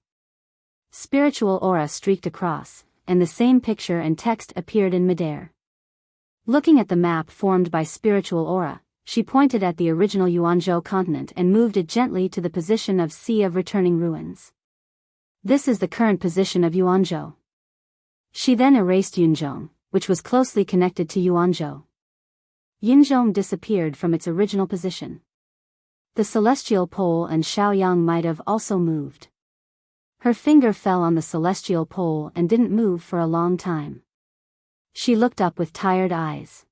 Spiritual aura streaked across, and the same picture and text appeared in midair. Looking at the map formed by spiritual aura, she pointed at the original Yuanzhou continent and moved it gently to the position of Sea of Returning Ruins. This is the current position of Yuanzhou. She then erased Yunzhong, which was closely connected to Yuanzhou. Yunzhong disappeared from its original position. The celestial pole and Shaoyang might have also moved. Her finger fell on the celestial pole and didn't move for a long time. She looked up with tired eyes.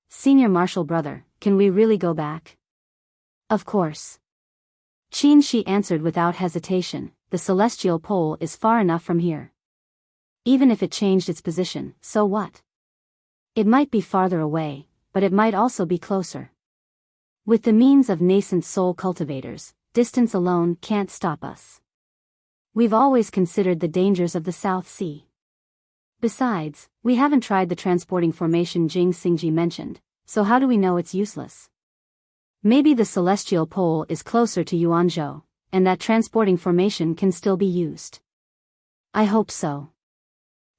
Senior Marshal Brother, can we really go back? Of course. Qin Shi answered without hesitation, the celestial pole is far enough from here. Even if it changed its position, so what? It might be farther away, but it might also be closer. With the means of nascent soul cultivators, distance alone can't stop us. We've always considered the dangers of the South Sea. Besides, we haven't tried the transporting formation Jing Xingji mentioned, so how do we know it's useless? Maybe the celestial pole is closer to Yuanzhou, and that transporting formation can still be used. I hope so.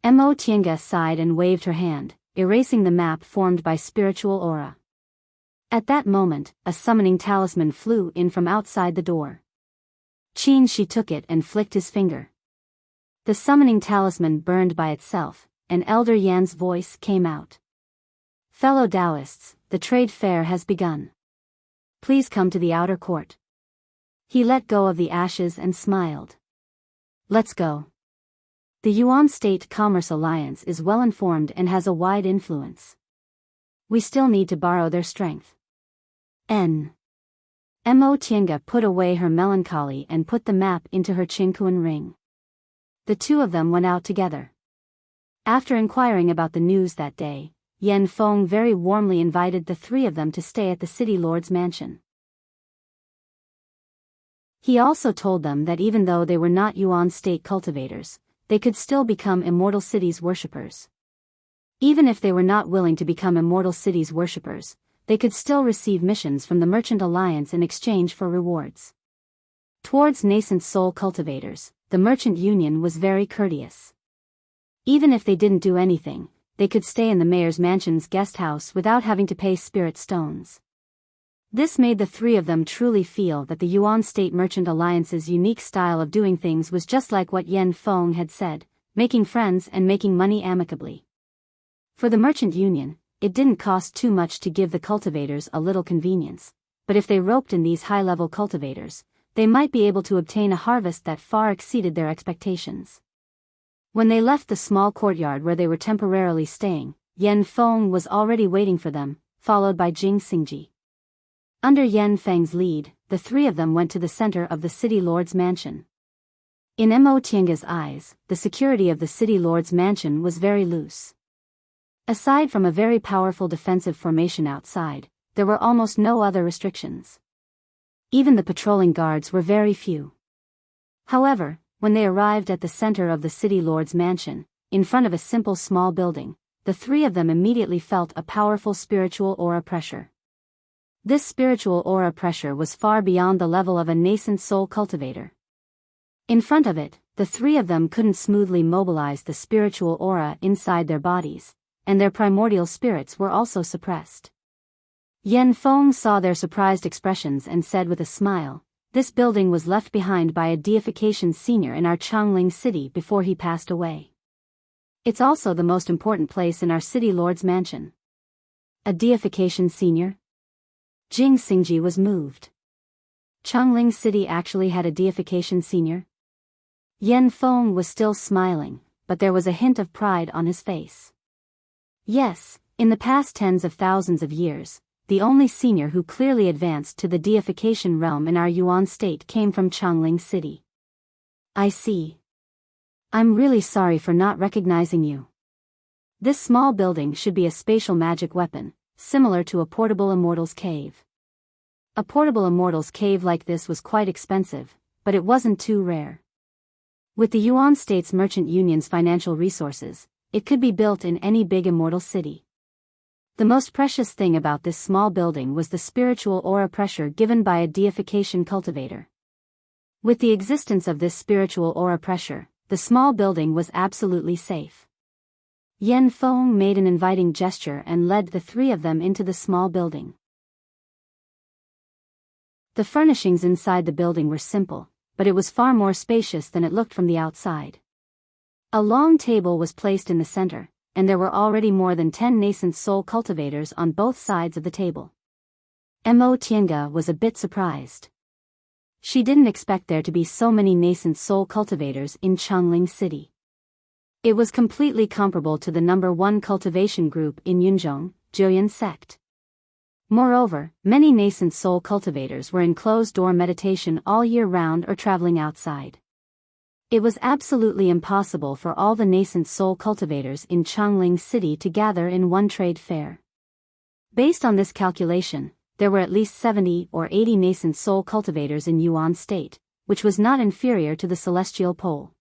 Mo Tiange sighed and waved her hand, erasing the map formed by spiritual aura. At that moment, a summoning talisman flew in from outside the door. Qin Shi took it and flicked his finger. The summoning talisman burned by itself, and Elder Yan's voice came out. Fellow Taoists, the trade fair has begun. Please come to the outer court. He let go of the ashes and smiled. Let's go. The Yuan State Commerce Alliance is well informed and has a wide influence. We still need to borrow their strength. Mo Tiange put away her melancholy and put the map into her Qingquan ring. The two of them went out together. After inquiring about the news that day, Yan Feng very warmly invited the three of them to stay at the city lord's mansion. He also told them that even though they were not Yuan state cultivators, they could still become Immortal City's worshippers. Even if they were not willing to become Immortal City's worshippers, they could still receive missions from the Merchant Alliance in exchange for rewards. Towards nascent soul cultivators, the Merchant Union was very courteous. Even if they didn't do anything, they could stay in the mayor's mansion's guest house without having to pay spirit stones. This made the three of them truly feel that the Yuan State Merchant Alliance's unique style of doing things was just like what Yen Feng had said, making friends and making money amicably. For the Merchant Union, it didn't cost too much to give the cultivators a little convenience, but if they roped in these high-level cultivators, they might be able to obtain a harvest that far exceeded their expectations. When they left the small courtyard where they were temporarily staying, Yen Feng was already waiting for them, followed by Jing Xingji. Under Yen Feng's lead, the three of them went to the center of the city lord's mansion. In Mo Tianga's eyes, the security of the city lord's mansion was very loose. Aside from a very powerful defensive formation outside, there were almost no other restrictions. Even the patrolling guards were very few. However, when they arrived at the center of the city lord's mansion, in front of a simple small building, the three of them immediately felt a powerful spiritual aura pressure. This spiritual aura pressure was far beyond the level of a nascent soul cultivator. In front of it, the three of them couldn't smoothly mobilize the spiritual aura inside their bodies, and their primordial spirits were also suppressed. Yen Feng saw their surprised expressions and said with a smile, "This building was left behind by a deification senior in our Changling city before he passed away. It's also the most important place in our city lord's mansion." A deification senior? Jing Xingji was moved. Changling City actually had a deification senior? Yen Feng was still smiling, but there was a hint of pride on his face. Yes, in the past tens of thousands of years, the only senior who clearly advanced to the deification realm in our Yuan state came from Changling City. I see. I'm really sorry for not recognizing you. This small building should be a spatial magic weapon, similar to a portable immortal's cave. A portable immortal's cave like this was quite expensive, but it wasn't too rare. With the Yuan State's Merchant Union's financial resources, it could be built in any big immortal city. The most precious thing about this small building was the spiritual aura pressure given by a deification cultivator. With the existence of this spiritual aura pressure, the small building was absolutely safe. Yen Feng made an inviting gesture and led the three of them into the small building. The furnishings inside the building were simple, but it was far more spacious than it looked from the outside. A long table was placed in the center, and there were already more than 10 nascent soul cultivators on both sides of the table. Mo Tiange was a bit surprised. She didn't expect there to be so many nascent soul cultivators in Changling City. It was completely comparable to the number 1 cultivation group in Yunzhong, Zheoyan sect. Moreover, many nascent soul cultivators were in closed-door meditation all year round or traveling outside. It was absolutely impossible for all the nascent soul cultivators in Changling City to gather in one trade fair. Based on this calculation, there were at least 70 or 80 nascent soul cultivators in Yuan State, which was not inferior to the Celestial Pole.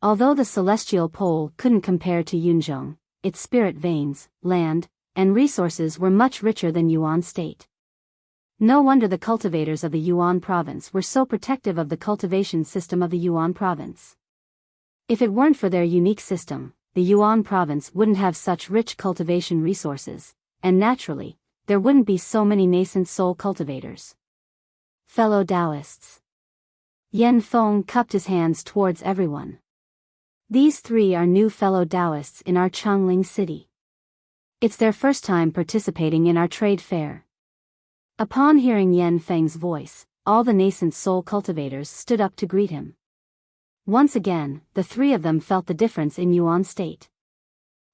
Although the Celestial Pole couldn't compare to Yunzhong, its spirit veins, land, and resources were much richer than Yuan State. No wonder the cultivators of the Yuan province were so protective of the cultivation system of the Yuan province. If it weren't for their unique system, the Yuan province wouldn't have such rich cultivation resources, and naturally, there wouldn't be so many nascent soul cultivators. Fellow Taoists. Yen Feng cupped his hands towards everyone. These three are new fellow Taoists in our Changling City. It's their first time participating in our trade fair. Upon hearing Yen Feng's voice, all the nascent soul cultivators stood up to greet him. Once again, the three of them felt the difference in Yuan State.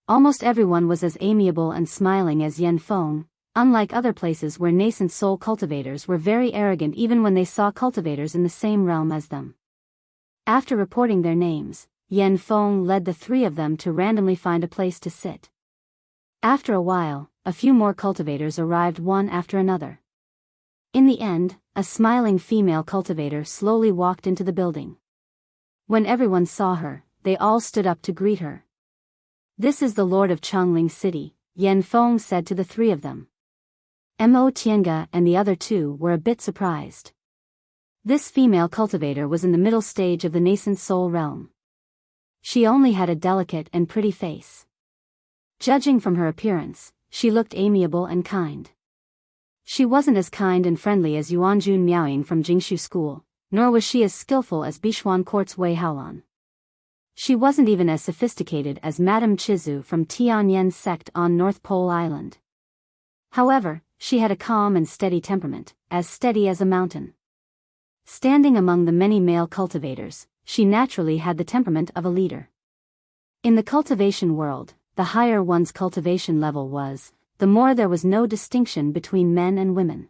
Almost everyone was as amiable and smiling as Yen Feng, unlike other places where nascent soul cultivators were very arrogant even when they saw cultivators in the same realm as them. After reporting their names, Yen Feng led the three of them to randomly find a place to sit. After a while, a few more cultivators arrived one after another. In the end, a smiling female cultivator slowly walked into the building. When everyone saw her, they all stood up to greet her. "This is the Lord of Changling City," Yan Feng said to the three of them. Mo Tiange and the other two were a bit surprised. This female cultivator was in the middle stage of the nascent soul realm. She only had a delicate and pretty face. Judging from her appearance, she looked amiable and kind. She wasn't as kind and friendly as Yuanjun Miaoying from Jingshu School, nor was she as skillful as Bishuan Court's Wei Haolan. She wasn't even as sophisticated as Madame Chizu from Tianyan's sect on North Pole Island. However, she had a calm and steady temperament, as steady as a mountain. Standing among the many male cultivators, she naturally had the temperament of a leader. In the cultivation world, the higher one's cultivation level was, the more there was no distinction between men and women.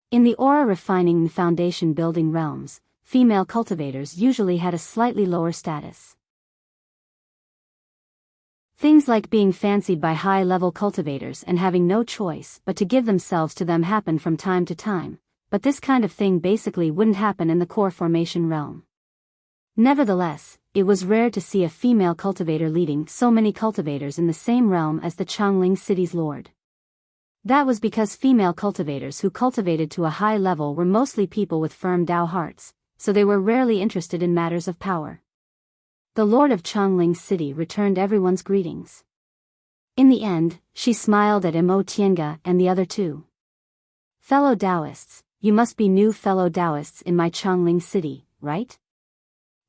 In the aura refining and foundation building realms, female cultivators usually had a slightly lower status. Things like being fancied by high-level cultivators and having no choice but to give themselves to them happen from time to time, but this kind of thing basically wouldn't happen in the core formation realm. Nevertheless, it was rare to see a female cultivator leading so many cultivators in the same realm as the Changling City's lord. That was because female cultivators who cultivated to a high level were mostly people with firm Dao hearts, so they were rarely interested in matters of power. The Lord of Changling City returned everyone's greetings. In the end, she smiled at Mo Tiange and the other two. "Fellow Taoists, you must be new fellow Taoists in my Changling City, right?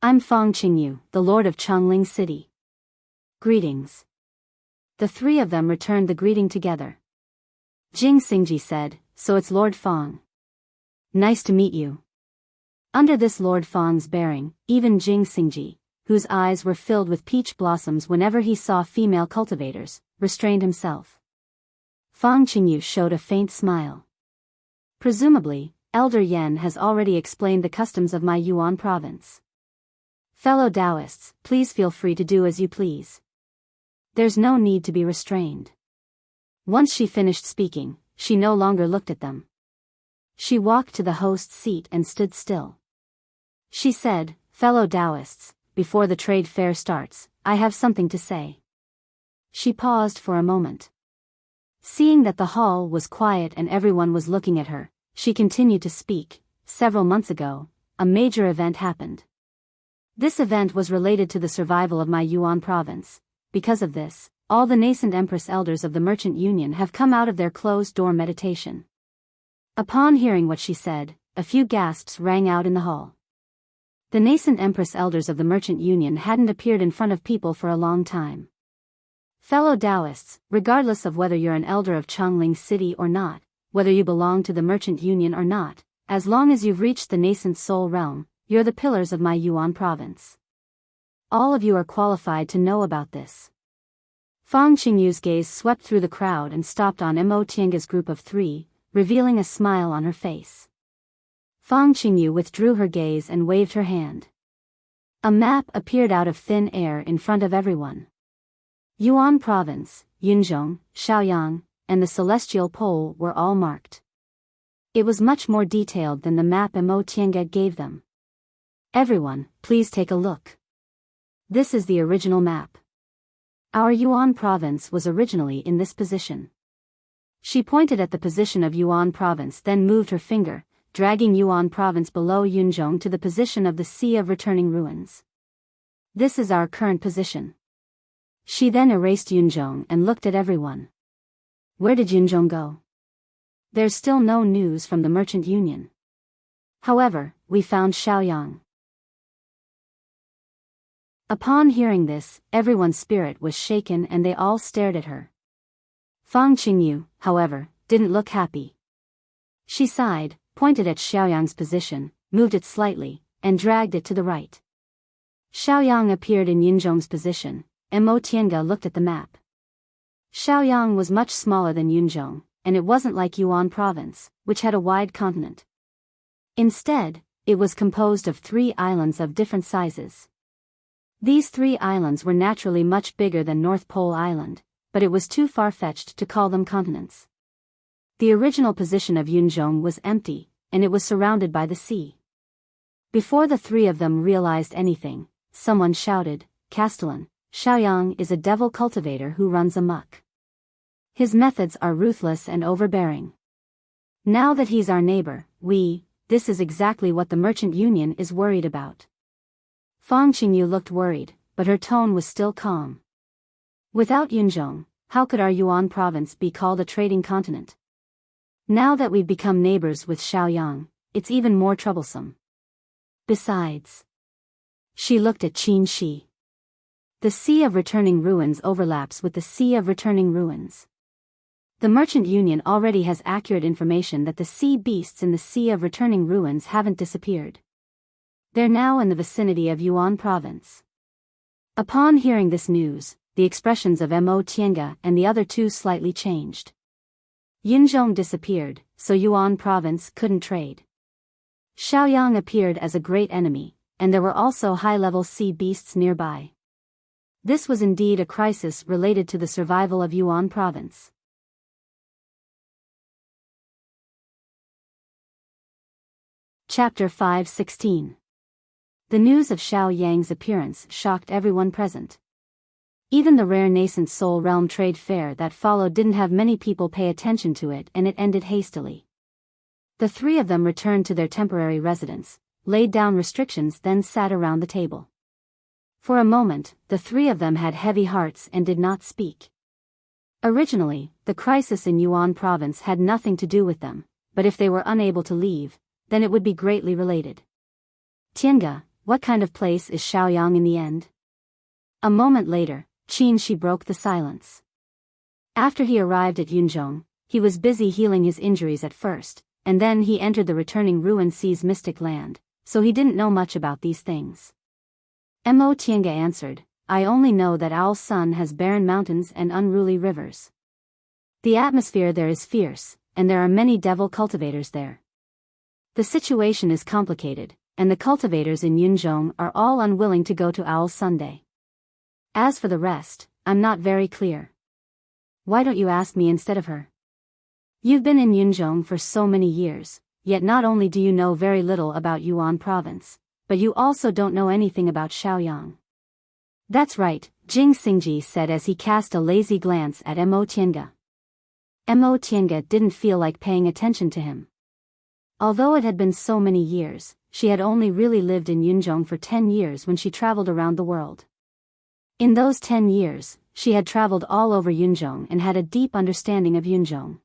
I'm Fang Qingyu, the Lord of Changling City. Greetings." The three of them returned the greeting together. Jing Xingji said, "So it's Lord Fang. Nice to meet you." Under this Lord Fang's bearing, even Jing Xingji, whose eyes were filled with peach blossoms whenever he saw female cultivators, restrained himself. Fang Qingyu showed a faint smile. "Presumably, Elder Yen has already explained the customs of my Yuan province. Fellow Taoists, please feel free to do as you please. There's no need to be restrained." Once she finished speaking, she no longer looked at them. She walked to the host's seat and stood still. She said, "Fellow Taoists, before the trade fair starts, I have something to say." She paused for a moment. Seeing that the hall was quiet and everyone was looking at her, she continued to speak. "Several months ago, a major event happened. This event was related to the survival of my Yuan province. Because of this, all the nascent Empress elders of the Merchant Union have come out of their closed-door meditation." Upon hearing what she said, a few gasps rang out in the hall. The nascent Empress elders of the Merchant Union hadn't appeared in front of people for a long time. Fellow Taoists, regardless of whether you're an elder of Changling City or not, whether you belong to the Merchant Union or not, as long as you've reached the nascent soul realm, you're the pillars of my Yuan province. All of you are qualified to know about this. Fang Qingyu's gaze swept through the crowd and stopped on Mo Tiange's group of three, revealing a smile on her face. Fang Qingyu withdrew her gaze and waved her hand. A map appeared out of thin air in front of everyone. Yuan Province, Yunzhong, Shaoyang, and the Celestial Pole were all marked. It was much more detailed than the map Mo Tiange gave them. "Everyone, please take a look. This is the original map. Our Yuan Province was originally in this position." She pointed at the position of Yuan Province, then moved her finger, dragging Yuan Province below Yunzhong to the position of the Sea of Returning Ruins. "This is our current position." She then erased Yunzhong and looked at everyone. "Where did Yunzhong go? There's still no news from the Merchant Union. However, we found Shaoyang." Upon hearing this, everyone's spirit was shaken and they all stared at her. Fang Qingyu, however, didn't look happy. She sighed, pointed at Xiaoyang's position, moved it slightly, and dragged it to the right. Xiaoyang appeared in Yunzhong's position, and Mo Tiange looked at the map. Xiaoyang was much smaller than Yunzhong, and it wasn't like Yuan Province, which had a wide continent. Instead, it was composed of 3 islands of different sizes. These 3 islands were naturally much bigger than North Pole Island, but it was too far-fetched to call them continents. The original position of Yunzhong was empty, and it was surrounded by the sea. Before the 3 of them realized anything, someone shouted, Castellan, Xiaoyang is a devil cultivator who runs amok. His methods are ruthless and overbearing. Now that he's our neighbor, this is exactly what the merchant union is worried about. Fang Qingyu looked worried, but her tone was still calm. Without Yunzhong, how could our Yuan province be called a trading continent? Now that we've become neighbors with Xiaoyang, it's even more troublesome. Besides, she looked at Qin Shi. The Sea of Returning Ruins overlaps with the Sea of Returning Ruins. The Merchant Union already has accurate information that the sea beasts in the Sea of Returning Ruins haven't disappeared. They're now in the vicinity of Yuan province. Upon hearing this news, the expressions of Mo Tiange and the other two slightly changed. Yunzhong disappeared, so Yuan province couldn't trade. Xiaoyang appeared as a great enemy, and there were also high-level sea beasts nearby. This was indeed a crisis related to the survival of Yuan province. Chapter 5:16. The news of Xiaoyang's appearance shocked everyone present. Even the rare nascent Soul Realm trade fair that followed didn't have many people pay attention to it, and it ended hastily. The three of them returned to their temporary residence, laid down restrictions, then sat around the table. For a moment, the three of them had heavy hearts and did not speak. Originally, the crisis in Yuan province had nothing to do with them, but if they were unable to leave, then it would be greatly related. Tiange, what kind of place is Xiaoyang in the end? A moment later, Qin Shi broke the silence. After he arrived at Yunzhong, he was busy healing his injuries at first, and then he entered the Returning Ruin Sea's mystic land, so he didn't know much about these things. Mo Tiange answered, I only know that Owl's Sun has barren mountains and unruly rivers. The atmosphere there is fierce, and there are many devil cultivators there. The situation is complicated, and the cultivators in Yunzhong are all unwilling to go to Owl's Sunday. As for the rest, I'm not very clear. Why don't you ask me instead of her? You've been in Yunzhong for so many years, yet not only do you know very little about Yuan province, but you also don't know anything about Xiaoyang. That's right, Jing Xingji said as he cast a lazy glance at Mo Tiange. Mo Tiange didn't feel like paying attention to him. Although it had been so many years, she had only really lived in Yunzhong for 10 years when she traveled around the world. In those 10 years, she had traveled all over Yunzhong and had a deep understanding of Yunzhong.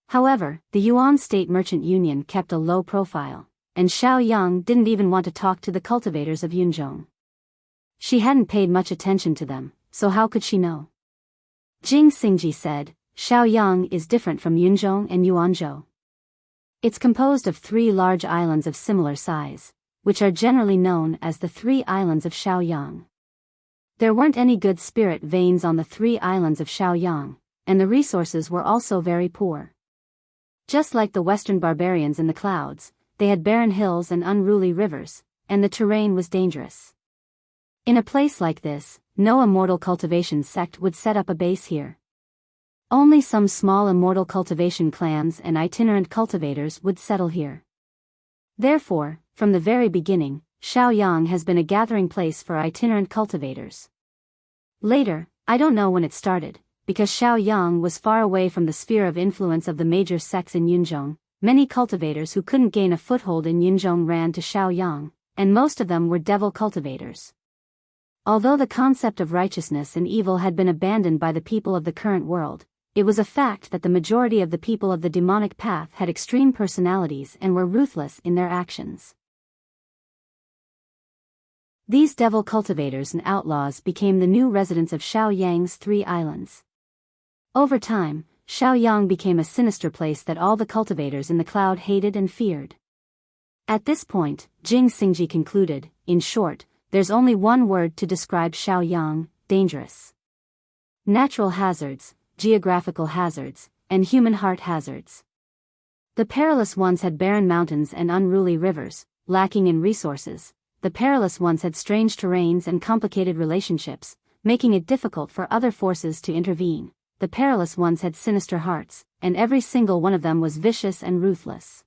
However, the Yuan State Merchant Union kept a low profile, and Xiaoyang didn't even want to talk to the cultivators of Yunzhong. She hadn't paid much attention to them, so how could she know? Jing Xingji said, Xiaoyang is different from Yunzhong and Yuanzhou. It's composed of 3 large islands of similar size, which are generally known as the 3 islands of Xiaoyang. There weren't any good spirit veins on the 3 islands of Xiaoyang, and the resources were also very poor. Just like the Western barbarians in the clouds, they had barren hills and unruly rivers, and the terrain was dangerous. In a place like this, no immortal cultivation sect would set up a base here. Only some small immortal cultivation clans and itinerant cultivators would settle here. Therefore, from the very beginning, Xiaoyang has been a gathering place for itinerant cultivators. Later, I don't know when it started, because Xiaoyang was far away from the sphere of influence of the major sects in Yunzhong, many cultivators who couldn't gain a foothold in Yunzhong ran to Xiaoyang, and most of them were devil cultivators. Although the concept of righteousness and evil had been abandoned by the people of the current world, it was a fact that the majority of the people of the demonic path had extreme personalities and were ruthless in their actions. These devil cultivators and outlaws became the new residents of Xiaoyang's 3 islands. Over time, Xiaoyang became a sinister place that all the cultivators in the cloud hated and feared. At this point, Jing Xingji concluded, in short, there's only one word to describe Xiaoyang: dangerous. Natural hazards, geographical hazards, and human heart hazards. The perilous ones had barren mountains and unruly rivers, lacking in resources. The perilous ones had strange terrains and complicated relationships, making it difficult for other forces to intervene. The perilous ones had sinister hearts, and every single one of them was vicious and ruthless.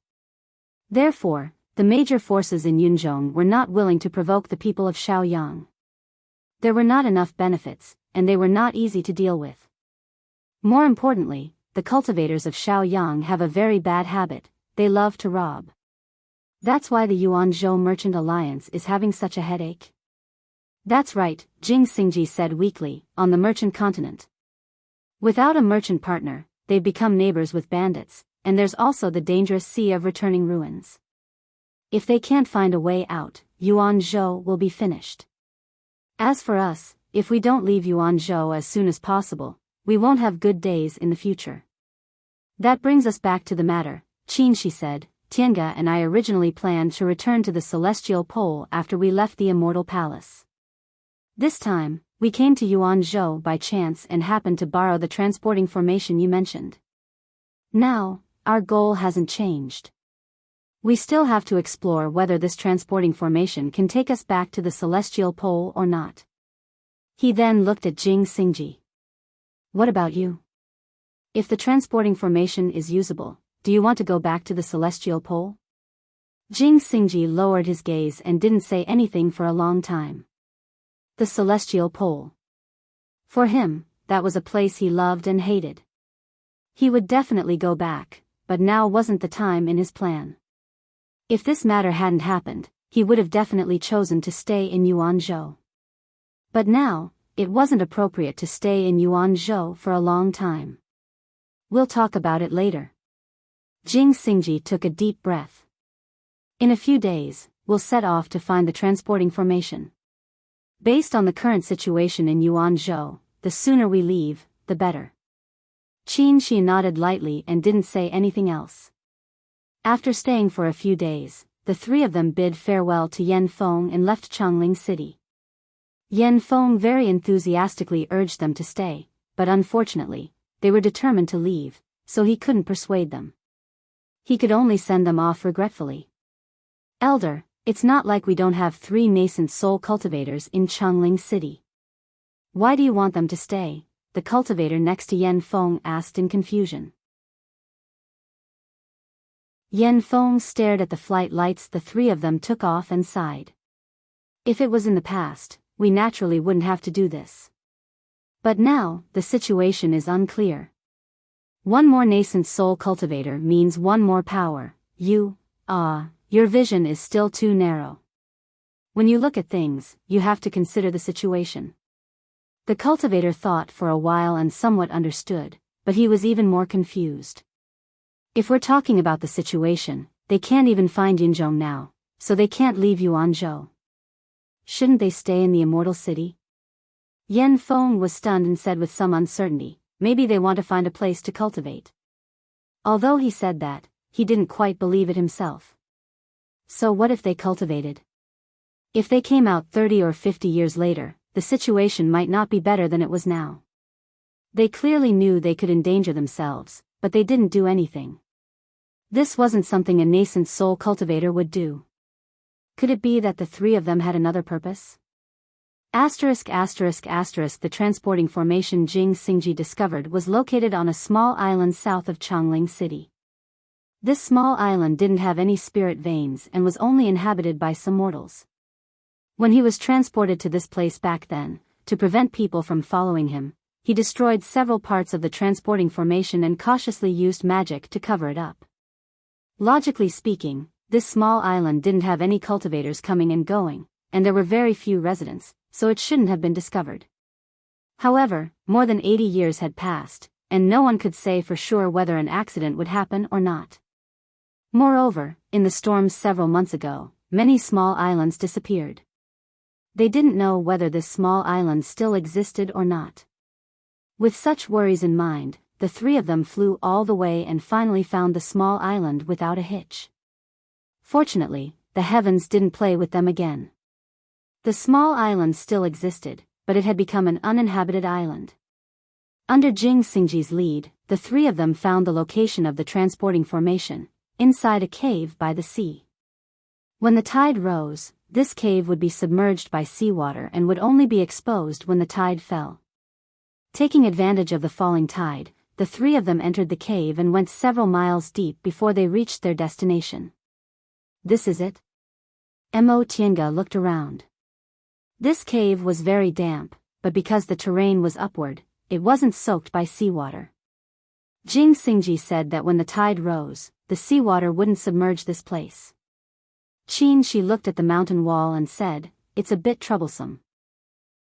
Therefore, the major forces in Yunzhong were not willing to provoke the people of Xiaoyang. There were not enough benefits, and they were not easy to deal with. More importantly, the cultivators of Shaoyang have a very bad habit: they love to rob. That's why the Yuanzhou Merchant Alliance is having such a headache. That's right, Jing Xingji said weakly, on the merchant continent. Without a merchant partner, they've become neighbors with bandits, and there's also the dangerous sea of returning ruins. If they can't find a way out, Yuanzhou will be finished. As for us, if we don't leave Yuanzhou as soon as possible, we won't have good days in the future. That brings us back to the matter, Qin, she said. Tiange and I originally planned to return to the Celestial Pole after we left the Immortal Palace. This time, we came to Yuanzhou by chance and happened to borrow the transporting formation you mentioned. Now, our goal hasn't changed. We still have to explore whether this transporting formation can take us back to the Celestial Pole or not. He then looked at Jing Xingji. What about you? If the transporting formation is usable, do you want to go back to the Celestial Pole? Jing Xingji lowered his gaze and didn't say anything for a long time. The Celestial Pole. For him, that was a place he loved and hated. He would definitely go back, but now wasn't the time in his plan. If this matter hadn't happened, he would have definitely chosen to stay in Yuanzhou. But now, it wasn't appropriate to stay in Yuanzhou for a long time. We'll talk about it later. Jing Xingji took a deep breath. In a few days, we'll set off to find the transporting formation. Based on the current situation in Yuanzhou, the sooner we leave, the better. Qin Shi nodded lightly and didn't say anything else. After staying for a few days, the three of them bid farewell to Yan Feng and left Chongling City. Yan Feng very enthusiastically urged them to stay, but unfortunately, they were determined to leave, so he couldn't persuade them. He could only send them off regretfully. Elder, it's not like we don't have 3 nascent soul cultivators in Chongling City. Why do you want them to stay? The cultivator next to Yan Feng asked in confusion. Yan Feng stared at the flight lights the three of them took off and sighed. If it was in the past, we naturally wouldn't have to do this. But now, the situation is unclear. One more nascent soul cultivator means one more power. Your vision is still too narrow. When you look at things, you have to consider the situation. The cultivator thought for a while and somewhat understood, but he was even more confused. If we're talking about the situation, they can't even find Yinzhong now, so they can't leave Yuanzhou. Shouldn't they stay in the Immortal City? Yan Feng was stunned and said with some uncertainty, maybe they want to find a place to cultivate. Although he said that, he didn't quite believe it himself. So what if they cultivated? If they came out 30 or 50 years later, the situation might not be better than it was now. They clearly knew they could endanger themselves, but they didn't do anything. This wasn't something a nascent soul cultivator would do. Could it be that the three of them had another purpose? The transporting formation Jing Xingji discovered was located on a small island south of Chongling City. This small island didn't have any spirit veins and was only inhabited by some mortals. When he was transported to this place back then, to prevent people from following him, he destroyed several parts of the transporting formation and cautiously used magic to cover it up. Logically speaking, this small island didn't have any cultivators coming and going, and there were very few residents, so it shouldn't have been discovered. However, more than 80 years had passed, and no one could say for sure whether an accident would happen or not. Moreover, in the storms several months ago, many small islands disappeared. They didn't know whether this small island still existed or not. With such worries in mind, the three of them flew all the way and finally found the small island without a hitch. Fortunately, the heavens didn't play with them again. The small island still existed, but it had become an uninhabited island. Under Jing Xingji's lead, the three of them found the location of the transporting formation, inside a cave by the sea. When the tide rose, this cave would be submerged by seawater and would only be exposed when the tide fell. Taking advantage of the falling tide, the three of them entered the cave and went several miles deep before they reached their destination. This is it? Mo Tiange looked around. This cave was very damp, but because the terrain was upward, it wasn't soaked by seawater. Jing Xingji said that when the tide rose, the seawater wouldn't submerge this place. Qin Shi looked at the mountain wall and said, "It's a bit troublesome."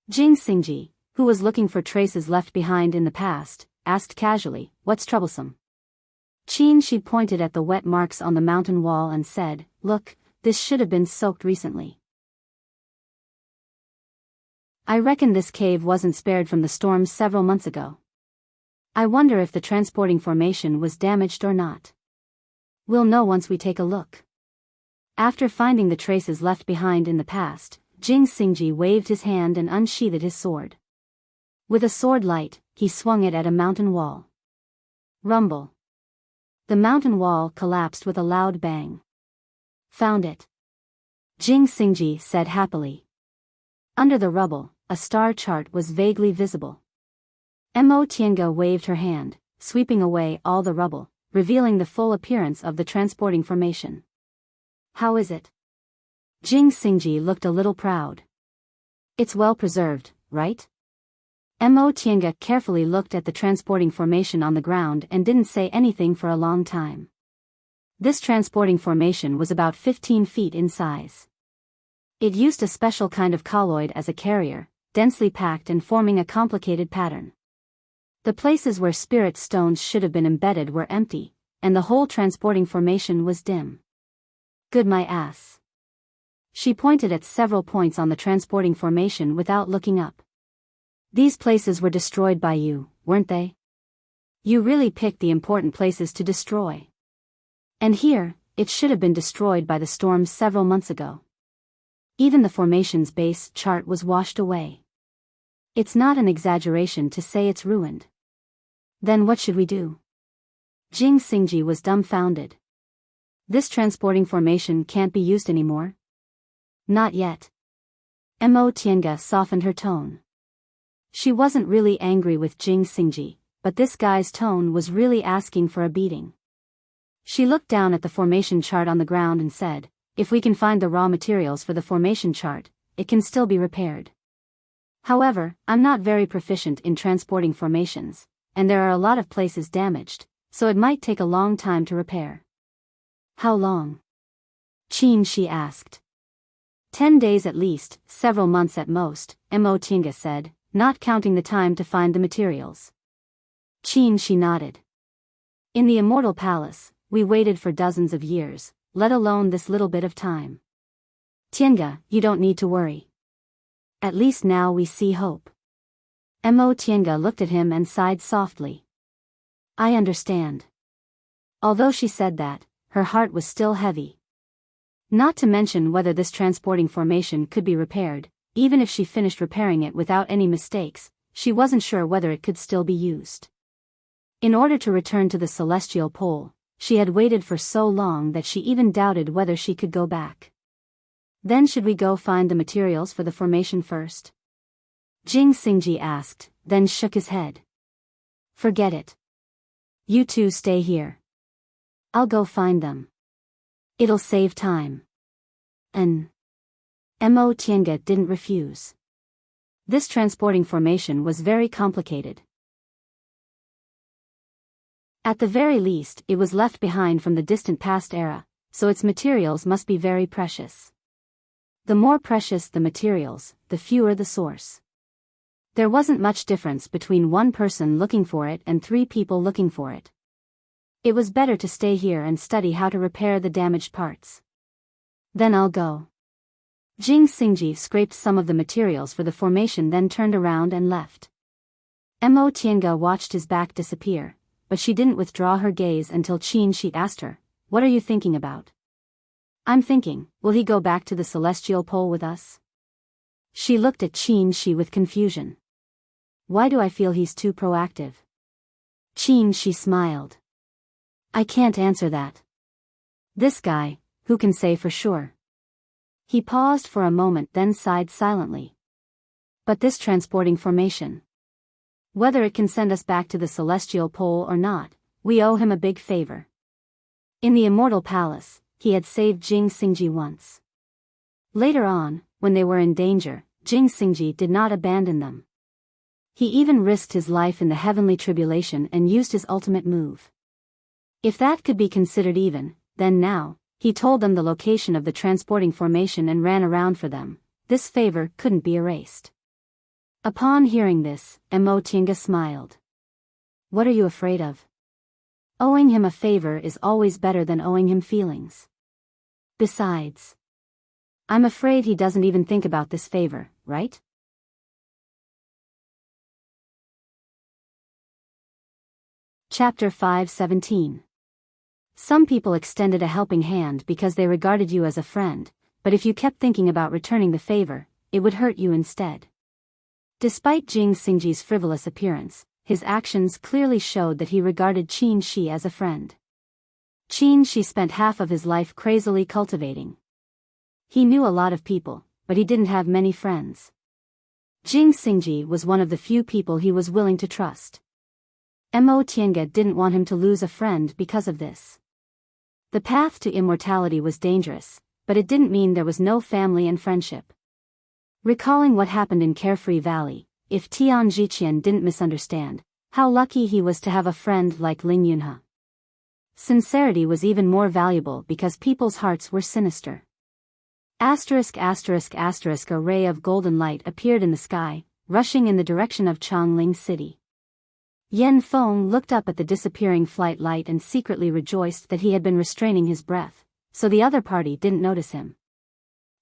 Jing Xingji, who was looking for traces left behind in the past, asked casually, "What's troublesome?" Qin Shi pointed at the wet marks on the mountain wall and said, "Look, this should have been soaked recently. I reckon this cave wasn't spared from the storm several months ago. I wonder if the transporting formation was damaged or not. We'll know once we take a look." After finding the traces left behind in the past, Jing Xingji waved his hand and unsheathed his sword. With a sword light, he swung it at a mountain wall. Rumble. The mountain wall collapsed with a loud bang. "Found it," Jing Xingji said happily. Under the rubble, a star chart was vaguely visible. Mo Tiange waved her hand, sweeping away all the rubble, revealing the full appearance of the transporting formation. "How is it?" Jing Xingji looked a little proud. "It's well preserved, right?" Mo Tiange carefully looked at the transporting formation on the ground and didn't say anything for a long time. This transporting formation was about 15 feet in size. It used a special kind of colloid as a carrier, densely packed and forming a complicated pattern. The places where spirit stones should have been embedded were empty, and the whole transporting formation was dim. "Good my ass." She pointed at several points on the transporting formation without looking up. "These places were destroyed by you, weren't they? You really picked the important places to destroy. And here, it should have been destroyed by the storm several months ago. Even the formation's base chart was washed away. It's not an exaggeration to say it's ruined. Then what should we do?" Jing Xingji was dumbfounded. "This transporting formation can't be used anymore?" "Not yet." Mo Tiange softened her tone. She wasn't really angry with Jing Xingji, but this guy's tone was really asking for a beating. She looked down at the formation chart on the ground and said, "If we can find the raw materials for the formation chart, it can still be repaired. However, I'm not very proficient in transporting formations, and there are a lot of places damaged, so it might take a long time to repair." "How long?" Qin Shi asked. 10 days at least, several months at most," Mo Tiange said, "not counting the time to find the materials." Qin Shi nodded. "In the Immortal Palace, we waited for dozens of years, let alone this little bit of time. Tiange, you don't need to worry. At least now we see hope." Mo Tiange looked at him and sighed softly. "I understand." Although she said that, her heart was still heavy. Not to mention whether this transporting formation could be repaired. Even if she finished repairing it without any mistakes, she wasn't sure whether it could still be used. In order to return to the celestial pole, she had waited for so long that she even doubted whether she could go back. "Then should we go find the materials for the formation first?" Jing Xingji asked, then shook his head. "Forget it. You two stay here. I'll go find them. It'll save time." Mo Tiange didn't refuse. This transporting formation was very complicated. At the very least, it was left behind from the distant past era, so its materials must be very precious. The more precious the materials, the fewer the source. There wasn't much difference between one person looking for it and 3 people looking for it. It was better to stay here and study how to repair the damaged parts. "Then I'll go." Jing Xingji scraped some of the materials for the formation, then turned around and left. Mo Tiange watched his back disappear, but she didn't withdraw her gaze until Qin Shi asked her, "What are you thinking about?" "I'm thinking, will he go back to the celestial pole with us?" She looked at Qin Shi with confusion. "Why do I feel he's too proactive?" Qin Shi smiled. "I can't answer that. This guy, who can say for sure?" He paused for a moment, then sighed silently. "But this transporting formation. Whether it can send us back to the celestial pole or not, we owe him a big favor. In the Immortal Palace, he had saved Jing Xingji once. Later on, when they were in danger, Jing Xingji did not abandon them. He even risked his life in the heavenly tribulation and used his ultimate move. If that could be considered even, then now, he told them the location of the transporting formation and ran around for them. This favor couldn't be erased. Upon hearing this, Mo Tiange smiled. What are you afraid of? Owing him a favor is always better than owing him feelings. Besides, I'm afraid he doesn't even think about this favor, right? Chapter 5:17. Some people extended a helping hand because they regarded you as a friend, but if you kept thinking about returning the favor, it would hurt you instead. Despite Jing Xingji's frivolous appearance, his actions clearly showed that he regarded Qin Shi as a friend. Qin Shi spent half of his life crazily cultivating. He knew a lot of people, but he didn't have many friends. Jing Xingji was one of the few people he was willing to trust. Mo Tiange didn't want him to lose a friend because of this. The path to immortality was dangerous, but it didn't mean there was no family and friendship. Recalling what happened in Carefree Valley, if Tian Zhiqian didn't misunderstand, how lucky he was to have a friend like Ling Yunhe. Sincerity was even more valuable because people's hearts were sinister. A ray of golden light appeared in the sky, rushing in the direction of Changling City. Yan Feng looked up at the disappearing flight light and secretly rejoiced that he had been restraining his breath, so the other party didn't notice him.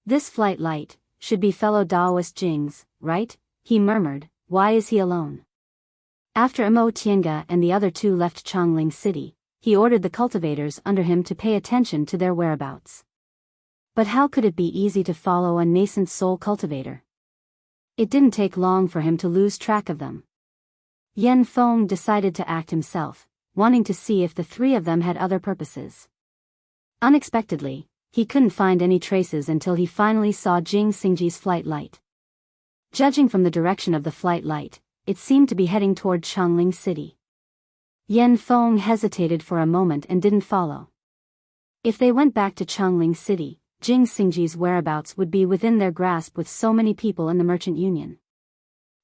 This flight light should be fellow Daoist Jing's, right? He murmured. Why is he alone? After Mo Tiange and the other two left Changling City, he ordered the cultivators under him to pay attention to their whereabouts. But how could it be easy to follow a nascent soul cultivator? It didn't take long for him to lose track of them. Yan Feng decided to act himself, wanting to see if the three of them had other purposes. Unexpectedly, he couldn't find any traces until he finally saw Jing Xingji's flight light. Judging from the direction of the flight light, it seemed to be heading toward Changling City. Yan Feng hesitated for a moment and didn't follow. If they went back to Changling City, Jing Xingji's whereabouts would be within their grasp with so many people in the merchant union.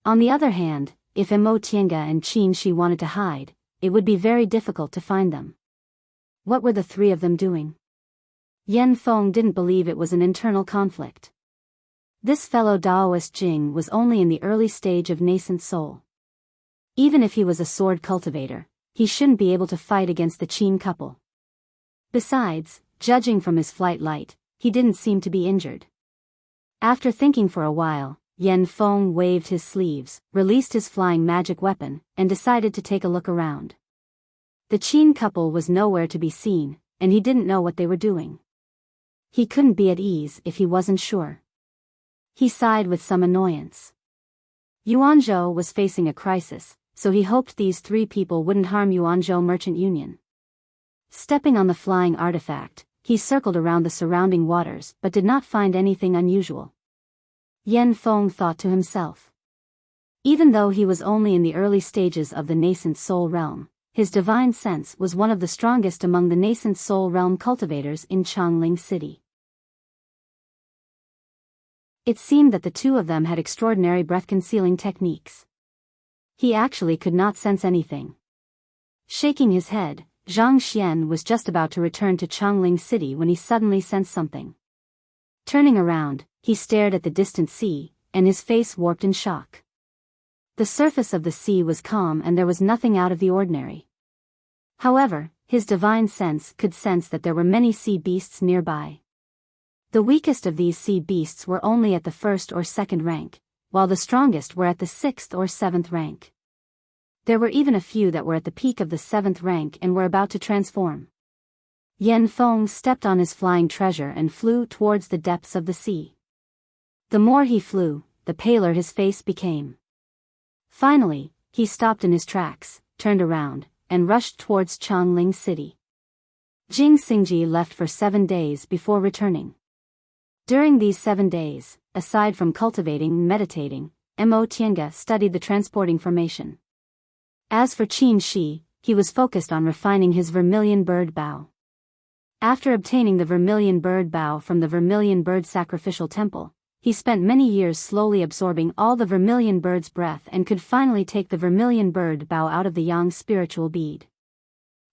On the other hand, if Mo Tiange and Qin Shi wanted to hide, it would be very difficult to find them. What were the three of them doing? Yan Feng didn't believe it was an internal conflict. This fellow Daoist Jing was only in the early stage of nascent soul. Even if he was a sword cultivator, he shouldn't be able to fight against the Qin couple. Besides, judging from his flight light, he didn't seem to be injured. After thinking for a while, Yan Feng waved his sleeves, released his flying magic weapon, and decided to take a look around. The Qin couple was nowhere to be seen, and he didn't know what they were doing. He couldn't be at ease if he wasn't sure. He sighed with some annoyance. Yuanzhou was facing a crisis, so he hoped these three people wouldn't harm Yuanzhou Merchant Union. Stepping on the flying artifact, he circled around the surrounding waters but did not find anything unusual. Yan Feng thought to himself. Even though he was only in the early stages of the nascent soul realm, his divine sense was one of the strongest among the nascent soul realm cultivators in Changling City. It seemed that the two of them had extraordinary breath-concealing techniques. He actually could not sense anything. Shaking his head, Zhang Xian was just about to return to Changling City when he suddenly sensed something. Turning around, he stared at the distant sea, and his face warped in shock. The surface of the sea was calm and there was nothing out of the ordinary. However, his divine sense could sense that there were many sea beasts nearby. The weakest of these sea beasts were only at the 1st or 2nd rank, while the strongest were at the 6th or 7th rank. There were even a few that were at the peak of the 7th rank and were about to transform. Yan Feng stepped on his flying treasure and flew towards the depths of the sea. The more he flew, the paler his face became. Finally, he stopped in his tracks, turned around, and rushed towards Changling City. Jing Xingji left for 7 days before returning. During these 7 days, aside from cultivating and meditating, Mo Tiange studied the transporting formation. As for Qin Shi, he was focused on refining his vermilion bird bow. After obtaining the vermilion bird bow from the vermilion bird sacrificial temple, he spent many years slowly absorbing all the vermilion bird's breath and could finally take the vermilion bird bow out of the yang spiritual bead.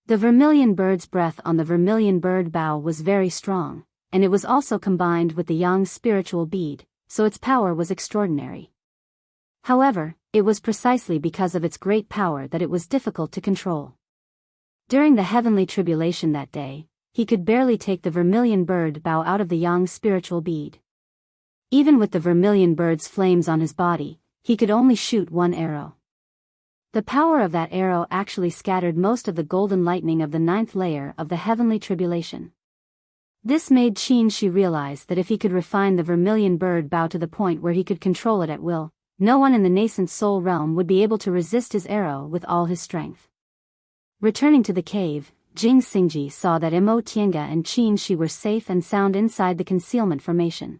The vermilion bird's breath on the vermilion bird bow was very strong, and it was also combined with the yang spiritual bead, so its power was extraordinary. However, it was precisely because of its great power that it was difficult to control. During the heavenly tribulation that day, he could barely take the vermilion bird bow out of the yang spiritual bead. Even with the vermilion bird's flames on his body, he could only shoot one arrow. The power of that arrow actually scattered most of the golden lightning of the 9th layer of the heavenly tribulation. This made Qin Shi realize that if he could refine the vermilion bird bow to the point where he could control it at will, no one in the nascent soul realm would be able to resist his arrow with all his strength. Returning to the cave, Jing Xingji saw that Mo Tiange and Qin Shi were safe and sound inside the concealment formation.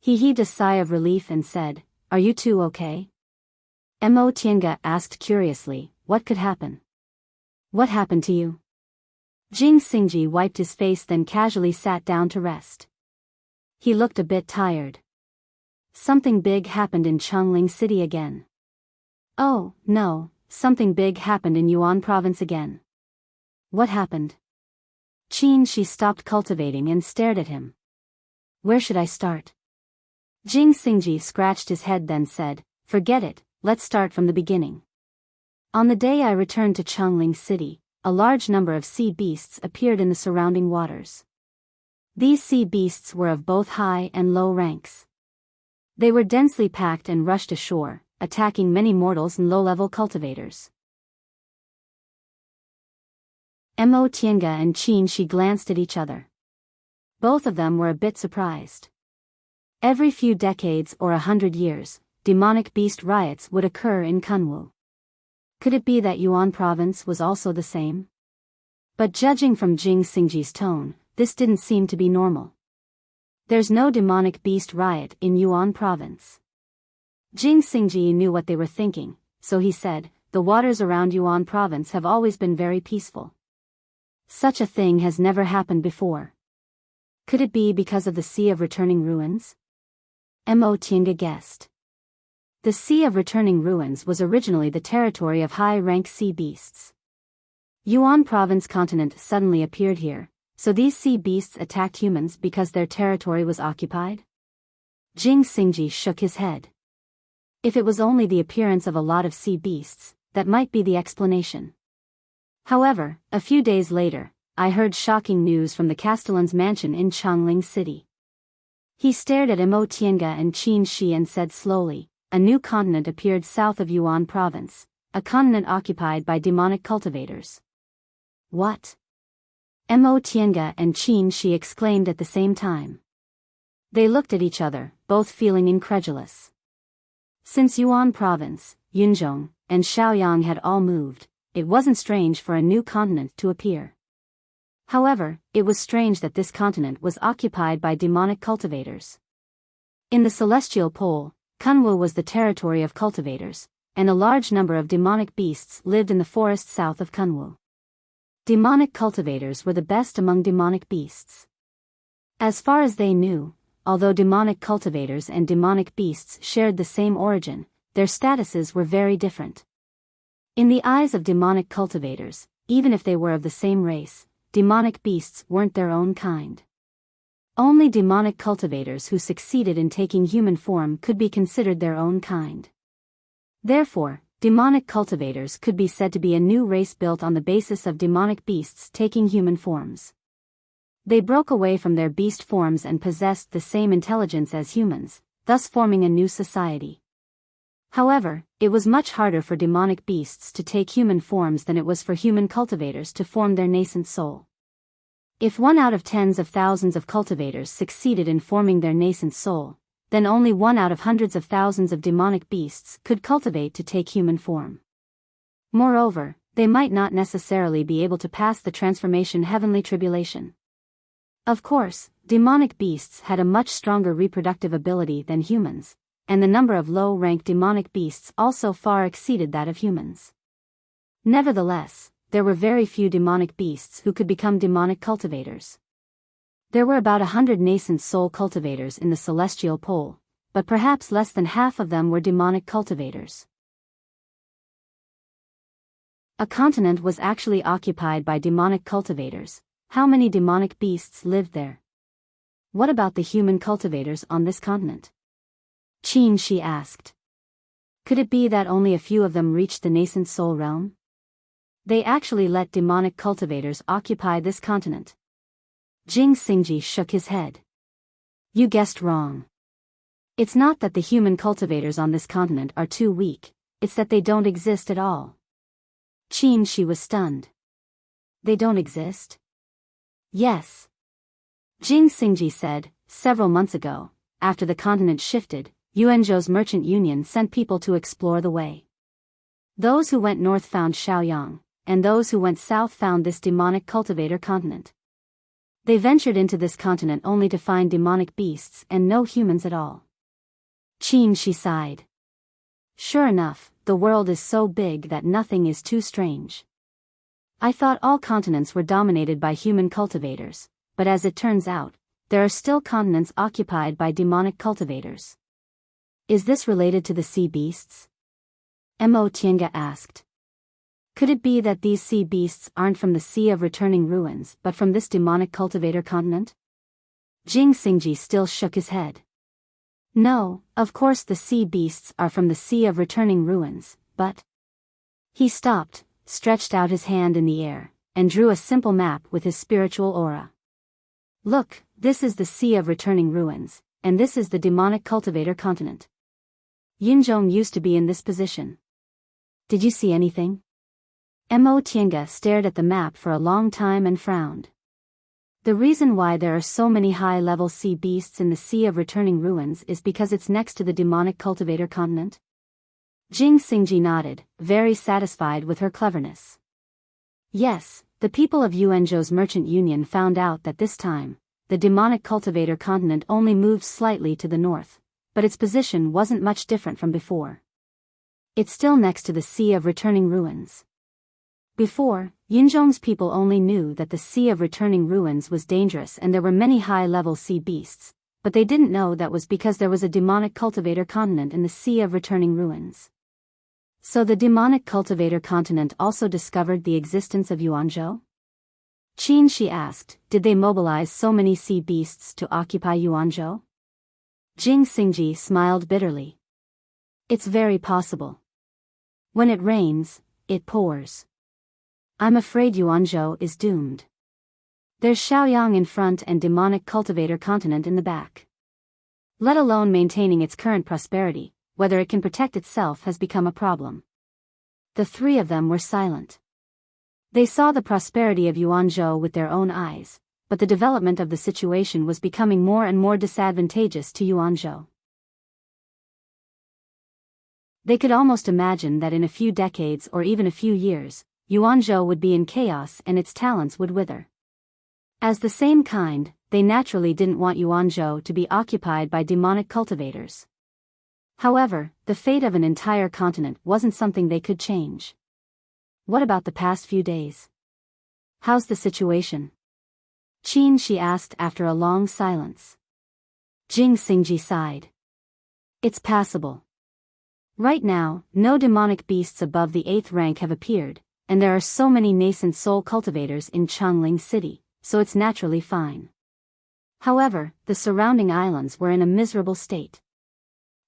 He heaved a sigh of relief and said, "Are you two okay?" Mo Tiange asked curiously, "What could happen?" "What happened to you?" Jing Xingji wiped his face, then casually sat down to rest. He looked a bit tired. "Something big happened in Chongling City again." "Oh, no, something big happened in Yuan Province again." "What happened?" Qin Shi stopped cultivating and stared at him. "Where should I start?" Jing Xingji scratched his head, then said, "Forget it, let's start from the beginning. On the day I returned to Chongling City, a large number of sea beasts appeared in the surrounding waters. These sea beasts were of both high and low ranks. They were densely packed and rushed ashore, attacking many mortals and low-level cultivators." Mo Tiange and Qin Shi glanced at each other. Both of them were a bit surprised. Every few decades or 100 years, demonic beast riots would occur in Kunwu. Could it be that Yuan Province was also the same? But judging from Jing Xingji's tone, this didn't seem to be normal. "There's no demonic beast riot in Yuan Province." Jing Xingji knew what they were thinking, so he said, "The waters around Yuan Province have always been very peaceful. Such a thing has never happened before. Could it be because of the Sea of Returning Ruins?" Mo Tiange guessed. The Sea of Returning Ruins was originally the territory of high-rank sea beasts. Yuan Province continent suddenly appeared here, so these sea beasts attacked humans because their territory was occupied? Jing Xingji shook his head. If it was only the appearance of a lot of sea beasts, that might be the explanation. However, a few days later, I heard shocking news from the Castellan's mansion in Chongling City. He stared at Mo Tiange and Qin Shi and said slowly, "A new continent appeared south of Yuan Province, a continent occupied by demonic cultivators." "What?" Mo Tiange and Qin Shi exclaimed at the same time. They looked at each other, both feeling incredulous. Since Yuan Province, Yunzhong, and Shaoyang had all moved, it wasn't strange for a new continent to appear. However, it was strange that this continent was occupied by demonic cultivators. In the celestial pole, Kunwu was the territory of cultivators, and a large number of demonic beasts lived in the forest south of Kunwu. Demonic cultivators were the best among demonic beasts. As far as they knew, although demonic cultivators and demonic beasts shared the same origin, their statuses were very different. In the eyes of demonic cultivators, even if they were of the same race, demonic beasts weren't their own kind. Only demonic cultivators who succeeded in taking human form could be considered their own kind. Therefore, demonic cultivators could be said to be a new race built on the basis of demonic beasts taking human forms. They broke away from their beast forms and possessed the same intelligence as humans, thus forming a new society. However, it was much harder for demonic beasts to take human forms than it was for human cultivators to form their nascent soul. If 1 out of tens of thousands of cultivators succeeded in forming their nascent soul, then only 1 out of hundreds of thousands of demonic beasts could cultivate to take human form. Moreover, they might not necessarily be able to pass the transformation heavenly tribulation. Of course, demonic beasts had a much stronger reproductive ability than humans, and the number of low-rank demonic beasts also far exceeded that of humans. Nevertheless, there were very few demonic beasts who could become demonic cultivators. There were about 100 nascent soul cultivators in the celestial pole, but perhaps less than half of them were demonic cultivators. A continent was actually occupied by demonic cultivators. How many demonic beasts lived there? What about the human cultivators on this continent? Qin Shi asked. Could it be that only a few of them reached the nascent soul realm? They actually let demonic cultivators occupy this continent. Jing Xingji shook his head. You guessed wrong. It's not that the human cultivators on this continent are too weak, it's that they don't exist at all. Qin Shi was stunned. They don't exist? Yes. Jing Xingji said, several months ago, after the continent shifted, Yuanzhou's merchant union sent people to explore the way. Those who went north found Shaoyang, and those who went south found this demonic cultivator continent. They ventured into this continent only to find demonic beasts and no humans at all. Qin Shi sighed. Sure enough, the world is so big that nothing is too strange. I thought all continents were dominated by human cultivators, but as it turns out, there are still continents occupied by demonic cultivators. Is this related to the sea beasts? Mo Tiange asked. Could it be that these sea beasts aren't from the Sea of Returning Ruins but from this demonic cultivator continent? Jing Xingji still shook his head. No, of course the sea beasts are from the Sea of Returning Ruins, but... He stopped, stretched out his hand in the air, and drew a simple map with his spiritual aura. Look, this is the Sea of Returning Ruins, and this is the demonic cultivator continent. Yinzhong used to be in this position. Did you see anything? Mo Tiange stared at the map for a long time and frowned. The reason why there are so many high-level sea beasts in the Sea of Returning Ruins is because it's next to the demonic cultivator continent. Jing Xingji nodded, very satisfied with her cleverness. Yes, the people of Yuanzhou's merchant union found out that this time, the demonic cultivator continent only moved slightly to the north, but its position wasn't much different from before. It's still next to the Sea of Returning Ruins. Before, Yinzhong's people only knew that the Sea of Returning Ruins was dangerous and there were many high-level sea beasts, but they didn't know that was because there was a demonic cultivator continent in the Sea of Returning Ruins. So the demonic cultivator continent also discovered the existence of Yuanzhou? Qin Shi asked, did they mobilize so many sea beasts to occupy Yuanzhou? Jing Xingji smiled bitterly. It's very possible. When it rains, it pours. I'm afraid Yuanzhou is doomed. There's Shaoyang in front and demonic cultivator continent in the back. Let alone maintaining its current prosperity, whether it can protect itself has become a problem. The three of them were silent. They saw the prosperity of Yuanzhou with their own eyes, but the development of the situation was becoming more and more disadvantageous to Yuanzhou. They could almost imagine that in a few decades or even a few years, Yuanzhou would be in chaos and its talents would wither. As the same kind, they naturally didn't want Yuanzhou to be occupied by demonic cultivators. However, the fate of an entire continent wasn't something they could change. What about the past few days? How's the situation? Qin Shi asked after a long silence. Jing Xingji sighed. It's passable. Right now, no demonic beasts above the 8th rank have appeared, and there are so many nascent soul cultivators in Changling City, so it's naturally fine. However, the surrounding islands were in a miserable state.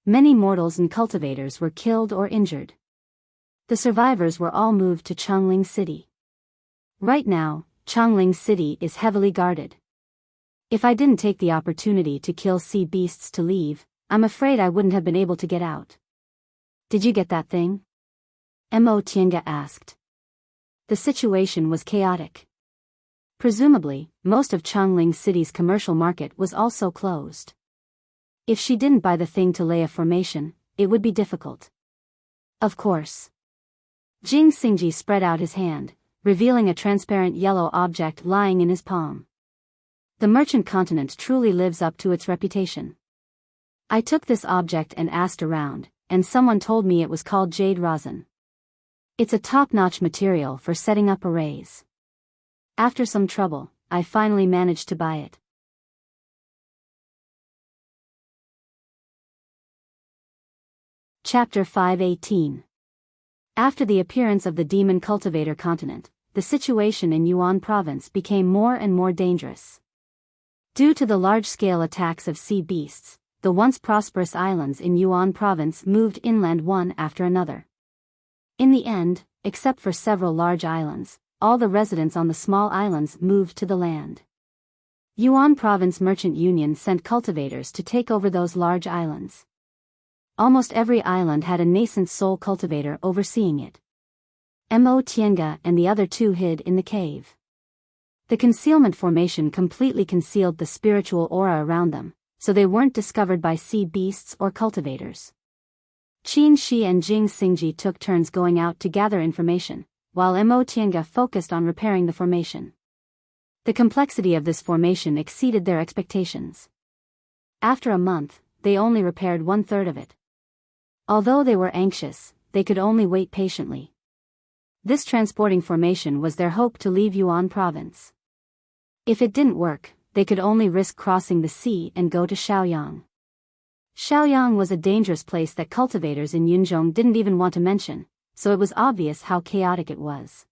Many mortals and cultivators were killed or injured. The survivors were all moved to Changling City. Right now, Changling City is heavily guarded. If I didn't take the opportunity to kill sea beasts to leave, I'm afraid I wouldn't have been able to get out. Did you get that thing? Mo Tiange asked. The situation was chaotic. Presumably, most of Changling City's commercial market was also closed. If she didn't buy the thing to lay a formation, it would be difficult. Of course. Jing Xingji spread out his hand, revealing a transparent yellow object lying in his palm. The merchant continent truly lives up to its reputation. I took this object and asked around, and someone told me it was called jade rosin. It's a top-notch material for setting up arrays. After some trouble, I finally managed to buy it. Chapter 518. After the appearance of the demon cultivator continent, the situation in Yuan province became more and more dangerous. Due to the large-scale attacks of sea beasts, the once prosperous islands in Yuan province moved inland one after another. In the end, except for several large islands, all the residents on the small islands moved to the land. Yuan Province Merchant Union sent cultivators to take over those large islands. Almost every island had a nascent soul cultivator overseeing it. Mo Tienga and the other two hid in the cave. The concealment formation completely concealed the spiritual aura around them, so they weren't discovered by sea beasts or cultivators. Qin Shi and Jing Xingji took turns going out to gather information, while Mo Tienga focused on repairing the formation. The complexity of this formation exceeded their expectations. After a month, they only repaired 1/3 of it. Although they were anxious, they could only wait patiently. This transporting formation was their hope to leave Yuan province. If it didn't work, they could only risk crossing the sea and go to Shaoyang. Shaoyang was a dangerous place that cultivators in Yunzhong didn't even want to mention, so it was obvious how chaotic it was.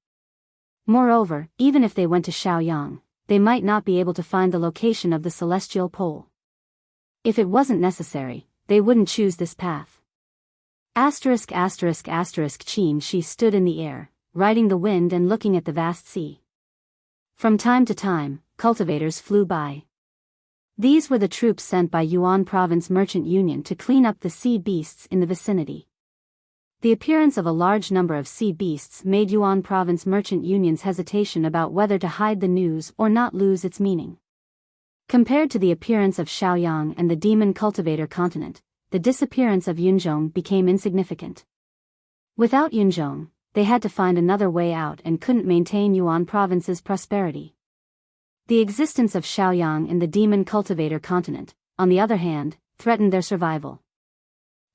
Moreover, even if they went to Shaoyang, they might not be able to find the location of the celestial pole. If it wasn't necessary, they wouldn't choose this path. Qin Shi stood in the air, riding the wind and looking at the vast sea. From time to time, cultivators flew by. These were the troops sent by Yuan Province Merchant Union to clean up the sea beasts in the vicinity. The appearance of a large number of sea beasts made Yuan Province Merchant Union's hesitation about whether to hide the news or not lose its meaning. Compared to the appearance of Shaoyang and the demon cultivator continent, the disappearance of Yunzhong became insignificant. Without Yunzhong, they had to find another way out and couldn't maintain Yuan province's prosperity. The existence of Shaoyang in the demon cultivator continent, on the other hand, threatened their survival.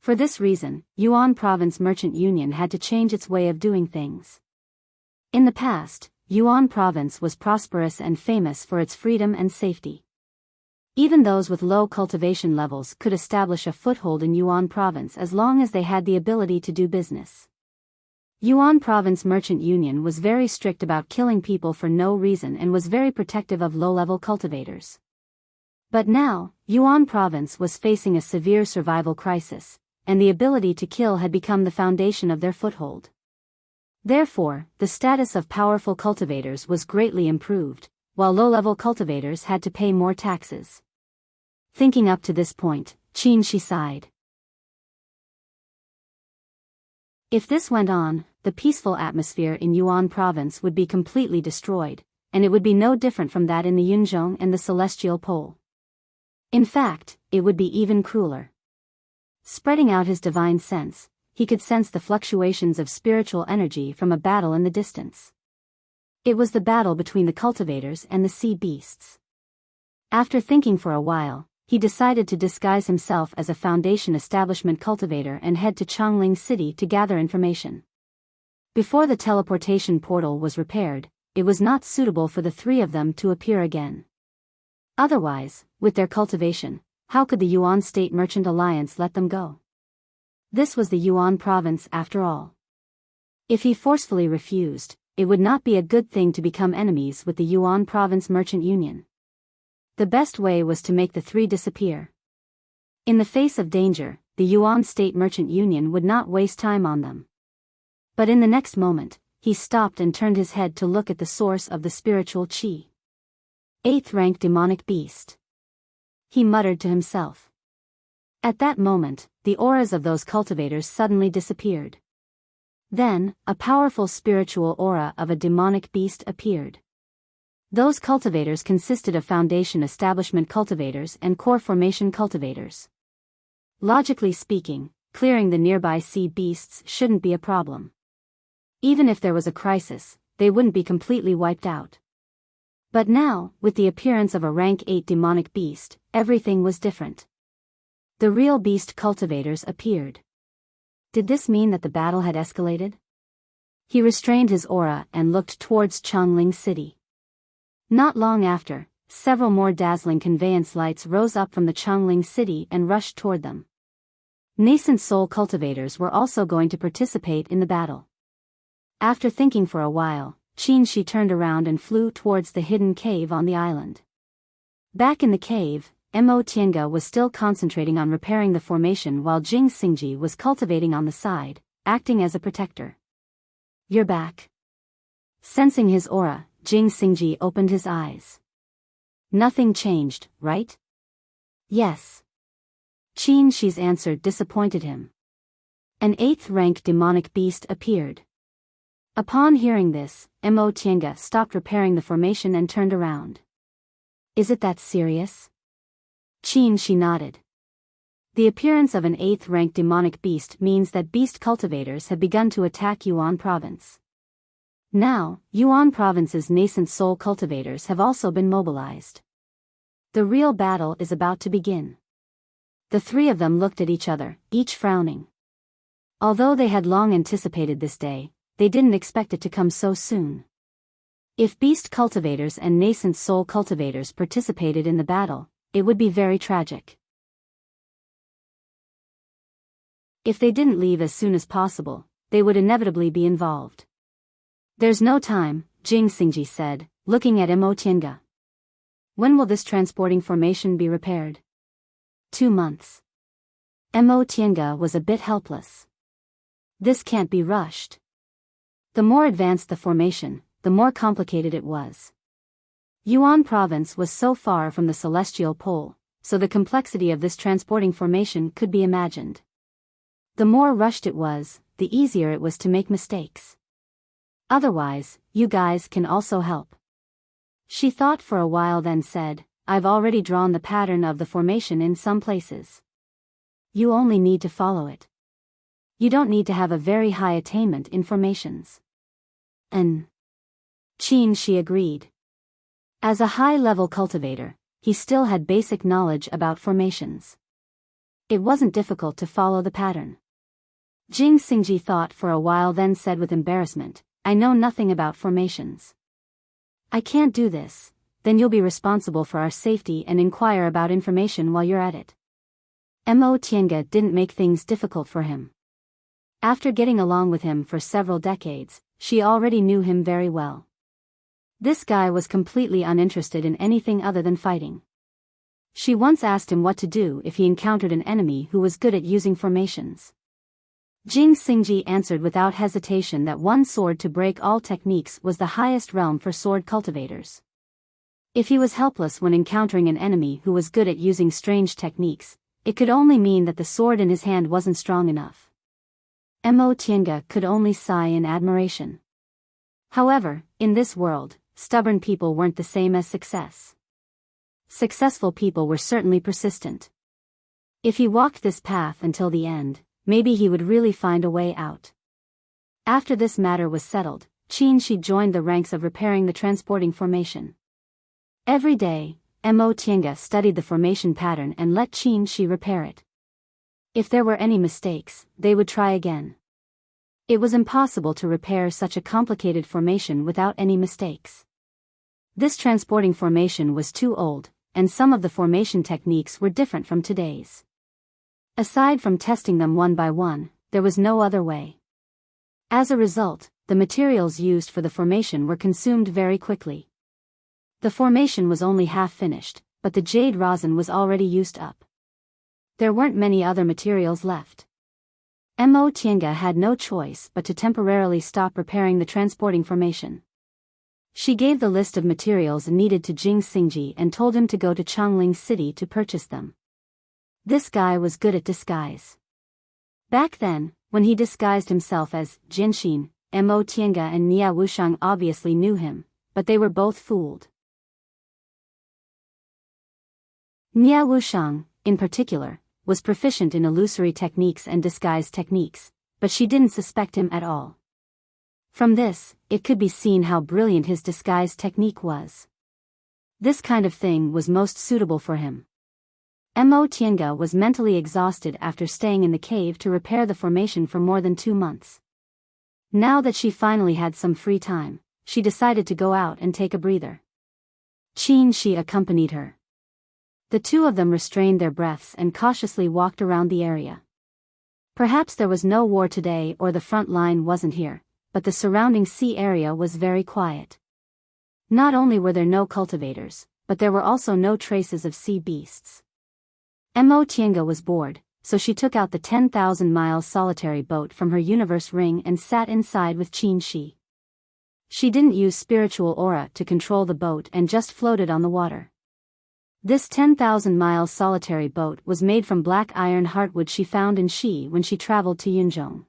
For this reason, Yuan Province Merchant Union had to change its way of doing things. In the past, Yuan Province was prosperous and famous for its freedom and safety. Even those with low cultivation levels could establish a foothold in Yuan Province as long as they had the ability to do business. Yuan Province Merchant Union was very strict about killing people for no reason and was very protective of low-level cultivators. But now, Yuan Province was facing a severe survival crisis, and the ability to kill had become the foundation of their foothold. Therefore, the status of powerful cultivators was greatly improved, while low-level cultivators had to pay more taxes. Thinking up to this point, Qin Shi sighed. If this went on, the peaceful atmosphere in Yuan province would be completely destroyed, and it would be no different from that in the Yunzhong and the Celestial Pole. In fact, it would be even crueler. Spreading out his divine sense, he could sense the fluctuations of spiritual energy from a battle in the distance. It was the battle between the cultivators and the sea beasts. After thinking for a while, he decided to disguise himself as a Foundation Establishment cultivator and head to Chongling City to gather information. Before the teleportation portal was repaired, it was not suitable for the three of them to appear again. Otherwise, with their cultivation, how could the Yuan State Merchant Alliance let them go? This was the Yuan province after all. If he forcefully refused, it would not be a good thing to become enemies with the Yuan Province Merchant Union. The best way was to make the three disappear. In the face of danger, the Yuan State Merchant Union would not waste time on them. But in the next moment, he stopped and turned his head to look at the source of the spiritual qi. 8th rank demonic beast. He muttered to himself. At that moment, the auras of those cultivators suddenly disappeared. Then, a powerful spiritual aura of a demonic beast appeared. Those cultivators consisted of Foundation Establishment cultivators and Core Formation cultivators. Logically speaking, clearing the nearby sea beasts shouldn't be a problem. Even if there was a crisis, they wouldn't be completely wiped out. But now, with the appearance of a rank 8 demonic beast, everything was different. The real beast cultivators appeared. Did this mean that the battle had escalated? He restrained his aura and looked towards Chongling City. Not long after, several more dazzling conveyance lights rose up from the Chongling City and rushed toward them. Nascent soul cultivators were also going to participate in the battle. After thinking for a while, Qin turned around and flew towards the hidden cave on the island. Back in the cave, Mo Tiange was still concentrating on repairing the formation while Jing Xingji was cultivating on the side, acting as a protector. "You're back." Sensing his aura, Jing Xingji opened his eyes. "Nothing changed, right?" "Yes." Qin's answer disappointed him. An 8th-rank demonic beast appeared. Upon hearing this, Mo Tiange stopped repairing the formation and turned around. "Is it that serious?" Qin nodded. The appearance of an 8th-rank demonic beast means that beast cultivators have begun to attack Yuan province. Now, Yuan province's nascent soul cultivators have also been mobilized. The real battle is about to begin. The three of them looked at each other, each frowning. Although they had long anticipated this day, they didn't expect it to come so soon. If beast cultivators and nascent soul cultivators participated in the battle, it would be very tragic. If they didn't leave as soon as possible, they would inevitably be involved. "There's no time," Jing Xingji said, looking at Mo Tiange. "When will this transporting formation be repaired?" 2 months. Mo Tiange was a bit helpless. This can't be rushed. The more advanced the formation, the more complicated it was. Yuan province was so far from the celestial pole, so the complexity of this transporting formation could be imagined. The more rushed it was, the easier it was to make mistakes. "Otherwise, you guys can also help." She thought for a while then said, "I've already drawn the pattern of the formation in some places. You only need to follow it. You don't need to have a very high attainment in formations." Qin agreed. As a high-level cultivator, he still had basic knowledge about formations. It wasn't difficult to follow the pattern. Jing Xingji thought for a while then said with embarrassment, "I know nothing about formations." "I can't do this." "Then you'll be responsible for our safety and inquire about information while you're at it." Mo Tiange didn't make things difficult for him. After getting along with him for several decades, she already knew him very well. This guy was completely uninterested in anything other than fighting. She once asked him what to do if he encountered an enemy who was good at using formations. Jing Xingji answered without hesitation that one sword to break all techniques was the highest realm for sword cultivators. If he was helpless when encountering an enemy who was good at using strange techniques, it could only mean that the sword in his hand wasn't strong enough. Mo Tiange could only sigh in admiration. However, in this world, stubborn people weren't the same as success. Successful people were certainly persistent. If he walked this path until the end, maybe he would really find a way out. After this matter was settled, Qin joined the ranks of repairing the transporting formation. Every day, Mo Tiange studied the formation pattern and let Qin repair it. If there were any mistakes, they would try again. It was impossible to repair such a complicated formation without any mistakes. This transporting formation was too old, and some of the formation techniques were different from today's. Aside from testing them one by one, there was no other way. As a result, the materials used for the formation were consumed very quickly. The formation was only half finished, but the jade rosin was already used up. There weren't many other materials left. Mo Tiange had no choice but to temporarily stop repairing the transporting formation. She gave the list of materials needed to Jing Xingji and told him to go to Changling City to purchase them. This guy was good at disguise. Back then, when he disguised himself as Jinshin, Mo Tiange and Nia Wushang obviously knew him, but they were both fooled. Nia Wushang, in particular, was proficient in illusory techniques and disguise techniques, but she didn't suspect him at all. From this, it could be seen how brilliant his disguise technique was. This kind of thing was most suitable for him. Mo Tiange was mentally exhausted after staying in the cave to repair the formation for more than 2 months. Now that she finally had some free time, she decided to go out and take a breather. Qin accompanied her. The two of them restrained their breaths and cautiously walked around the area. Perhaps there was no war today or the front line wasn't here, but the surrounding sea area was very quiet. Not only were there no cultivators, but there were also no traces of sea beasts. Mo Tiange was bored, so she took out the 10,000-mile solitary boat from her universe ring and sat inside with Qin Shi. She didn't use spiritual aura to control the boat and just floated on the water. This 10,000-mile solitary boat was made from black iron heartwood she found in Shi when she traveled to Yunzhong.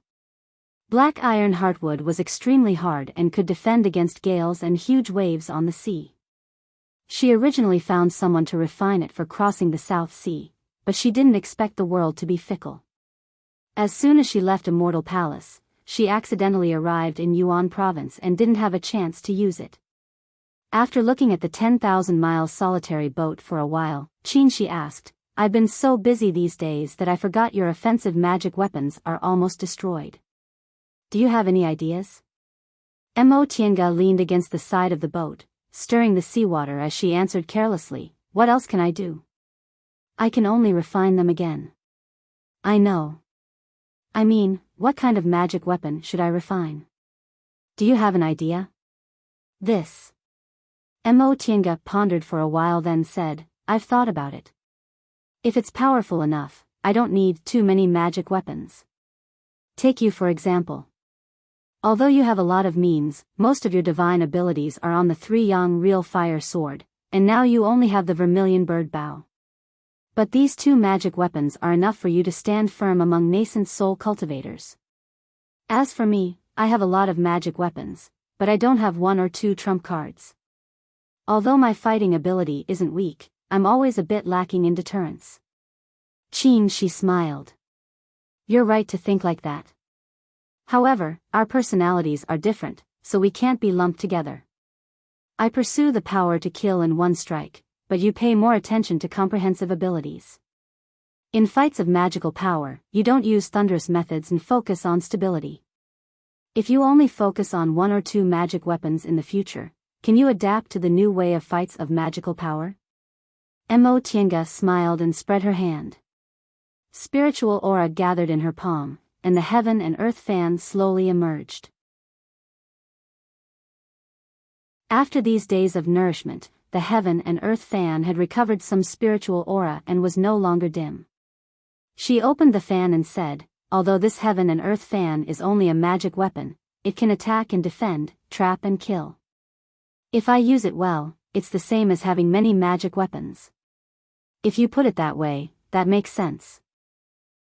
Black iron heartwood was extremely hard and could defend against gales and huge waves on the sea. She originally found someone to refine it for crossing the South Sea, but she didn't expect the world to be fickle. As soon as she left Immortal Palace, she accidentally arrived in Yuan province and didn't have a chance to use it. After looking at the 10,000-mile solitary boat for a while, Qin Shi asked, "I've been so busy these days that I forgot your offensive magic weapons are almost destroyed. Do you have any ideas?" Mo Tiange leaned against the side of the boat, stirring the seawater as she answered carelessly, "What else can I do? I can only refine them again." "I know. I mean, what kind of magic weapon should I refine? Do you have an idea?" "This." Mo Tiange pondered for a while then said, "I've thought about it. If it's powerful enough, I don't need too many magic weapons. Take you for example. Although you have a lot of means, most of your divine abilities are on the 3-yang real fire sword, and now you only have the vermilion bird bow. But these 2 magic weapons are enough for you to stand firm among nascent soul cultivators. As for me, I have a lot of magic weapons, but I don't have 1 or 2 trump cards. Although my fighting ability isn't weak, I'm always a bit lacking in deterrence." Qin Shi smiled. "You're right to think like that. However, our personalities are different, so we can't be lumped together. I pursue the power to kill in one strike, but you pay more attention to comprehensive abilities. In fights of magical power, you don't use thunderous methods and focus on stability. If you only focus on 1 or 2 magic weapons in the future, can you adapt to the new way of fights of magical power?" Mo Tiange smiled and spread her hand. Spiritual aura gathered in her palm, and the heaven and earth fan slowly emerged. After these days of nourishment, the heaven and earth fan had recovered some spiritual aura and was no longer dim. She opened the fan and said, "Although this heaven and earth fan is only a magic weapon, it can attack and defend, trap and kill. If I use it well, it's the same as having many magic weapons. If you put it that way, that makes sense."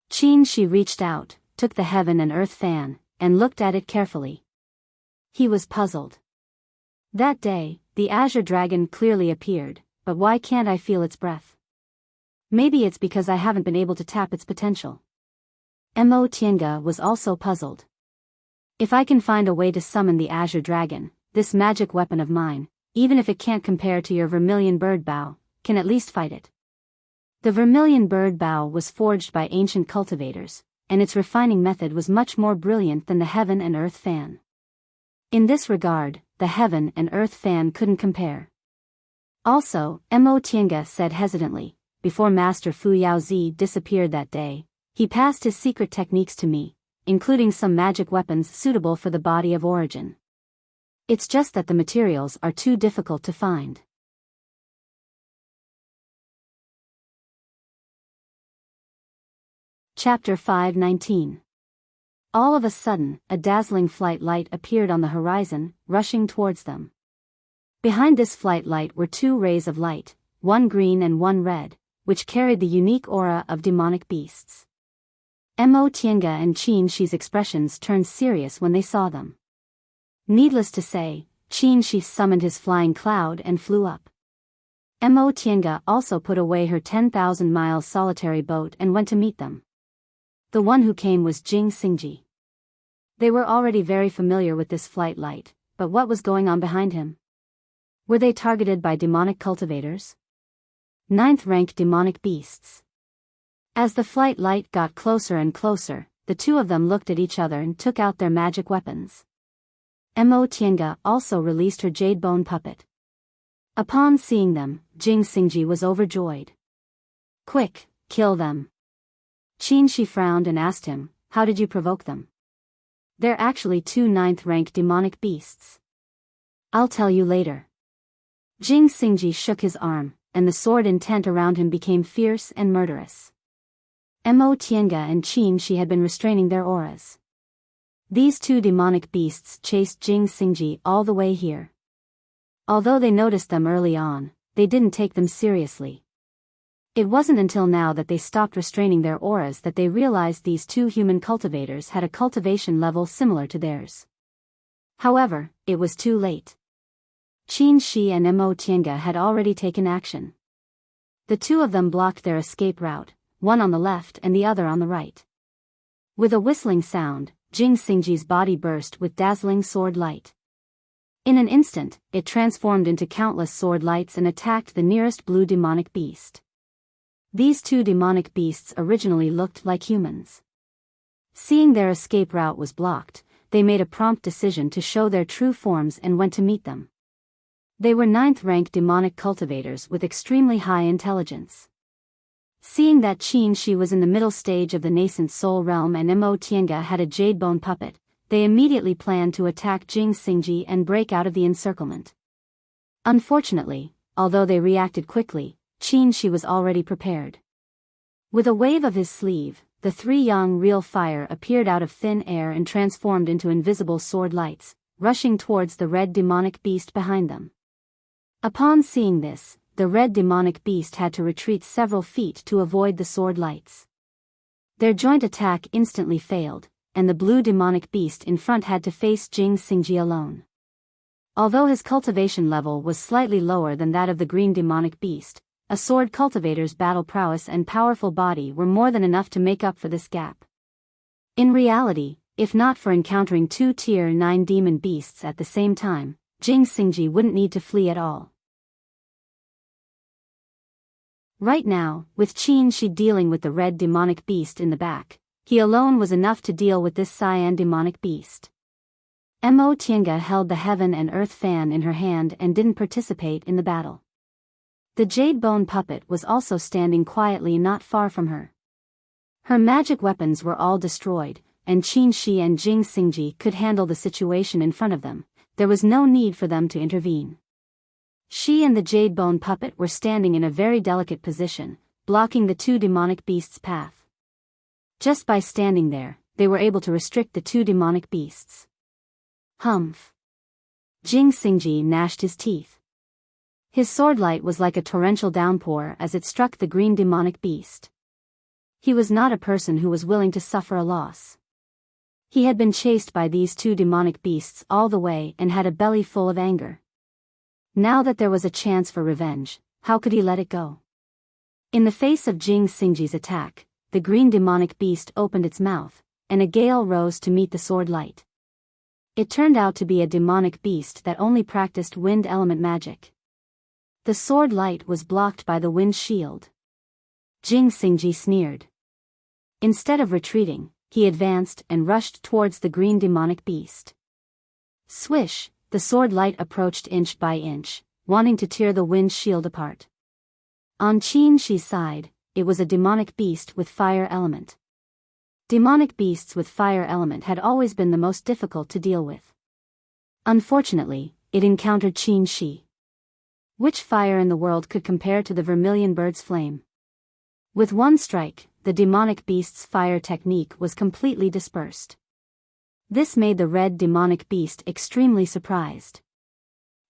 Qin Shi reached out, took the heaven and earth fan, and looked at it carefully. He was puzzled. That day, the azure dragon clearly appeared, but why can't I feel its breath? Maybe it's because I haven't been able to tap its potential. Mo Tiange was also puzzled. If I can find a way to summon the azure dragon, this magic weapon of mine, even if it can't compare to your vermilion bird bow, can at least fight it. The vermilion bird bow was forged by ancient cultivators, and its refining method was much more brilliant than the heaven and earth fan. In this regard, the heaven and earth fan couldn't compare. Also, Mo Tiange said hesitantly, before Master Fu Yaozi disappeared that day, he passed his secret techniques to me, including some magic weapons suitable for the body of origin. It's just that the materials are too difficult to find. Chapter 519. All of a sudden, a dazzling flight light appeared on the horizon, rushing towards them. Behind this flight light were 2 rays of light, one green and one red, which carried the unique aura of demonic beasts. Mo Tiange and Qin Shi's expressions turned serious when they saw them. Needless to say, Qin Shi summoned his flying cloud and flew up. Mo Tiange also put away her 10,000-mile solitary boat and went to meet them. The one who came was Jing Xingji. They were already very familiar with this flight light, but what was going on behind him? Were they targeted by demonic cultivators? 9th-rank demonic beasts. As the flight light got closer and closer, the 2 of them looked at each other and took out their magic weapons. Mo Tiange also released her jade bone puppet. Upon seeing them, Jing Xingji was overjoyed. "Quick, kill them." Qin Shi frowned and asked him, how did you provoke them? They're actually two ninth-rank demonic beasts. I'll tell you later. Jing Xingji shook his arm, and the sword intent around him became fierce and murderous. Mo Tiange and Qin Shi had been restraining their auras. These two demonic beasts chased Jing Xingji all the way here. Although they noticed them early on, they didn't take them seriously. It wasn't until now that they stopped restraining their auras that they realized these two human cultivators had a cultivation level similar to theirs. However, it was too late. Qin Shi and Mo Tiange had already taken action. The two of them blocked their escape route, one on the left and the other on the right. With a whistling sound, Jing Xingji's body burst with dazzling sword light. In an instant, it transformed into countless sword lights and attacked the nearest blue demonic beast. These two demonic beasts originally looked like humans. Seeing their escape route was blocked, they made a prompt decision to show their true forms and went to meet them. They were ninth-rank demonic cultivators with extremely high intelligence. Seeing that Qin Shi was in the middle stage of the nascent soul realm and Mo Tiange had a jade bone puppet, they immediately planned to attack Jing Xingji and break out of the encirclement. Unfortunately, although they reacted quickly, Qin Shi was already prepared. With a wave of his sleeve, the three young real fire appeared out of thin air and transformed into invisible sword lights, rushing towards the red demonic beast behind them. Upon seeing this, the red demonic beast had to retreat several feet to avoid the sword lights. Their joint attack instantly failed, and the blue demonic beast in front had to face Jing Xingji alone. Although his cultivation level was slightly lower than that of the green demonic beast, a sword cultivator's battle prowess and powerful body were more than enough to make up for this gap. In reality, if not for encountering two Tier 9 demon beasts at the same time, Jing Xingji wouldn't need to flee at all. Right now, with Qin Shi dealing with the red demonic beast in the back, he alone was enough to deal with this cyan demonic beast. Mo Tiange held the heaven and earth fan in her hand and didn't participate in the battle. The jade bone puppet was also standing quietly not far from her. Her magic weapons were all destroyed, and Qin Shi and Jing Xingji could handle the situation in front of them. There was no need for them to intervene. She and the jade bone puppet were standing in a very delicate position, blocking the two demonic beasts' path. Just by standing there, they were able to restrict the two demonic beasts. Humph! Jing Xingji gnashed his teeth. His sword light was like a torrential downpour as it struck the green demonic beast. He was not a person who was willing to suffer a loss. He had been chased by these two demonic beasts all the way and had a belly full of anger. Now that there was a chance for revenge, how could he let it go? In the face of Jing Xingji's attack, the green demonic beast opened its mouth, and a gale rose to meet the sword light. It turned out to be a demonic beast that only practiced wind element magic. The sword light was blocked by the wind shield. Jing Xingji sneered. Instead of retreating, he advanced and rushed towards the green demonic beast. Swish! The sword light approached inch by inch, wanting to tear the wind shield apart. On Qin Shi's side, it was a demonic beast with fire element. Demonic beasts with fire element had always been the most difficult to deal with. Unfortunately, it encountered Qin Shi. Which fire in the world could compare to the vermilion bird's flame? With one strike, the demonic beast's fire technique was completely dispersed. This made the red demonic beast extremely surprised.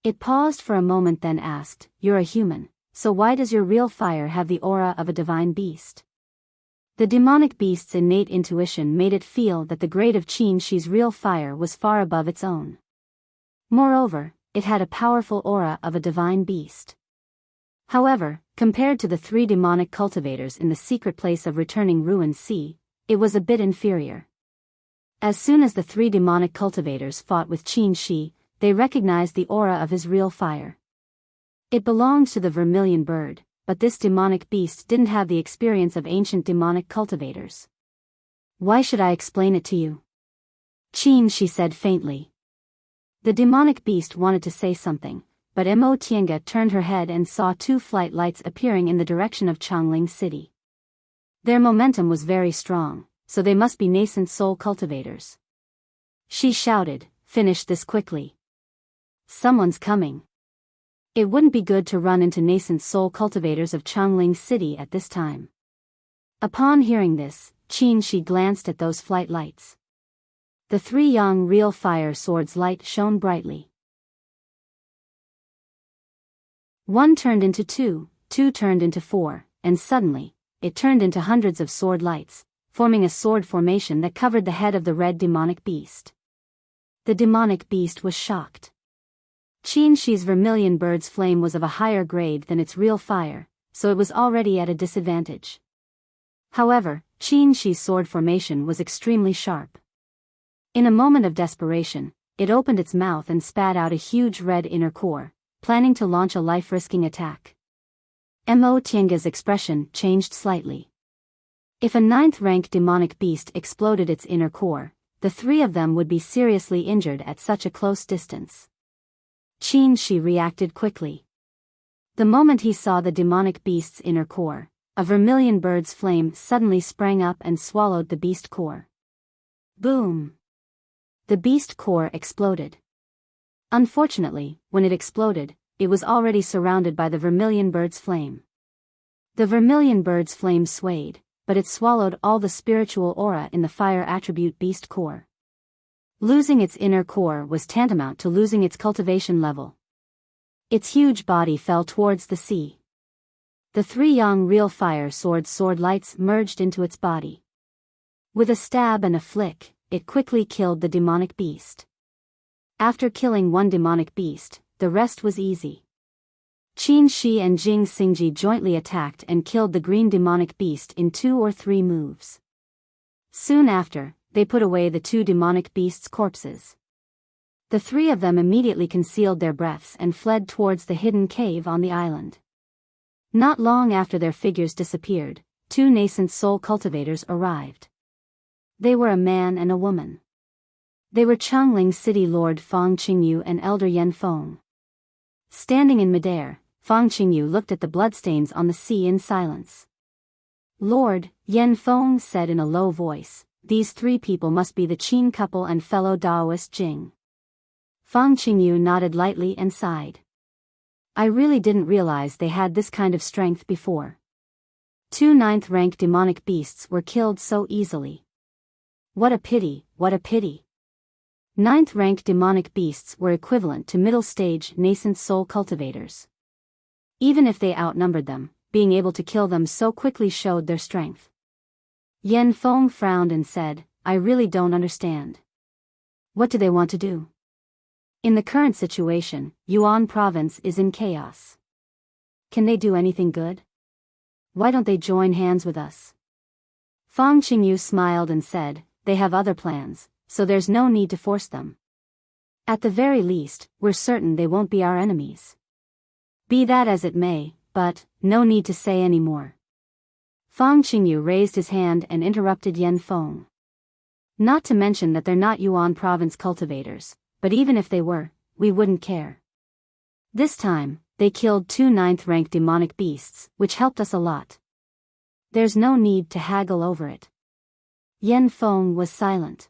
It paused for a moment then asked, "You're a human, so why does your real fire have the aura of a divine beast?" The demonic beast's innate intuition made it feel that the grade of Qin Shi's real fire was far above its own. Moreover, it had a powerful aura of a divine beast. However, compared to the three demonic cultivators in the secret place of returning ruined sea, it was a bit inferior. As soon as the three demonic cultivators fought with Qin Shi, they recognized the aura of his real fire. It belonged to the vermilion bird, but this demonic beast didn't have the experience of ancient demonic cultivators. "Why should I explain it to you?" Qin Shi said faintly. The demonic beast wanted to say something, but Mo Tiange turned her head and saw two flight lights appearing in the direction of Changling City. Their momentum was very strong, so they must be nascent soul cultivators. She shouted, "Finish this quickly. Someone's coming." It wouldn't be good to run into nascent soul cultivators of Changling City at this time. Upon hearing this, Qin Shi glanced at those flight lights. The 3 young real fire swords' light shone brightly. 1 turned into 2, 2 turned into 4, and suddenly, it turned into hundreds of sword lights, forming a sword formation that covered the head of the red demonic beast. The demonic beast was shocked. Qin Shi's vermilion bird's flame was of a higher grade than its real fire, so it was already at a disadvantage. However, Qin Shi's sword formation was extremely sharp. In a moment of desperation, it opened its mouth and spat out a huge red inner core, planning to launch a life-risking attack. Mo Tiange's expression changed slightly. If a 9th-rank demonic beast exploded its inner core, the 3 of them would be seriously injured at such a close distance. Qin Shi reacted quickly. The moment he saw the demonic beast's inner core, a vermilion bird's flame suddenly sprang up and swallowed the beast core. Boom! The beast core exploded. Unfortunately, when it exploded, it was already surrounded by the vermilion bird's flame. The vermilion bird's flame swayed, but it swallowed all the spiritual aura in the fire attribute beast core. Losing its inner core was tantamount to losing its cultivation level. Its huge body fell towards the sea. The 3 young real fire sword lights merged into its body. With a stab and a flick, it quickly killed the demonic beast. After killing 1 demonic beast, the rest was easy. Qin Shi and Jing Xingji jointly attacked and killed the green demonic beast in 2 or 3 moves. Soon after, they put away the 2 demonic beasts' corpses. The 3 of them immediately concealed their breaths and fled towards the hidden cave on the island. Not long after their figures disappeared, 2 nascent soul cultivators arrived. They were a man and a woman. They were Changling City Lord Fang Qingyu and Elder Yan Feng. Standing in midair, Fang Qingyu looked at the bloodstains on the sea in silence. "Lord," Yan Feng said in a low voice, "these 3 people must be the Qin couple and fellow Taoist Jing." Fang Qingyu nodded lightly and sighed. "I really didn't realize they had this kind of strength before. 2 9th-rank demonic beasts were killed so easily. What a pity, what a pity." 9th-rank demonic beasts were equivalent to middle-stage nascent soul cultivators. Even if they outnumbered them, being able to kill them so quickly showed their strength. Yan Feng frowned and said, "I really don't understand. What do they want to do? In the current situation, Yuan province is in chaos. Can they do anything good? Why don't they join hands with us?" Fang Qingyu smiled and said, "They have other plans, so there's no need to force them. At the very least, we're certain they won't be our enemies. Be that as it may, but, no need to say any more." Fang Qingyu raised his hand and interrupted Yan Feng. "Not to mention that they're not Yuan province cultivators, but even if they were, we wouldn't care. This time, they killed 2 9th-rank demonic beasts, which helped us a lot. There's no need to haggle over it." Yan Feng was silent.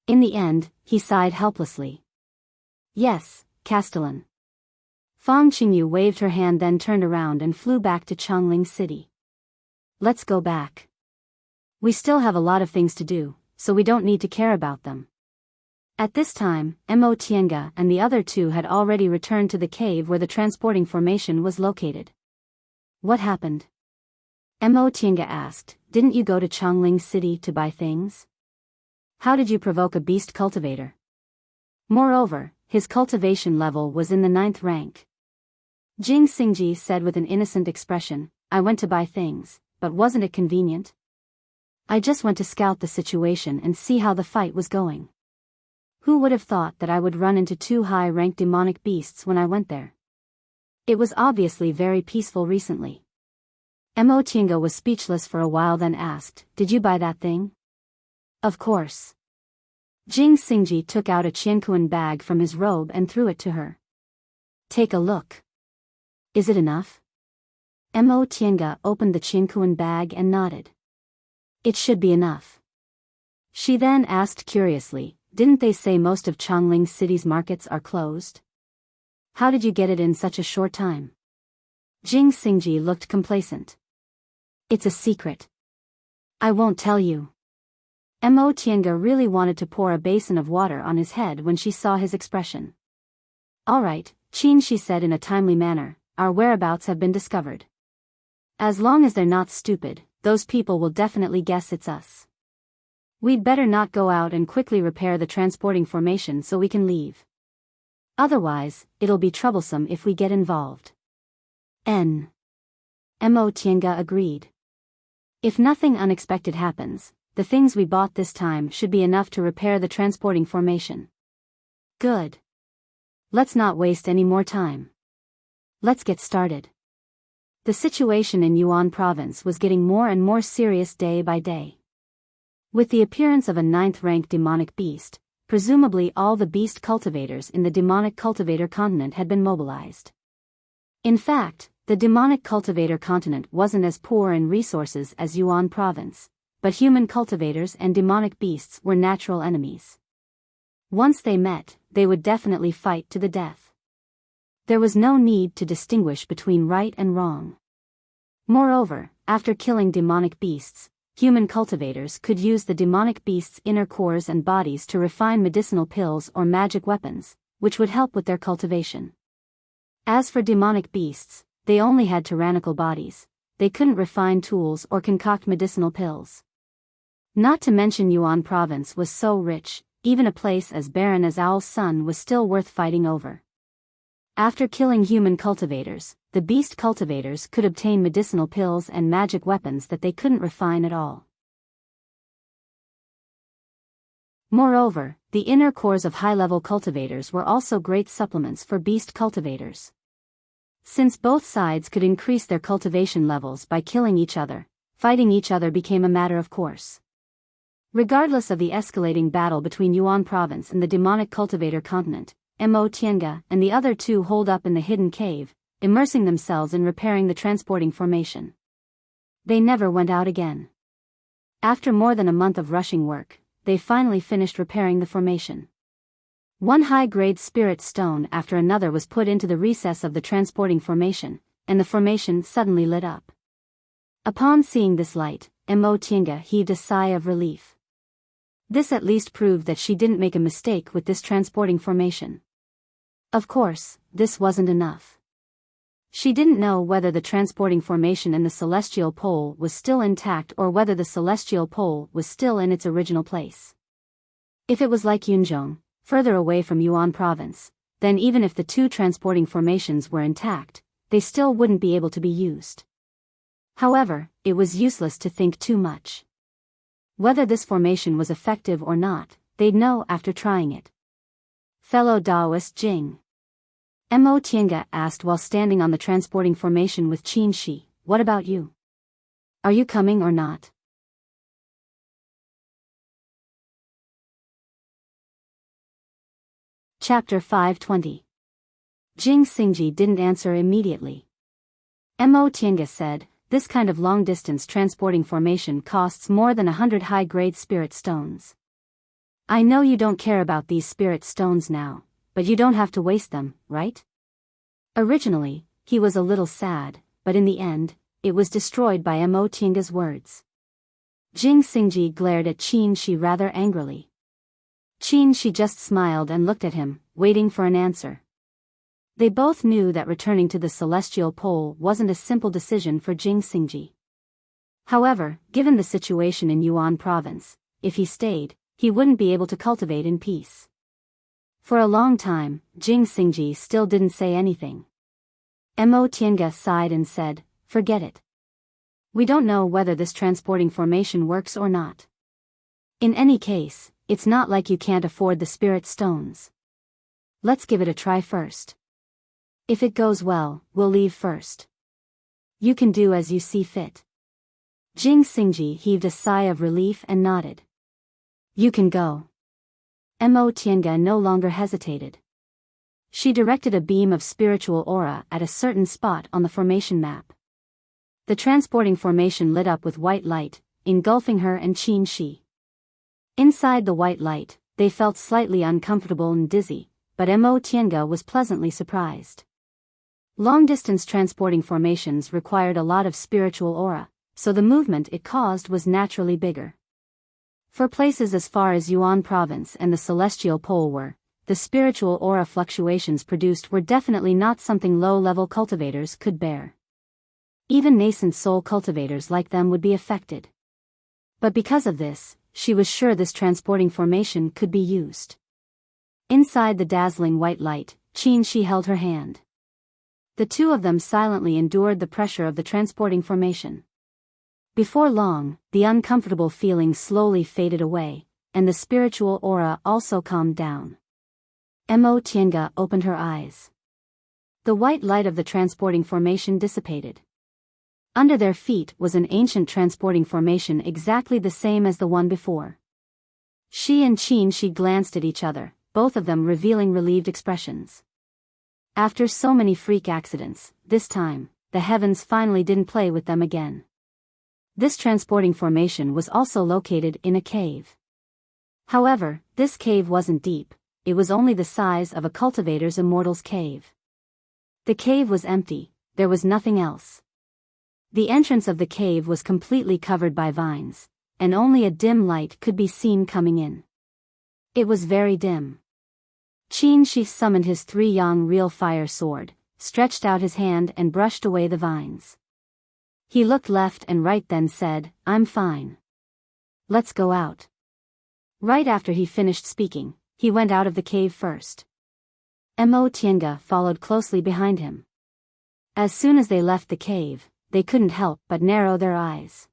In the end, he sighed helplessly. "Yes, Castellan." Fang Qingyu waved her hand, then turned around and flew back to Changling City. "Let's go back. We still have a lot of things to do, so we don't need to care about them." At this time, Mo Tiange and the other 2 had already returned to the cave where the transporting formation was located. "What happened?" Mo Tiange asked. "Didn't you go to Changling City to buy things? How did you provoke a beast cultivator? Moreover, his cultivation level was in the 9th rank." Jing Xingji said with an innocent expression, "I went to buy things, but wasn't it convenient? I just went to scout the situation and see how the fight was going. Who would have thought that I would run into 2 high-ranked demonic beasts when I went there? It was obviously very peaceful recently." Mo Tiange was speechless for a while, then asked, "Did you buy that thing?" "Of course." Jing Xingji took out a Qiankuan bag from his robe and threw it to her. "Take a look. Is it enough?" Mo Tiange opened the Qingkuan bag and nodded. It should be enough. She then asked curiously, didn't they say most of Chongling City's markets are closed? How did you get it in such a short time? Jing Xingji looked complacent. It's a secret. I won't tell you. Mo Tiange really wanted to pour a basin of water on his head when she saw his expression. All right, Qin, she said in a timely manner, our whereabouts have been discovered. As long as they're not stupid, those people will definitely guess it's us. We'd better not go out and quickly repair the transporting formation so we can leave. Otherwise, it'll be troublesome if we get involved. Mo Tiange agreed. If nothing unexpected happens, the things we bought this time should be enough to repair the transporting formation. Good. Let's not waste any more time. Let's get started. The situation in Yuan province was getting more and more serious day by day. With the appearance of a 9th-ranked demonic beast, presumably all the beast cultivators in the demonic cultivator continent had been mobilized. In fact, the demonic cultivator continent wasn't as poor in resources as Yuan province, but human cultivators and demonic beasts were natural enemies. Once they met, they would definitely fight to the death. There was no need to distinguish between right and wrong. Moreover, after killing demonic beasts, human cultivators could use the demonic beasts' inner cores and bodies to refine medicinal pills or magic weapons, which would help with their cultivation. As for demonic beasts, they only had tyrannical bodies. They couldn't refine tools or concoct medicinal pills. Not to mention Yuan province was so rich, even a place as barren as Owl's Sun was still worth fighting over. After killing human cultivators, the beast cultivators could obtain medicinal pills and magic weapons that they couldn't refine at all. Moreover, the inner cores of high-level cultivators were also great supplements for beast cultivators. Since both sides could increase their cultivation levels by killing each other, fighting each other became a matter of course. Regardless of the escalating battle between Yuan province and the demonic cultivator continent, Mo Tiange and the other two holed up in the hidden cave, immersing themselves in repairing the transporting formation. They never went out again. After more than a month of rushing work, they finally finished repairing the formation. One high-grade spirit stone after another was put into the recess of the transporting formation, and the formation suddenly lit up. Upon seeing this light, Mo Tiange heaved a sigh of relief. This at least proved that she didn't make a mistake with this transporting formation. Of course, this wasn't enough. She didn't know whether the transporting formation in the celestial pole was still intact or whether the celestial pole was still in its original place. If it was like Yunzhong, further away from Yuan province, then even if the two transporting formations were intact, they still wouldn't be able to be used. However, it was useless to think too much. Whether this formation was effective or not, they'd know after trying it. Fellow Taoist Jing. Mo Tiange asked while standing on the transporting formation with Qin Shi, what about you? Are you coming or not? Chapter 520. Jing Xingji didn't answer immediately. Mo Tiange said, this kind of long-distance transporting formation costs more than 100 high-grade spirit stones. I know you don't care about these spirit stones now, but you don't have to waste them, right? Originally, he was a little sad, but in the end, it was destroyed by Mo Tiange's words. Jing Xingji glared at Qin Shi rather angrily. Qin Shi just smiled and looked at him, waiting for an answer. They both knew that returning to the celestial pole wasn't a simple decision for Jing Xingji. However, given the situation in Yuan province, if he stayed, he wouldn't be able to cultivate in peace. For a long time, Jing Xingji still didn't say anything. Mo Tiange sighed and said, forget it. We don't know whether this transporting formation works or not. In any case, it's not like you can't afford the spirit stones. Let's give it a try first. If it goes well, we'll leave first. You can do as you see fit. Jing Xingji heaved a sigh of relief and nodded. You can go. Mo Tiange no longer hesitated. She directed a beam of spiritual aura at a certain spot on the formation map. The transporting formation lit up with white light, engulfing her and Qin Shi. Inside the white light, they felt slightly uncomfortable and dizzy, but Mo Tiange was pleasantly surprised. Long-distance transporting formations required a lot of spiritual aura, so the movement it caused was naturally bigger. For places as far as Yuan province and the celestial pole were, the spiritual aura fluctuations produced were definitely not something low-level cultivators could bear. Even nascent soul cultivators like them would be affected. But because of this, she was sure this transporting formation could be used. Inside the dazzling white light, Qin Shi held her hand. The two of them silently endured the pressure of the transporting formation. Before long, the uncomfortable feeling slowly faded away, and the spiritual aura also calmed down. Mo Tiange opened her eyes. The white light of the transporting formation dissipated. Under their feet was an ancient transporting formation exactly the same as the one before. She and Qin Shi glanced at each other, both of them revealing relieved expressions. After so many freak accidents, this time, the heavens finally didn't play with them again. This transporting formation was also located in a cave. However, this cave wasn't deep, it was only the size of a cultivator's immortal's cave. The cave was empty, there was nothing else. The entrance of the cave was completely covered by vines, and only a dim light could be seen coming in. It was very dim. Qin Shi summoned his 3-yang real fire sword, stretched out his hand and brushed away the vines. He looked left and right then said, "I'm fine. Let's go out." Right after he finished speaking, he went out of the cave first. Mo Tiange followed closely behind him. As soon as they left the cave, they couldn't help but narrow their eyes.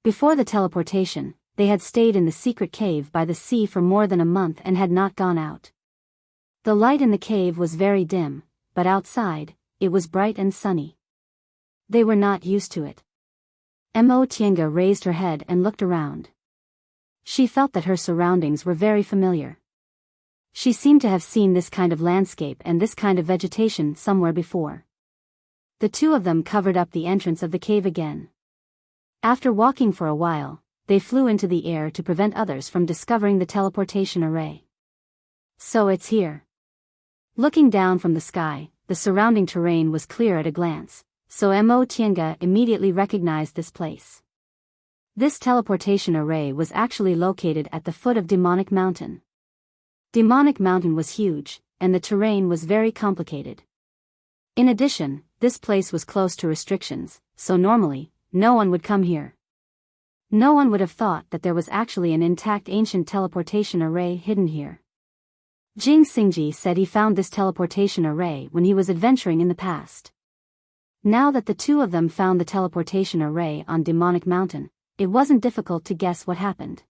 Before the teleportation, they had stayed in the secret cave by the sea for more than a month and had not gone out. The light in the cave was very dim, but outside, it was bright and sunny. They were not used to it. Mo Tiange raised her head and looked around. She felt that her surroundings were very familiar. She seemed to have seen this kind of landscape and this kind of vegetation somewhere before. The two of them covered up the entrance of the cave again. After walking for a while, they flew into the air to prevent others from discovering the teleportation array. So it's here. Looking down from the sky, the surrounding terrain was clear at a glance, so Mo Tiange immediately recognized this place. This teleportation array was actually located at the foot of Demonic Mountain. Demonic Mountain was huge, and the terrain was very complicated. In addition, this place was close to restrictions, so normally, no one would come here. No one would have thought that there was actually an intact ancient teleportation array hidden here. Jing Xingji said he found this teleportation array when he was adventuring in the past. Now that the two of them found the teleportation array on Demonic Mountain, it wasn't difficult to guess what happened.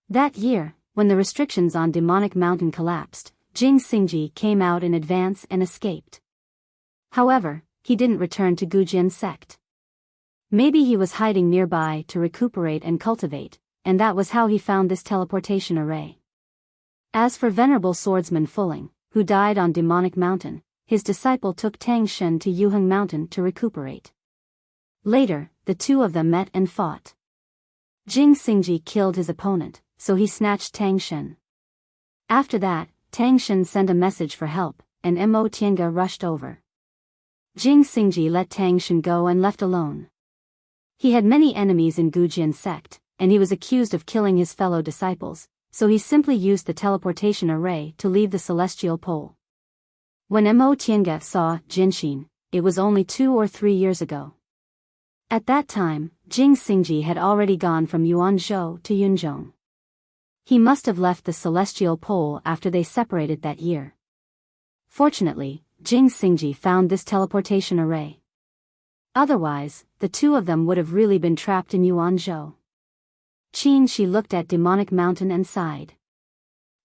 That year, when the restrictions on Demonic Mountain collapsed, Jing Xingji came out in advance and escaped. However, he didn't return to Gujian sect. Maybe he was hiding nearby to recuperate and cultivate, and that was how he found this teleportation array. As for Venerable Swordsman Fuling, who died on Demonic Mountain, his disciple took Tang Shen to Yuheng Mountain to recuperate. Later, the two of them met and fought. Jing Xingji killed his opponent, so he snatched Tang Shen. After that, Tang Shen sent a message for help, and Mo Tiange rushed over. Jing Xingji let Tang Shen go and left alone. He had many enemies in Gujian sect, and he was accused of killing his fellow disciples, so he simply used the teleportation array to leave the celestial pole. When Mo Tiange saw Jinshin, it was only 2 or 3 years ago. At that time, Jing Xingji had already gone from Yuanzhou to Yunzhong. He must have left the celestial pole after they separated that year. Fortunately, Jing Xingji found this teleportation array. Otherwise, the two of them would have really been trapped in Yuanzhou. Qin Shi looked at Demonic Mountain and sighed.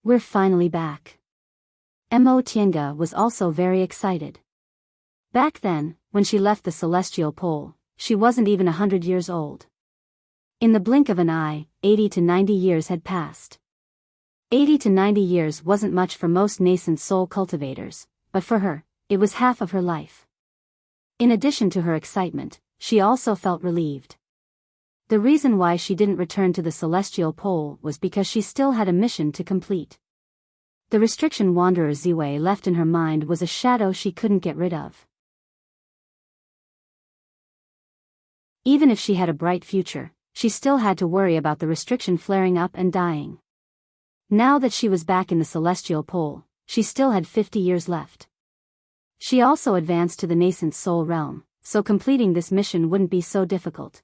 We're finally back. Mo Tiange was also very excited. Back then, when she left the celestial pole, she wasn't even 100 years old. In the blink of an eye, 80 to 90 years had passed. 80 to 90 years wasn't much for most nascent soul cultivators, but for her, It was half of her life. In addition to her excitement, she also felt relieved. The reason why she didn't return to the celestial pole was because she still had a mission to complete. The restriction Wanderer Ziwei left in her mind was a shadow she couldn't get rid of. Even if she had a bright future, she still had to worry about the restriction flaring up and dying. Now that she was back in the celestial pole, she still had 50 years left. She also advanced to the nascent soul realm, so completing this mission wouldn't be so difficult.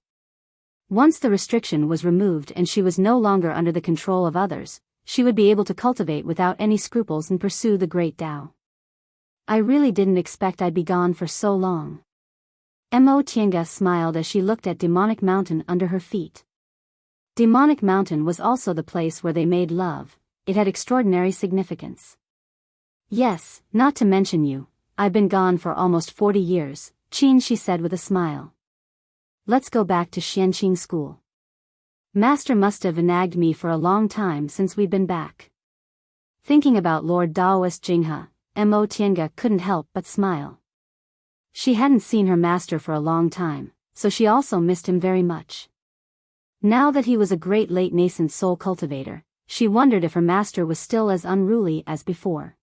Once the restriction was removed and she was no longer under the control of others, she would be able to cultivate without any scruples and pursue the great Tao. I really didn't expect I'd be gone for so long. Mo Tiange smiled as she looked at Demonic Mountain under her feet. Demonic Mountain was also the place where they made love. It had extraordinary significance. Yes, not to mention you, I've been gone for almost 40 years, Qin, she said with a smile. Let's go back to Xianqing school. Master must have nagged me for a long time since we've been back. Thinking about Lord Daoist Jinghe, Mo Tiange couldn't help but smile. She hadn't seen her master for a long time, so she also missed him very much. Now that he was a great late nascent soul cultivator, she wondered if her master was still as unruly as before.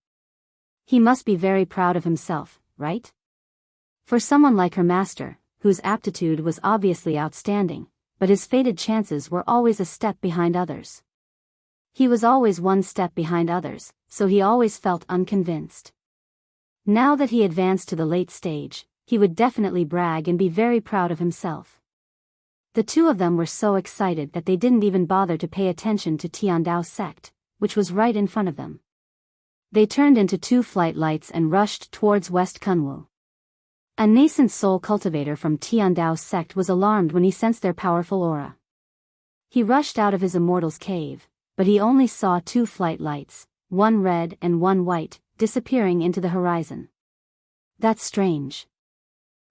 He must be very proud of himself, right? For someone like her master, whose aptitude was obviously outstanding, but his fated chances were always a step behind others. He was always one step behind others, so he always felt unconvinced. Now that he advanced to the late stage, he would definitely brag and be very proud of himself. The two of them were so excited that they didn't even bother to pay attention to Tiandao sect, which was right in front of them. They turned into two flight lights and rushed towards West Kunwu. A nascent soul cultivator from Tiandao sect was alarmed when he sensed their powerful aura. He rushed out of his immortal's cave, but he only saw two flight lights, one red and one white, disappearing into the horizon. That's strange.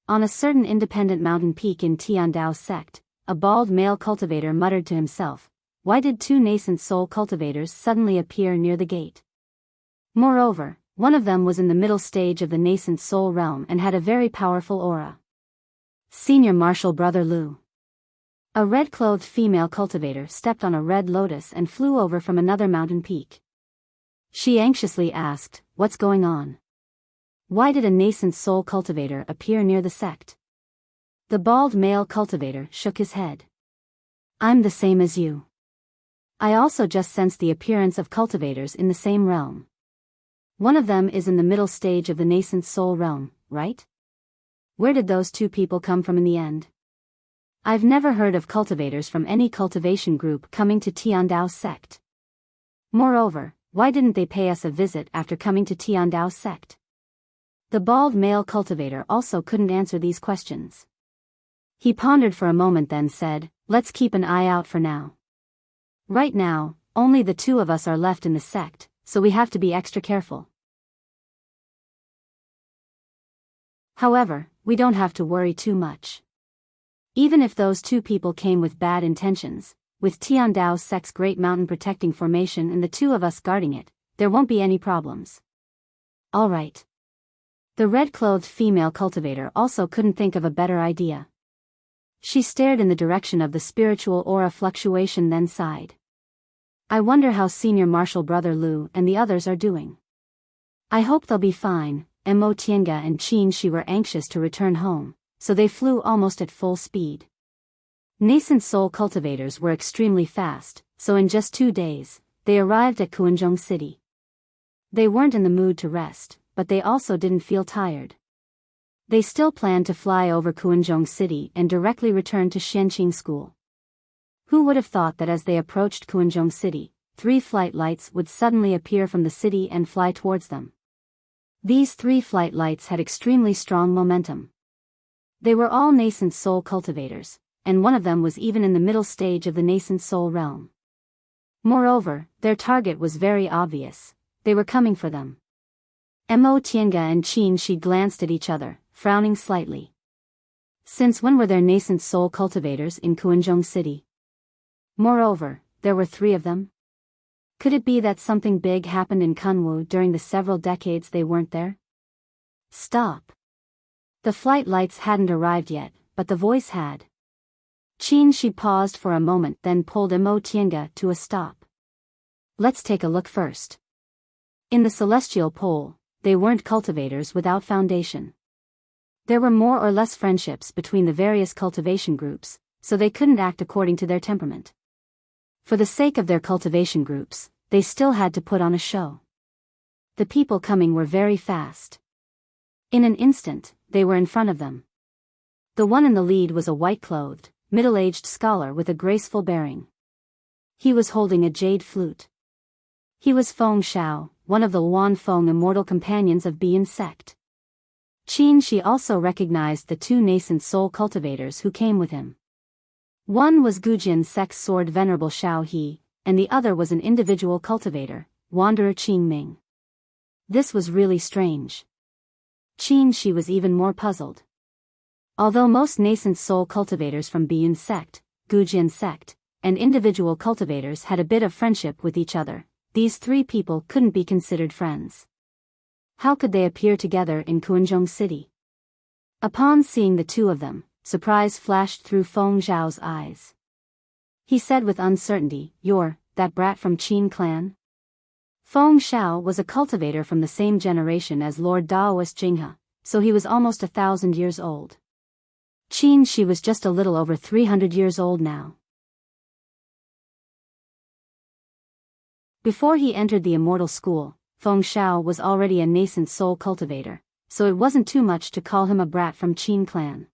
On a certain independent mountain peak in Tiandao sect, a bald male cultivator muttered to himself, why did two nascent soul cultivators suddenly appear near the gate? Moreover, one of them was in the middle stage of the nascent soul realm and had a very powerful aura. Senior Marshal Brother Lu. A red-clothed female cultivator stepped on a red lotus and flew over from another mountain peak. She anxiously asked, what's going on? Why did a nascent soul cultivator appear near the sect? The bald male cultivator shook his head. I'm the same as you. I also just sensed the appearance of cultivators in the same realm. One of them is in the middle stage of the nascent soul realm, right? Where did those two people come from in the end? I've never heard of cultivators from any cultivation group coming to Tiandao sect. Moreover, why didn't they pay us a visit after coming to Tiandao sect? The bald male cultivator also couldn't answer these questions. He pondered for a moment then said, let's keep an eye out for now. Right now, only the two of us are left in the sect, so we have to be extra careful. However, we don't have to worry too much. Even if those two people came with bad intentions, with Tiandao sect's great mountain protecting formation and the two of us guarding it, there won't be any problems. All right. The red-clothed female cultivator also couldn't think of a better idea. She stared in the direction of the spiritual aura fluctuation then sighed. I wonder how Senior Marshal Brother Lu and the others are doing. I hope they'll be fine. Mo Tiange and Qin Shi were anxious to return home, so they flew almost at full speed. Nascent soul cultivators were extremely fast, so in just 2 days, they arrived at Kuanzhong City. They weren't in the mood to rest, but they also didn't feel tired. They still planned to fly over Kuanzhong City and directly return to Xianqing School. Who would have thought that as they approached Kuanzhong City, 3 flight lights would suddenly appear from the city and fly towards them? These 3 flight lights had extremely strong momentum. They were all nascent soul cultivators, and one of them was even in the middle stage of the nascent soul realm. Moreover, their target was very obvious. They were coming for them. Mo Tiange and Qin Shi glanced at each other, frowning slightly. Since when were there nascent soul cultivators in Kuanzhong City? Moreover, there were 3 of them. Could it be that something big happened in Kunwu during the several decades they weren't there? Stop. The flight lights hadn't arrived yet, but the voice had. Qin Shi paused for a moment, then pulled Imo Tiange to a stop. Let's take a look first. In the celestial pole, they weren't cultivators without foundation. There were more or less friendships between the various cultivation groups, so they couldn't act according to their temperament. For the sake of their cultivation groups, they still had to put on a show. The people coming were very fast. In an instant, they were in front of them. The one in the lead was a white-clothed, middle-aged scholar with a graceful bearing. He was holding a jade flute. He was Feng Shao, one of the Luan Feng immortal companions of Bian sect. Qin Shi also recognized the two nascent soul cultivators who came with him. One was Gujian sect's sword Venerable Shao He, and the other was an individual cultivator, Wanderer Qing Ming. This was really strange. Qin Shi was even more puzzled. Although most nascent soul cultivators from Bian sect, Gujian sect, and individual cultivators had a bit of friendship with each other, these three people couldn't be considered friends. How could they appear together in Kuanzhong City? Upon seeing the two of them, surprise flashed through Feng Zhao's eyes. He said with uncertainty, "You're that brat from Qin clan?" Feng Shao was a cultivator from the same generation as Lord Daoist Jinghe, so he was almost 1,000 years old. Qin Shi was just a little over 300 years old now. Before he entered the immortal school, Feng Shao was already a nascent soul cultivator, so it wasn't too much to call him a brat from Qin clan.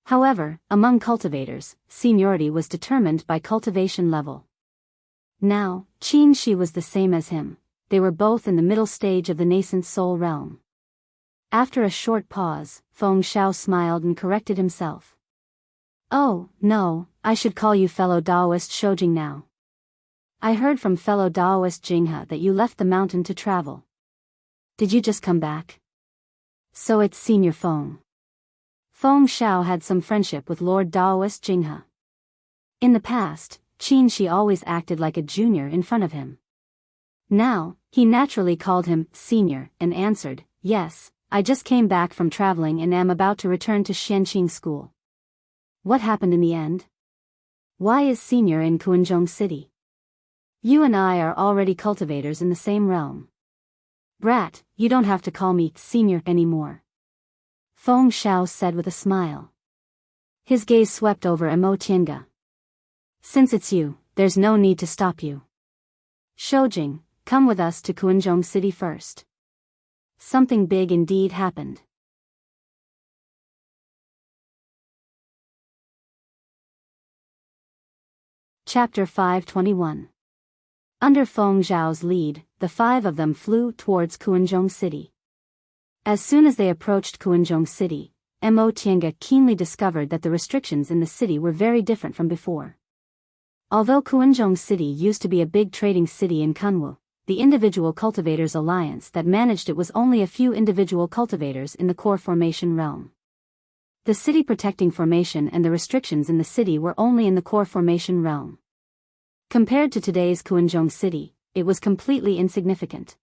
However, among cultivators, seniority was determined by cultivation level. Now, Qin Shi was the same as him. They were both in the middle stage of the nascent soul realm. After a short pause, Feng Shao smiled and corrected himself. "Oh, no, I should call you fellow Daoist Shoujing now. I heard from fellow Daoist Jinghe that you left the mountain to travel. Did you just come back?" "So it's Senior Feng." Feng Shao had some friendship with Lord Daoist Jinghe. In the past, Qin Shi always acted like a junior in front of him. Now, he naturally called him senior and answered, "Yes, I just came back from traveling and am about to return to Xianqing School." "What happened in the end? Why is senior in Kuanzhong City? You and I are already cultivators in the same realm." "Brat, you don't have to call me senior anymore," Feng Shao said with a smile. His gaze swept over Imo Tiange. "Since it's you, there's no need to stop you. Shoujing, come with us to Kuanzhong City first." Something big indeed happened. Chapter 521. Under Feng Zhao's lead, the five of them flew towards Kuanzhong City. As soon as they approached Kuanzhong City, Imo Tiange keenly discovered that the restrictions in the city were very different from before. Although Kuanzhong City used to be a big trading city in Kunwu, the Individual Cultivators Alliance that managed it was only a few individual cultivators in the core formation realm. The city protecting formation and the restrictions in the city were only in the core formation realm. Compared to today's Kuanzhong City, it was completely insignificant.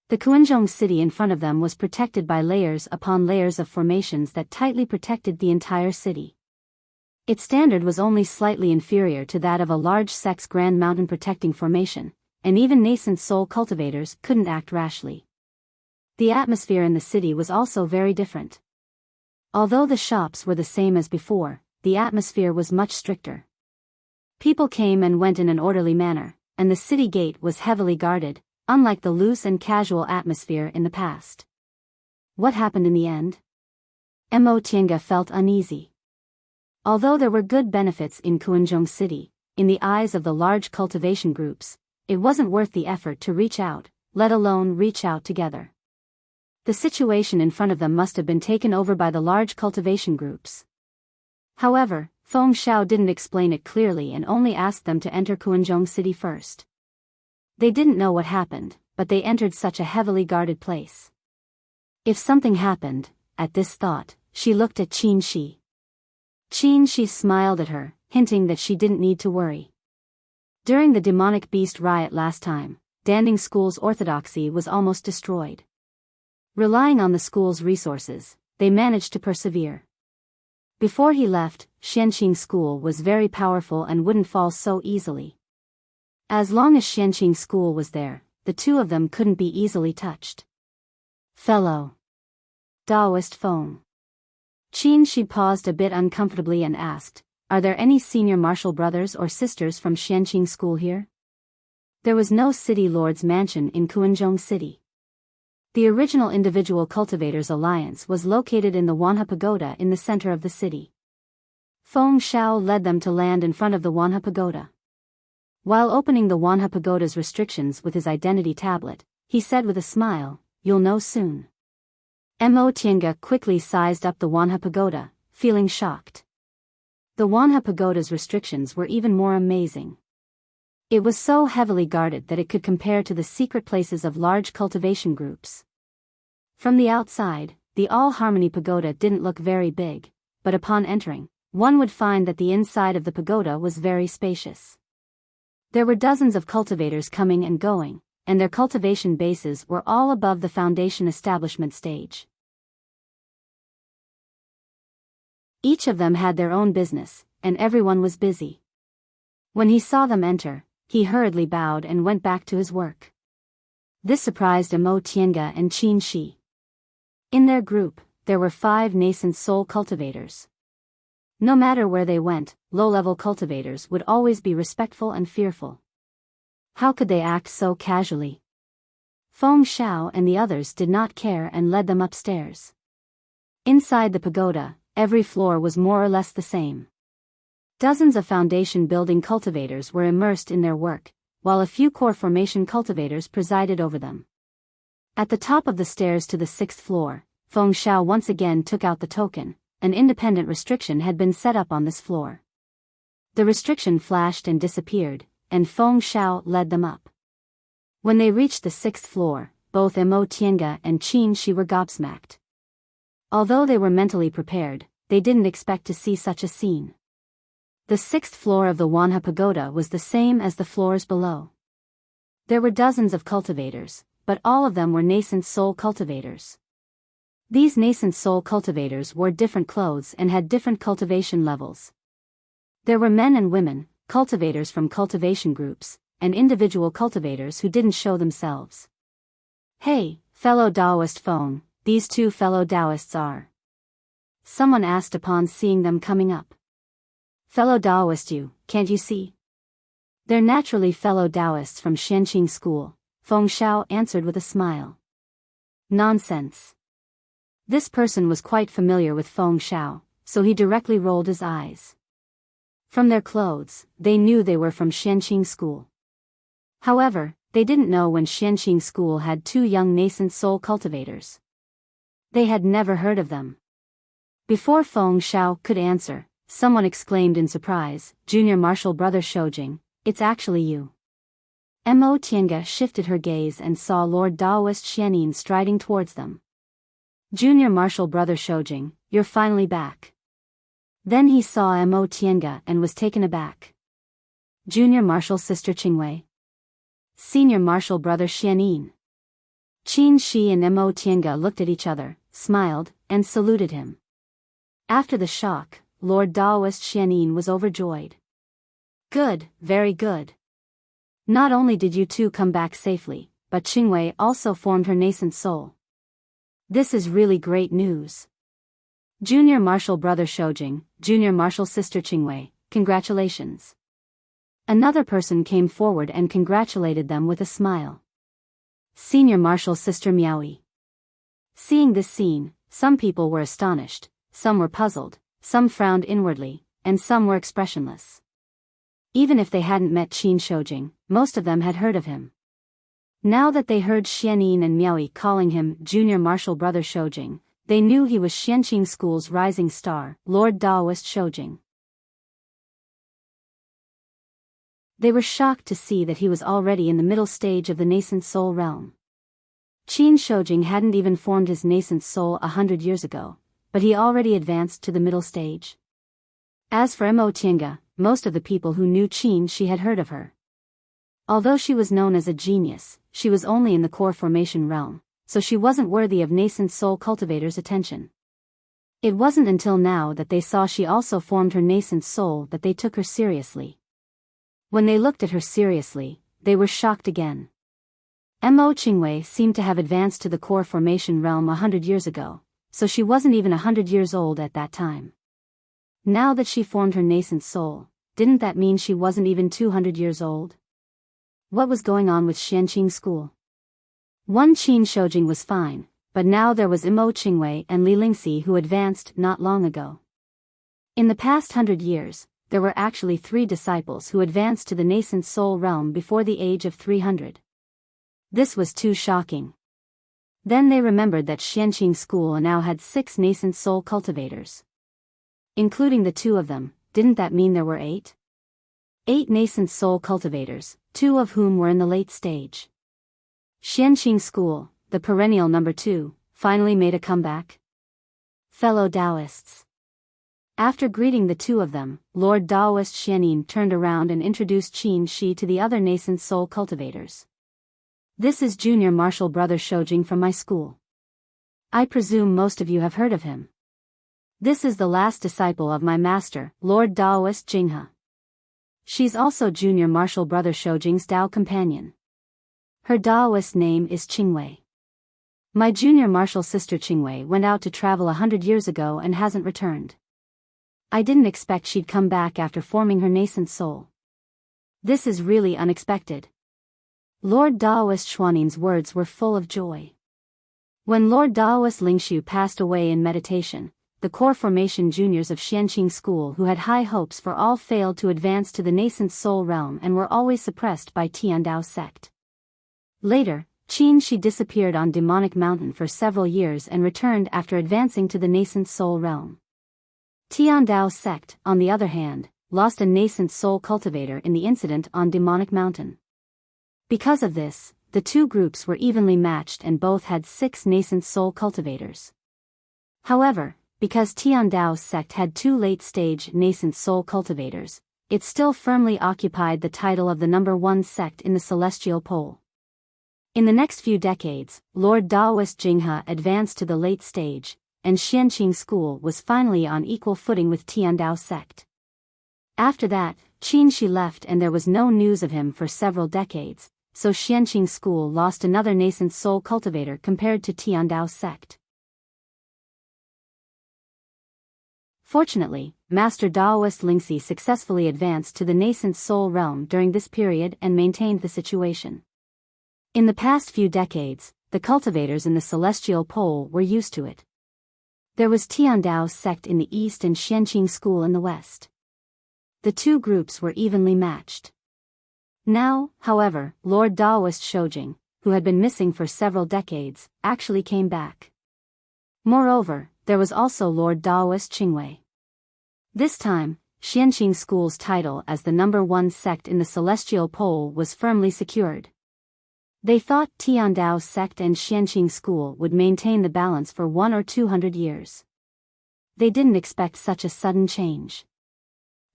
The Kuanzhong City in front of them was protected by layers upon layers of formations that tightly protected the entire city. Its standard was only slightly inferior to that of a large sect's Grand Mountain protecting formation, and even nascent soul cultivators couldn't act rashly. The atmosphere in the city was also very different. Although the shops were the same as before, the atmosphere was much stricter. People came and went in an orderly manner, and the city gate was heavily guarded, unlike the loose and casual atmosphere in the past. What happened in the end? Imo Tiange felt uneasy. Although there were good benefits in Kuanzhong City, in the eyes of the large cultivation groups, it wasn't worth the effort to reach out, let alone reach out together. The situation in front of them must have been taken over by the large cultivation groups. However, Feng Shao didn't explain it clearly and only asked them to enter Kuanzhong City first. They didn't know what happened, but they entered such a heavily guarded place. If something happened, at this thought, she looked at Qin Shi. Qin Shi smiled at her, hinting that she didn't need to worry. During the demonic beast riot last time, Danding School's orthodoxy was almost destroyed. Relying on the school's resources, they managed to persevere. Before he left, Xianqing School was very powerful and wouldn't fall so easily. As long as Xianqing School was there, the two of them couldn't be easily touched. Fellow Taoist Feng. Qin Shi paused a bit uncomfortably and asked, "Are there any senior martial brothers or sisters from Xianqing School here?" There was no city lord's mansion in Kuanzhong City. The original Individual Cultivators Alliance was located in the Wanha Pagoda in the center of the city. Feng Shao led them to land in front of the Wanha Pagoda. While opening the Wanha Pagoda's restrictions with his identity tablet, he said with a smile, "You'll know soon." Mo Tiange quickly sized up the Wanha Pagoda, feeling shocked. The Wanha Pagoda's restrictions were even more amazing. It was so heavily guarded that it could compare to the secret places of large cultivation groups. From the outside, the All Harmony Pagoda didn't look very big, but upon entering, one would find that the inside of the pagoda was very spacious. There were dozens of cultivators coming and going, and their cultivation bases were all above the foundation establishment stage. Each of them had their own business, and everyone was busy. When he saw them enter, he hurriedly bowed and went back to his work. This surprised Mo Tiange and Qin Shi. In their group, there were 5 nascent soul cultivators. No matter where they went, low-level cultivators would always be respectful and fearful. How could they act so casually? Feng Shao and the others did not care and led them upstairs. Inside the pagoda, every floor was more or less the same. Dozens of foundation building cultivators were immersed in their work, while a few core formation cultivators presided over them. At the top of the stairs to the 6th floor, Feng Shao once again took out the token. An independent restriction had been set up on this floor. The restriction flashed and disappeared, and Feng Shao led them up. When they reached the 6th floor, both Mo Tiange and Qin Shi were gobsmacked. Although they were mentally prepared, they didn't expect to see such a scene. The 6th floor of the Wanha Pagoda was the same as the floors below. There were dozens of cultivators, but all of them were nascent soul cultivators. These nascent soul cultivators wore different clothes and had different cultivation levels. There were men and women, cultivators from cultivation groups, and individual cultivators who didn't show themselves. "Hey, fellow Taoist Feng, these 2 fellow Taoists are?" someone asked upon seeing them coming up. "Fellow Taoist can't you see? They're naturally fellow Taoists from Xianqing School," Feng Shao answered with a smile. "Nonsense." This person was quite familiar with Feng Shao, so he directly rolled his eyes. From their clothes, they knew they were from Xianqing School. However, they didn't know when Xianqing School had 2 young nascent soul cultivators. They had never heard of them. Before Feng Shao could answer, someone exclaimed in surprise, "Junior Martial Brother Shoujing, it's actually you." Mo Tiange shifted her gaze and saw Lord Taoist Xianin striding towards them. "Junior Martial Brother Shoujing, you're finally back." Then he saw Mo Tiange and was taken aback. "Junior Martial Sister Qingwei. Senior Martial Brother Xianin." Qin Shi and Mo Tiange looked at each other, smiled, and saluted him. After the shock, Lord Taoist Xianin was overjoyed. "Good, very good. Not only did you 2 come back safely, but Qingwei also formed her nascent soul. This is really great news. Junior Martial Brother Shoujing, Junior Martial Sister Qingwei, congratulations." Another person came forward and congratulated them with a smile. "Senior Martial Sister Miaoyi." Seeing this scene, some people were astonished, some were puzzled, some frowned inwardly, and some were expressionless. Even if they hadn't met Qin Shoujing, most of them had heard of him. Now that they heard Xianin and Miaoyi calling him Junior Martial Brother Shoujing, they knew he was Xianqing School's rising star, Lord Taoist Shoujing. They were shocked to see that he was already in the middle stage of the nascent soul realm. Qin Shoujing hadn't even formed his nascent soul 100 years ago, but he already advanced to the middle stage. As for Mo Tiange, most of the people who knew Qin Shi had heard of her. Although she was known as a genius, she was only in the core formation realm, so she wasn't worthy of nascent soul cultivators' attention. It wasn't until now that they saw she also formed her nascent soul that they took her seriously. When they looked at her seriously, they were shocked again. Mo Qingwei seemed to have advanced to the core formation realm 100 years ago, so she wasn't even 100 years old at that time. Now that she formed her nascent soul, didn't that mean she wasn't even 200 years old? What was going on with Xianqing school? One Qin Shoujing was fine, but now there was Mo Qingwei and Li Lingxi who advanced not long ago. In the past 100 years, there were actually 3 disciples who advanced to the nascent soul realm before the age of 300. This was too shocking. Then they remembered that Xianqing school now had 6 nascent soul cultivators. Including the 2 of them, didn't that mean there were 8? 8 nascent soul cultivators, 2 of whom were in the late stage. Xianqing school, the perennial number 2, finally made a comeback. Fellow Taoists. After greeting the 2 of them, Lord Taoist Xianin turned around and introduced Qin Shi to the other nascent soul cultivators. This is Junior Martial Brother Shoujing from my school. I presume most of you have heard of him. This is the last disciple of my master, Lord Taoist Jinghe. She's also Junior Martial Brother Shoujing's Dao companion. Her Taoist name is Qingwei. My junior martial sister Qingwei went out to travel 100 years ago and hasn't returned. I didn't expect she'd come back after forming her nascent soul. This is really unexpected. Lord Taoist Xuanin's words were full of joy. When Lord Taoist Lingshu passed away in meditation, the core formation juniors of Xianqing school who had high hopes for all failed to advance to the nascent soul realm and were always suppressed by Tiandao sect. Later, Qin Shi disappeared on Demonic Mountain for several years and returned after advancing to the nascent soul realm. Tiandao sect, on the other hand, lost a nascent soul cultivator in the incident on Demonic Mountain. Because of this, the 2 groups were evenly matched and both had 6 nascent soul cultivators. However, because Tiandao sect had 2 late-stage nascent soul cultivators, it still firmly occupied the title of the number 1 sect in the celestial pole. In the next few decades, Lord Taoist Jinghe advanced to the late stage, and Xianqing school was finally on equal footing with Tiandao sect. After that, Qin Shi left and there was no news of him for several decades, so Xianqing school lost another nascent soul cultivator compared to Tiandao sect. Fortunately, Master Taoist Lingxi successfully advanced to the nascent soul realm during this period and maintained the situation. In the past few decades, the cultivators in the celestial pole were used to it. There was Tiandao sect in the east and Xianqing school in the west. The 2 groups were evenly matched. Now, however, Lord Taoist Shoujing, who had been missing for several decades, actually came back. Moreover, there was also Lord Taoist Qingwei. This time, Xianqing school's title as the number 1 sect in the celestial pole was firmly secured. They thought Tiandao sect and Xianqing school would maintain the balance for 100 or 200 years. They didn't expect such a sudden change.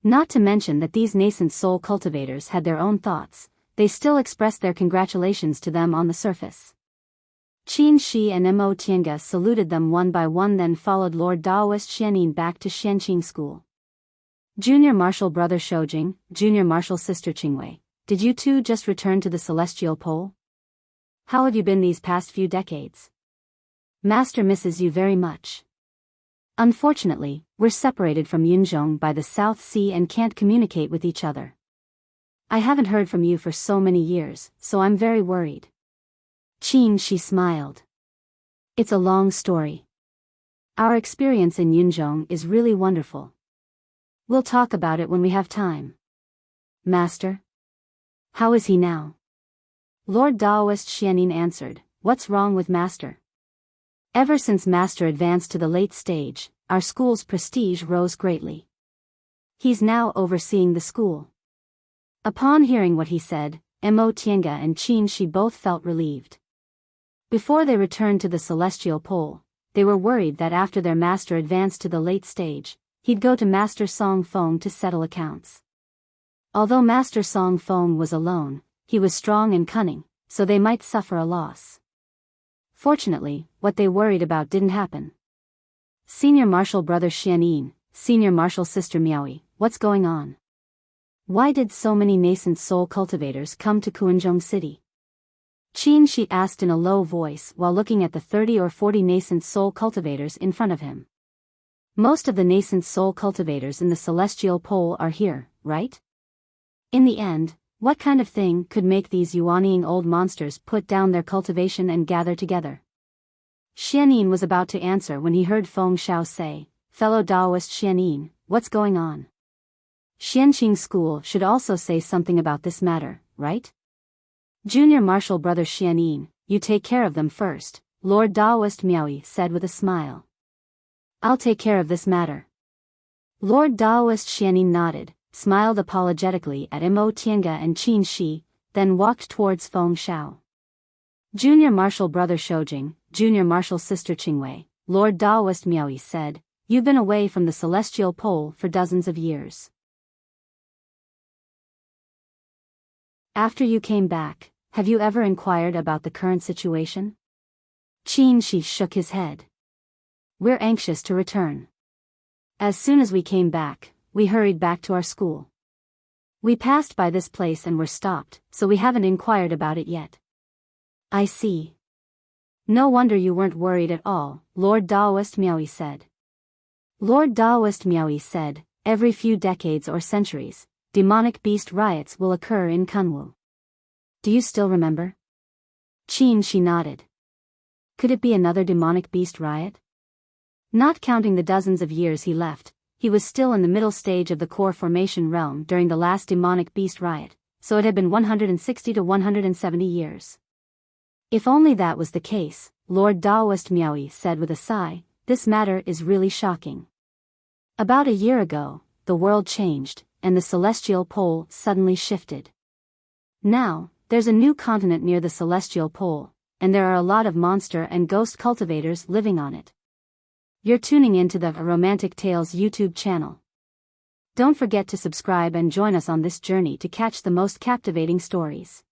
Not to mention that these nascent soul cultivators had their own thoughts, they still expressed their congratulations to them on the surface. Qin Shi and Mo Tiange saluted them one by one, then followed Lord Taoist Xianin back to Xianqing school. Junior Martial Brother Shoujing, Junior Martial Sister Qingwei, did you 2 just return to the celestial pole? How have you been these past few decades? Master misses you very much. Unfortunately, we're separated from Yunzhong by the South Sea and can't communicate with each other. I haven't heard from you for so many years, so I'm very worried. Qin Shi smiled. It's a long story. Our experience in Yunzhong is really wonderful. We'll talk about it when we have time. Master? How is he now? Lord Taoist Xianin answered, what's wrong with Master? Ever since Master advanced to the late stage, our school's prestige rose greatly. He's now overseeing the school. Upon hearing what he said, Mo Tiange and Qin Shi both felt relieved. Before they returned to the celestial pole, they were worried that after their master advanced to the late stage, he'd go to Master Song Feng to settle accounts. Although Master Song Feng was alone, he was strong and cunning, so they might suffer a loss. Fortunately, what they worried about didn't happen. Senior Marshal Brother Xianin, Senior Marshal Sister Miaoi, what's going on? Why did so many nascent soul cultivators come to Kuanzhong City? Qin Shi asked in a low voice while looking at the 30 or 40 nascent soul cultivators in front of him. Most of the nascent soul cultivators in the celestial pole are here, right? In the end, what kind of thing could make these yuanying old monsters put down their cultivation and gather together? Xianin was about to answer when he heard Feng Xiao say, "Fellow Daoist Xianin, what's going on? Xianqing School should also say something about this matter, right?" Junior Marshal Brother Xianin, you take care of them first, Lord Daoist Miaoi said with a smile. I'll take care of this matter. Lord Daoist Xianin nodded, smiled apologetically at Mo Tiange and Qin Shi, then walked towards Feng Xiao. Junior Marshal Brother Shoujing, Junior Marshal Sister Qingwei, Lord Daoist Miaoi said, you've been away from the celestial pole for dozens of years. After you came back, have you ever inquired about the current situation? Qin Shi shook his head. We're anxious to return. As soon as we came back, we hurried back to our school. We passed by this place and were stopped, so we haven't inquired about it yet. I see. No wonder you weren't worried at all, Lord Daoist Miaoi said. Lord Daoist Miaoi said, every few decades or centuries, demonic beast riots will occur in Kunwu. Do you still remember? Qin Shi nodded. Could it be another demonic beast riot? Not counting the dozens of years he left, he was still in the middle stage of the core formation realm during the last demonic beast riot, so it had been 160 to 170 years. If only that was the case, Lord Daoist Miaoi said with a sigh, this matter is really shocking. About a year ago, the world changed, and the celestial pole suddenly shifted. Now, there's a new continent near the celestial pole, and there are a lot of monster and ghost cultivators living on it. You're tuning into the Romantic Tales YouTube channel. Don't forget to subscribe and join us on this journey to catch the most captivating stories.